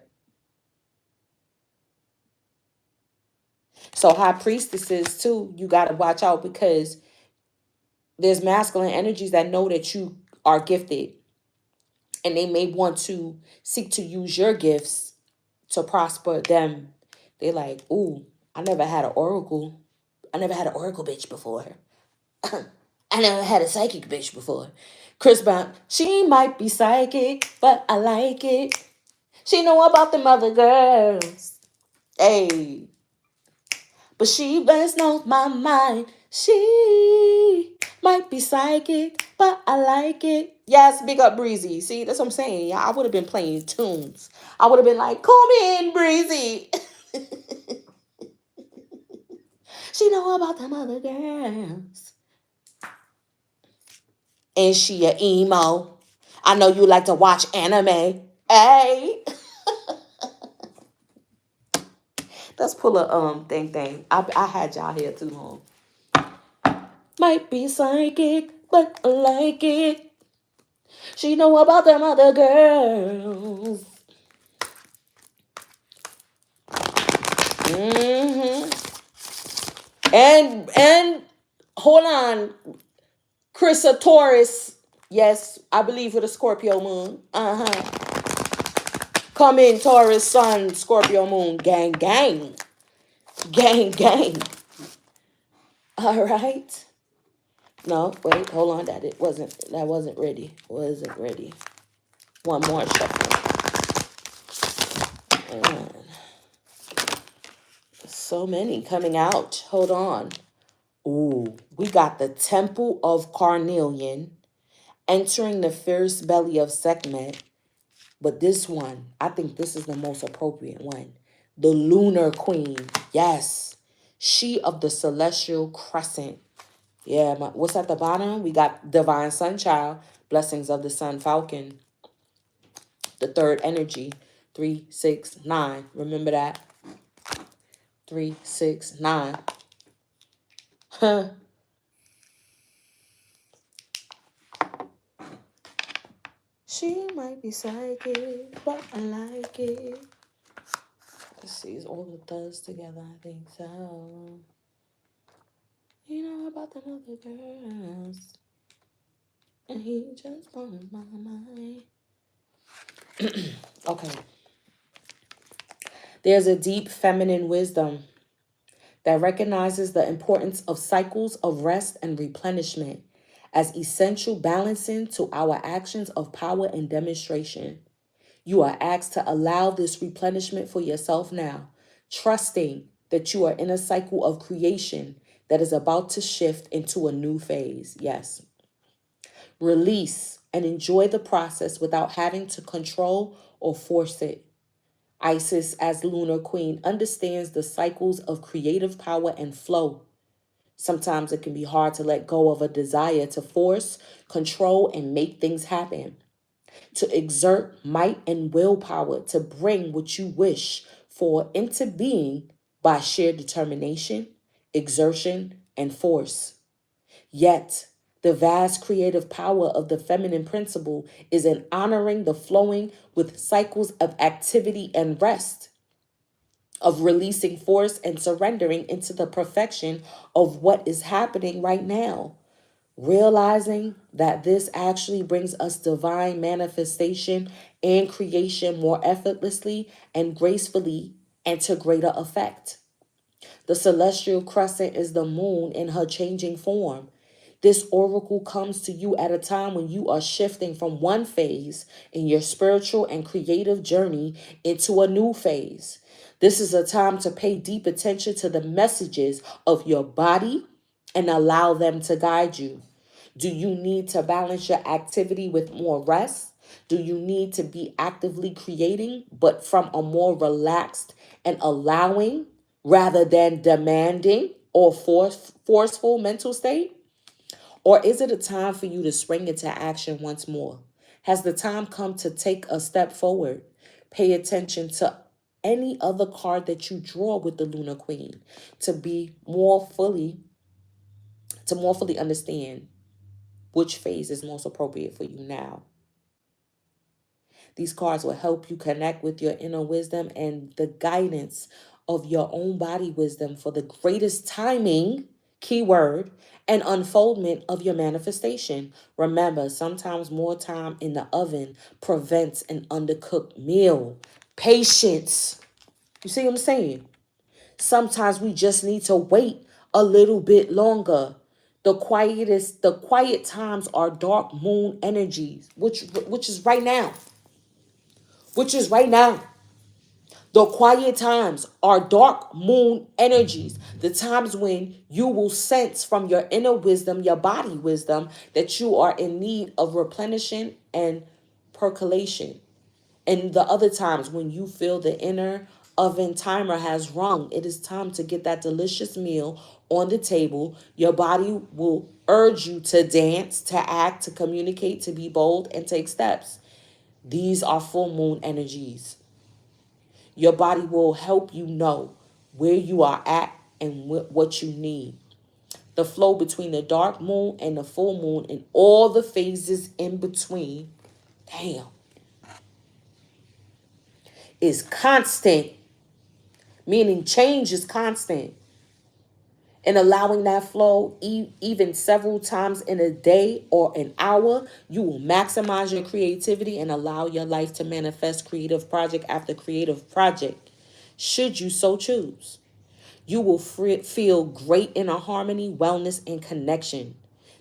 So high priestesses too, you got to watch out because there's masculine energies that know that you are gifted. And they may want to seek to use your gifts to prosper them. They're like, ooh, I never had an oracle. I never had an oracle bitch before. I never had a psychic bitch before. Chris Brown, she might be psychic, but I like it. She know about them other girls. Hey. But she best knows my mind. She might be psychic, but I like it. Yes, big up Breezy. See, that's what I'm saying. Yeah, I would have been playing tunes. I would have been like, come in, Breezy. She know about them other girls. And she a emo. I know you like to watch anime. Hey. Let's pull a thing. I had y'all here too long. Might be psychic, but I like it. She know about them other girls. And hold on, Chris a Taurus. Yes, I believe with a Scorpio moon. Come in, Taurus, Sun, Scorpio moon, gang, gang, gang, gang. All right. No, wait, hold on. That wasn't ready. Wasn't ready. One more shuffle. And so many coming out. Hold on. Ooh, we got the Temple of Carnelian entering the fierce belly of Sekhmet. But this one, I think this is the most appropriate one. The Lunar Queen. Yes. She of the celestial crescent. Yeah, what's at the bottom? We got Divine Sunchild, Blessings of the Sun Falcon. The third energy, 3, 6, 9. Remember that? 3, 6, 9. Huh. She might be psychic, but I like it. Let's see, is all the thugs together? I think so. You know about the other girls. And he just blows my mind. Okay. There's a deep feminine wisdom that recognizes the importance of cycles of rest and replenishment as essential balancing to our actions of power and demonstration. You are asked to allow this replenishment for yourself now, trusting that you are in a cycle of creation that is about to shift into a new phase. Yes. Release and enjoy the process without having to control or force it. Isis, as Lunar Queen, understands the cycles of creative power and flow. Sometimes it can be hard to let go of a desire to force, control, and make things happen. To exert might and willpower to bring what you wish for into being by sheer determination, exertion, and force. Yet, the vast creative power of the feminine principle is in honoring the flowing with cycles of activity and rest, of releasing force and surrendering into the perfection of what is happening right now. Realizing that this actually brings us divine manifestation and creation more effortlessly and gracefully and to greater effect. The celestial crescent is the moon in her changing form. This oracle comes to you at a time when you are shifting from one phase in your spiritual and creative journey into a new phase. This is a time to pay deep attention to the messages of your body and allow them to guide you. Do you need to balance your activity with more rest? Do you need to be actively creating, but from a more relaxed and allowing rather than demanding or forceful mental state? Or is it a time for you to spring into action once more? Has the time come to take a step forward? Pay attention to any other card that you draw with the Lunar Queen to more fully understand which phase is most appropriate for you now. These cards will help you connect with your inner wisdom and the guidance of your own body wisdom for the greatest timing, keyword, and unfoldment of your manifestation. Remember, sometimes more time in the oven prevents an undercooked meal. Patience. You see what I'm saying? Sometimes we just need to wait a little bit longer. The quiet times are dark moon energies, which is right now. Which is right now. The quiet times are dark moon energies, the times when you will sense from your inner wisdom, your body wisdom, that you are in need of replenishing and percolation. And the other times when you feel the inner oven timer has rung, it is time to get that delicious meal on the table. Your body will urge you to dance, to act, to communicate, to be bold, and take steps. These are full moon energies. Your body will help you know where you are at and what you need. The flow between the dark moon and the full moon and all the phases in between, damn, is constant, meaning change is constant. And allowing that flow even several times in a day or an hour, you will maximize your creativity and allow your life to manifest creative project after creative project, should you so choose. You will feel great inner harmony, wellness, and connection.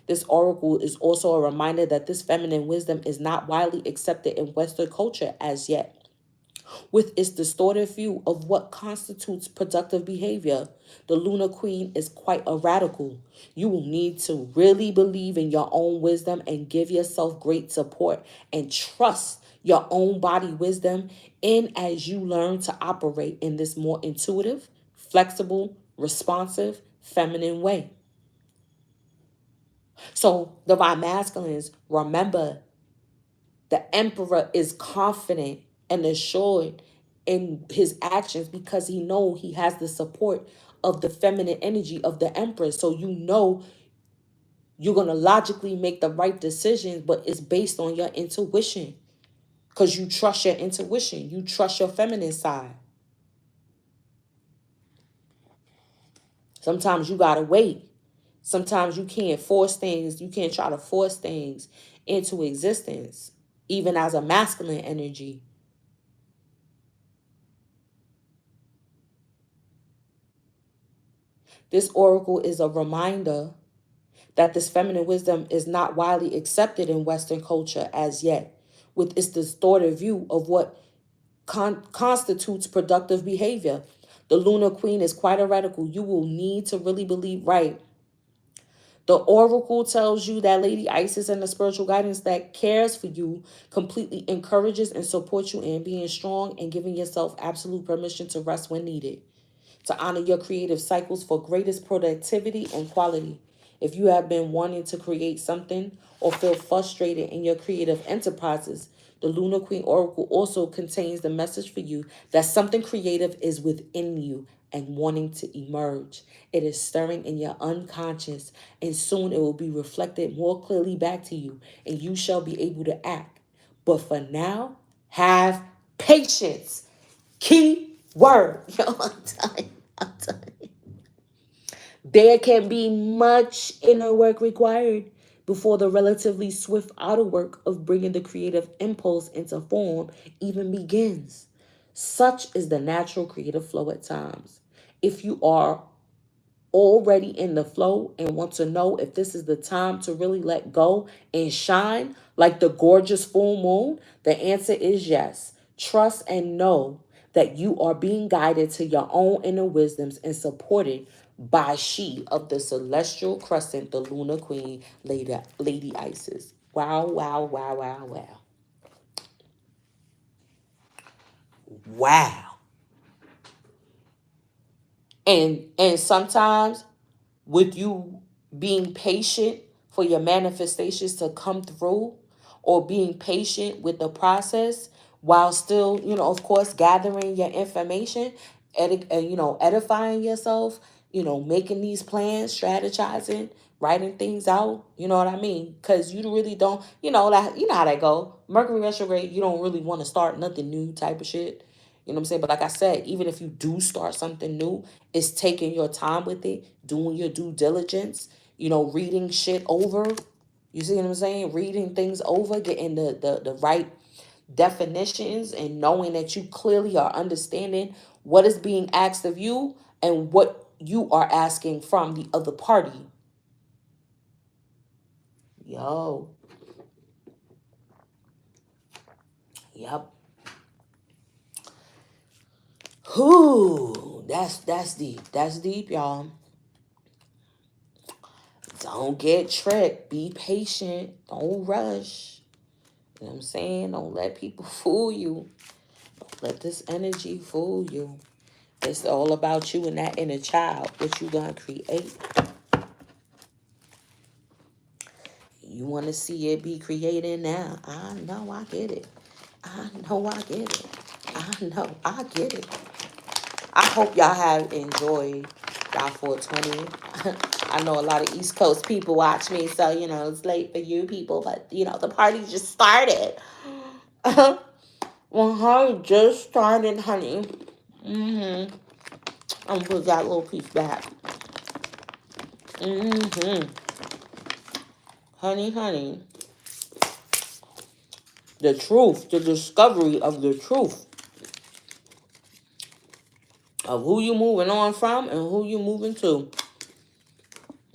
This oracle is also a reminder that this feminine wisdom is not widely accepted in Western culture as yet. With its distorted view of what constitutes productive behavior, the Lunar Queen is quite a radical. You will need to really believe in your own wisdom and give yourself great support and trust your own body wisdom in as you learn to operate in this more intuitive, flexible, responsive, feminine way. So, divine masculines, remember the emperor is confident and assured in his actions because he know he has the support of the feminine energy of the empress. So you know you're going to logically make the right decisions, but it's based on your intuition because you trust your intuition. You trust your feminine side. Sometimes you got to wait. Sometimes you can't force things. You can't try to force things into existence, even as a masculine energy. This oracle is a reminder that this feminine wisdom is not widely accepted in Western culture as yet, with its distorted view of what constitutes productive behavior. The Lunar Queen is quite a radical. You will need to really believe right. The oracle tells you that Lady Isis and the spiritual guidance that cares for you completely encourages and supports you in being strong and giving yourself absolute permission to rest when needed, to honor your creative cycles for greatest productivity and quality. If you have been wanting to create something or feel frustrated in your creative enterprises, the Lunar Queen Oracle also contains the message for you that something creative is within you and wanting to emerge. It is stirring in your unconscious, and soon it will be reflected more clearly back to you, and you shall be able to act. But for now, have patience. Key word. Yo, I'm telling you, I'm telling you. There can be much inner work required before the relatively swift outer work of bringing the creative impulse into form even begins. Such is the natural creative flow at times. If you are already in the flow and want to know if this is the time to really let go and shine like the gorgeous full moon, the answer is yes. Trust and know that you are being guided to your own inner wisdoms and supported by she of the celestial crescent, the Lunar Queen, Lady Isis. Wow, wow, wow, wow, wow. Wow. And sometimes with you being patient for your manifestations to come through, or being patient with the process while still, of course, gathering your information, edifying yourself, making these plans, strategizing, writing things out, you know what I mean? Because you really don't, that you know how that go. Mercury retrograde, you don't really want to start nothing new type of shit. You know what I'm saying? But like I said, even if you do start something new, it's taking your time with it, doing your due diligence, reading shit over. You see what I'm saying? Reading things over, getting the right definitions, and knowing that you clearly are understanding what is being asked of you and what you are asking from the other party. Yo. Yep. Whoo. That's deep. That's deep, y'all. Don't get tricked. Be patient. Don't rush. You know what I'm saying? Don't let people fool you. Don't let this energy fool you. It's all about you and that inner child, what you gonna create. You want to see it be created now. I know I get it. I know I get it. I know I get it. I hope y'all have enjoyed y'all 420. I know a lot of East Coast people watch me, so, it's late for you people, but, the party just started. Well, honey, just started, honey. I'm going to put that little piece back. Honey. The truth, the discovery of the truth of who you moving on from and who you moving to.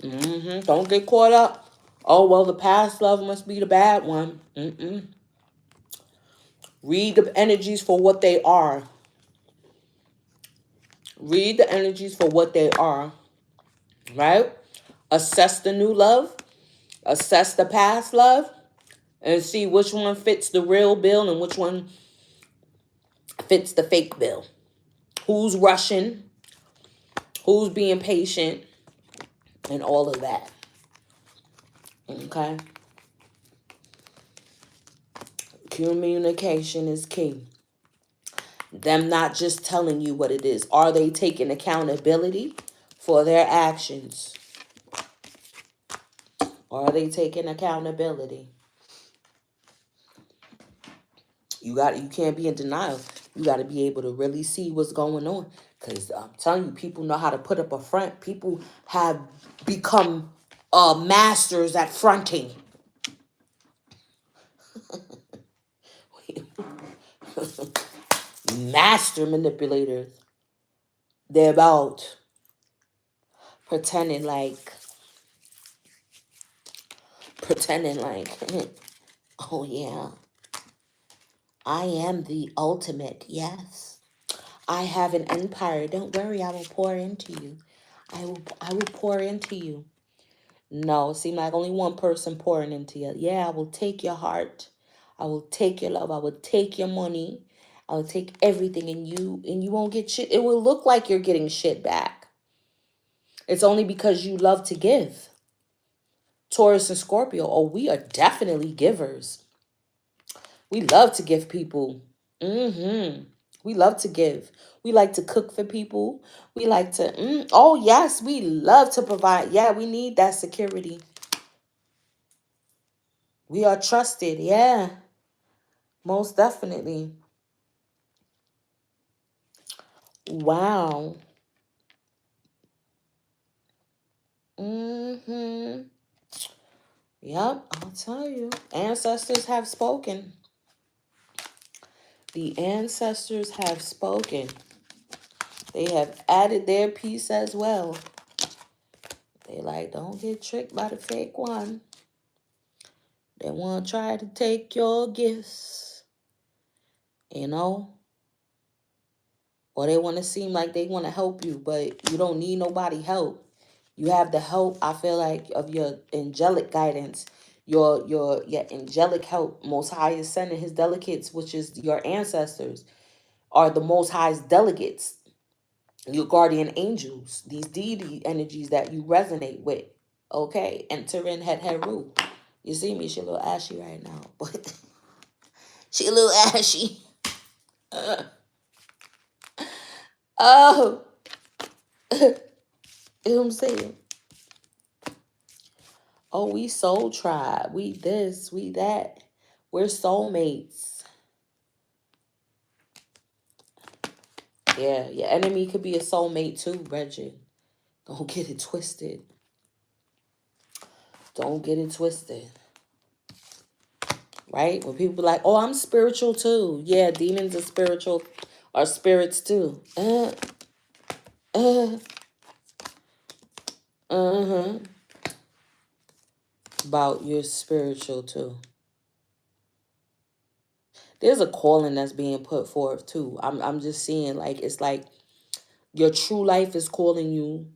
Don't get caught up. Oh, well, the past love must be the bad one. Read the energies for what they are. Read the energies for what they are. Right? Assess the new love. Assess the past love. And see which one fits the real bill and which one fits the fake bill. Who's rushing? Who's being patient? And all of that. Okay? Communication is key. Them not just telling you what it is. Are they taking accountability for their actions? Are they taking accountability? You can't be in denial. You got to be able to really see what's going on. Because I'm telling you, people know how to put up a front. People have become masters at fronting. Master manipulators. They're about pretending like, oh yeah, I am the ultimate. Yes, I have an empire. Don't worry, I will pour into you. I will pour into you. No, it seems like only one person pouring into you. Yeah, I will take your heart. I will take your love. I will take your money. I will take everything, and you won't get shit. It will look like you're getting shit back. It's only because you love to give. Taurus and Scorpio, oh, we are definitely givers. We love to give people. We love to give. We like to cook for people. We like to, oh yes, we love to provide. Yeah, we need that security. We are trusted. Yeah, most definitely. Wow. Yep, I'll tell you. Ancestors have spoken. The ancestors have spoken. They have added their piece as well. They like, don't get tricked by the fake one. They want to try to take your gifts, or they want to seem like they want to help you, but you don't need nobody help. You have the help, I feel like, of your angelic guidance, your angelic help. Most High is sending his delegates, which is your ancestors, are the Most High's delegates, your guardian angels, these deity energies that you resonate with. Okay, enter in Het Heru. You see me, she a little ashy right now, but she a little ashy. Oh, you know what I'm saying? Oh, we soul tribe. We this, we that. We're soulmates. Yeah, your enemy could be a soulmate too, Reggie. Don't get it twisted. Don't get it twisted. Right? When people be like, oh, I'm spiritual too. Yeah, demons are spiritual, are spirits too. Uh-huh. About you're spiritual too. There's a calling that's being put forth too. I'm just seeing like it's like your true life is calling you.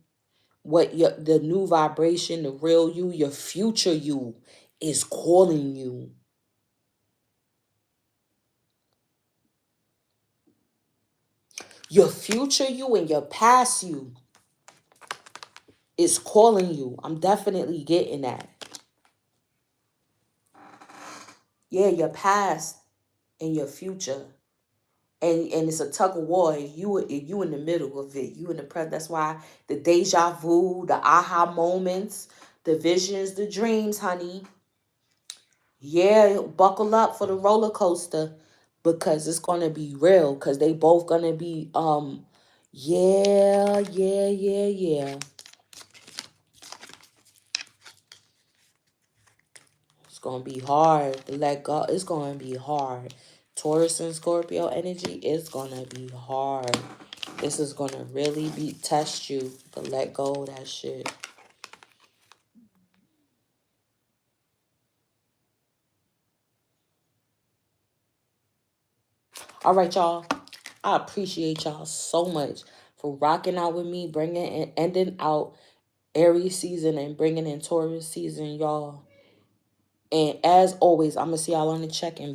What the new vibration, the real you, your future you is calling you. Your future you and your past you is calling you. I'm definitely getting that. Yeah, your past and your future. And it's a tug of war. You in the middle of it. You in the present. That's why the deja vu, the aha moments, the visions, the dreams, honey. Yeah, buckle up for the roller coaster because it's gonna be real. Cause they both gonna be yeah. It's gonna be hard to let go. It's gonna be hard. Taurus and Scorpio energy is gonna be hard. This is gonna really be test you to let go of that shit. All right, y'all. I appreciate y'all so much for rocking out with me, bringing and ending out Aries season and bringing in Taurus season, y'all. And as always, I'm gonna see y'all on the check-in.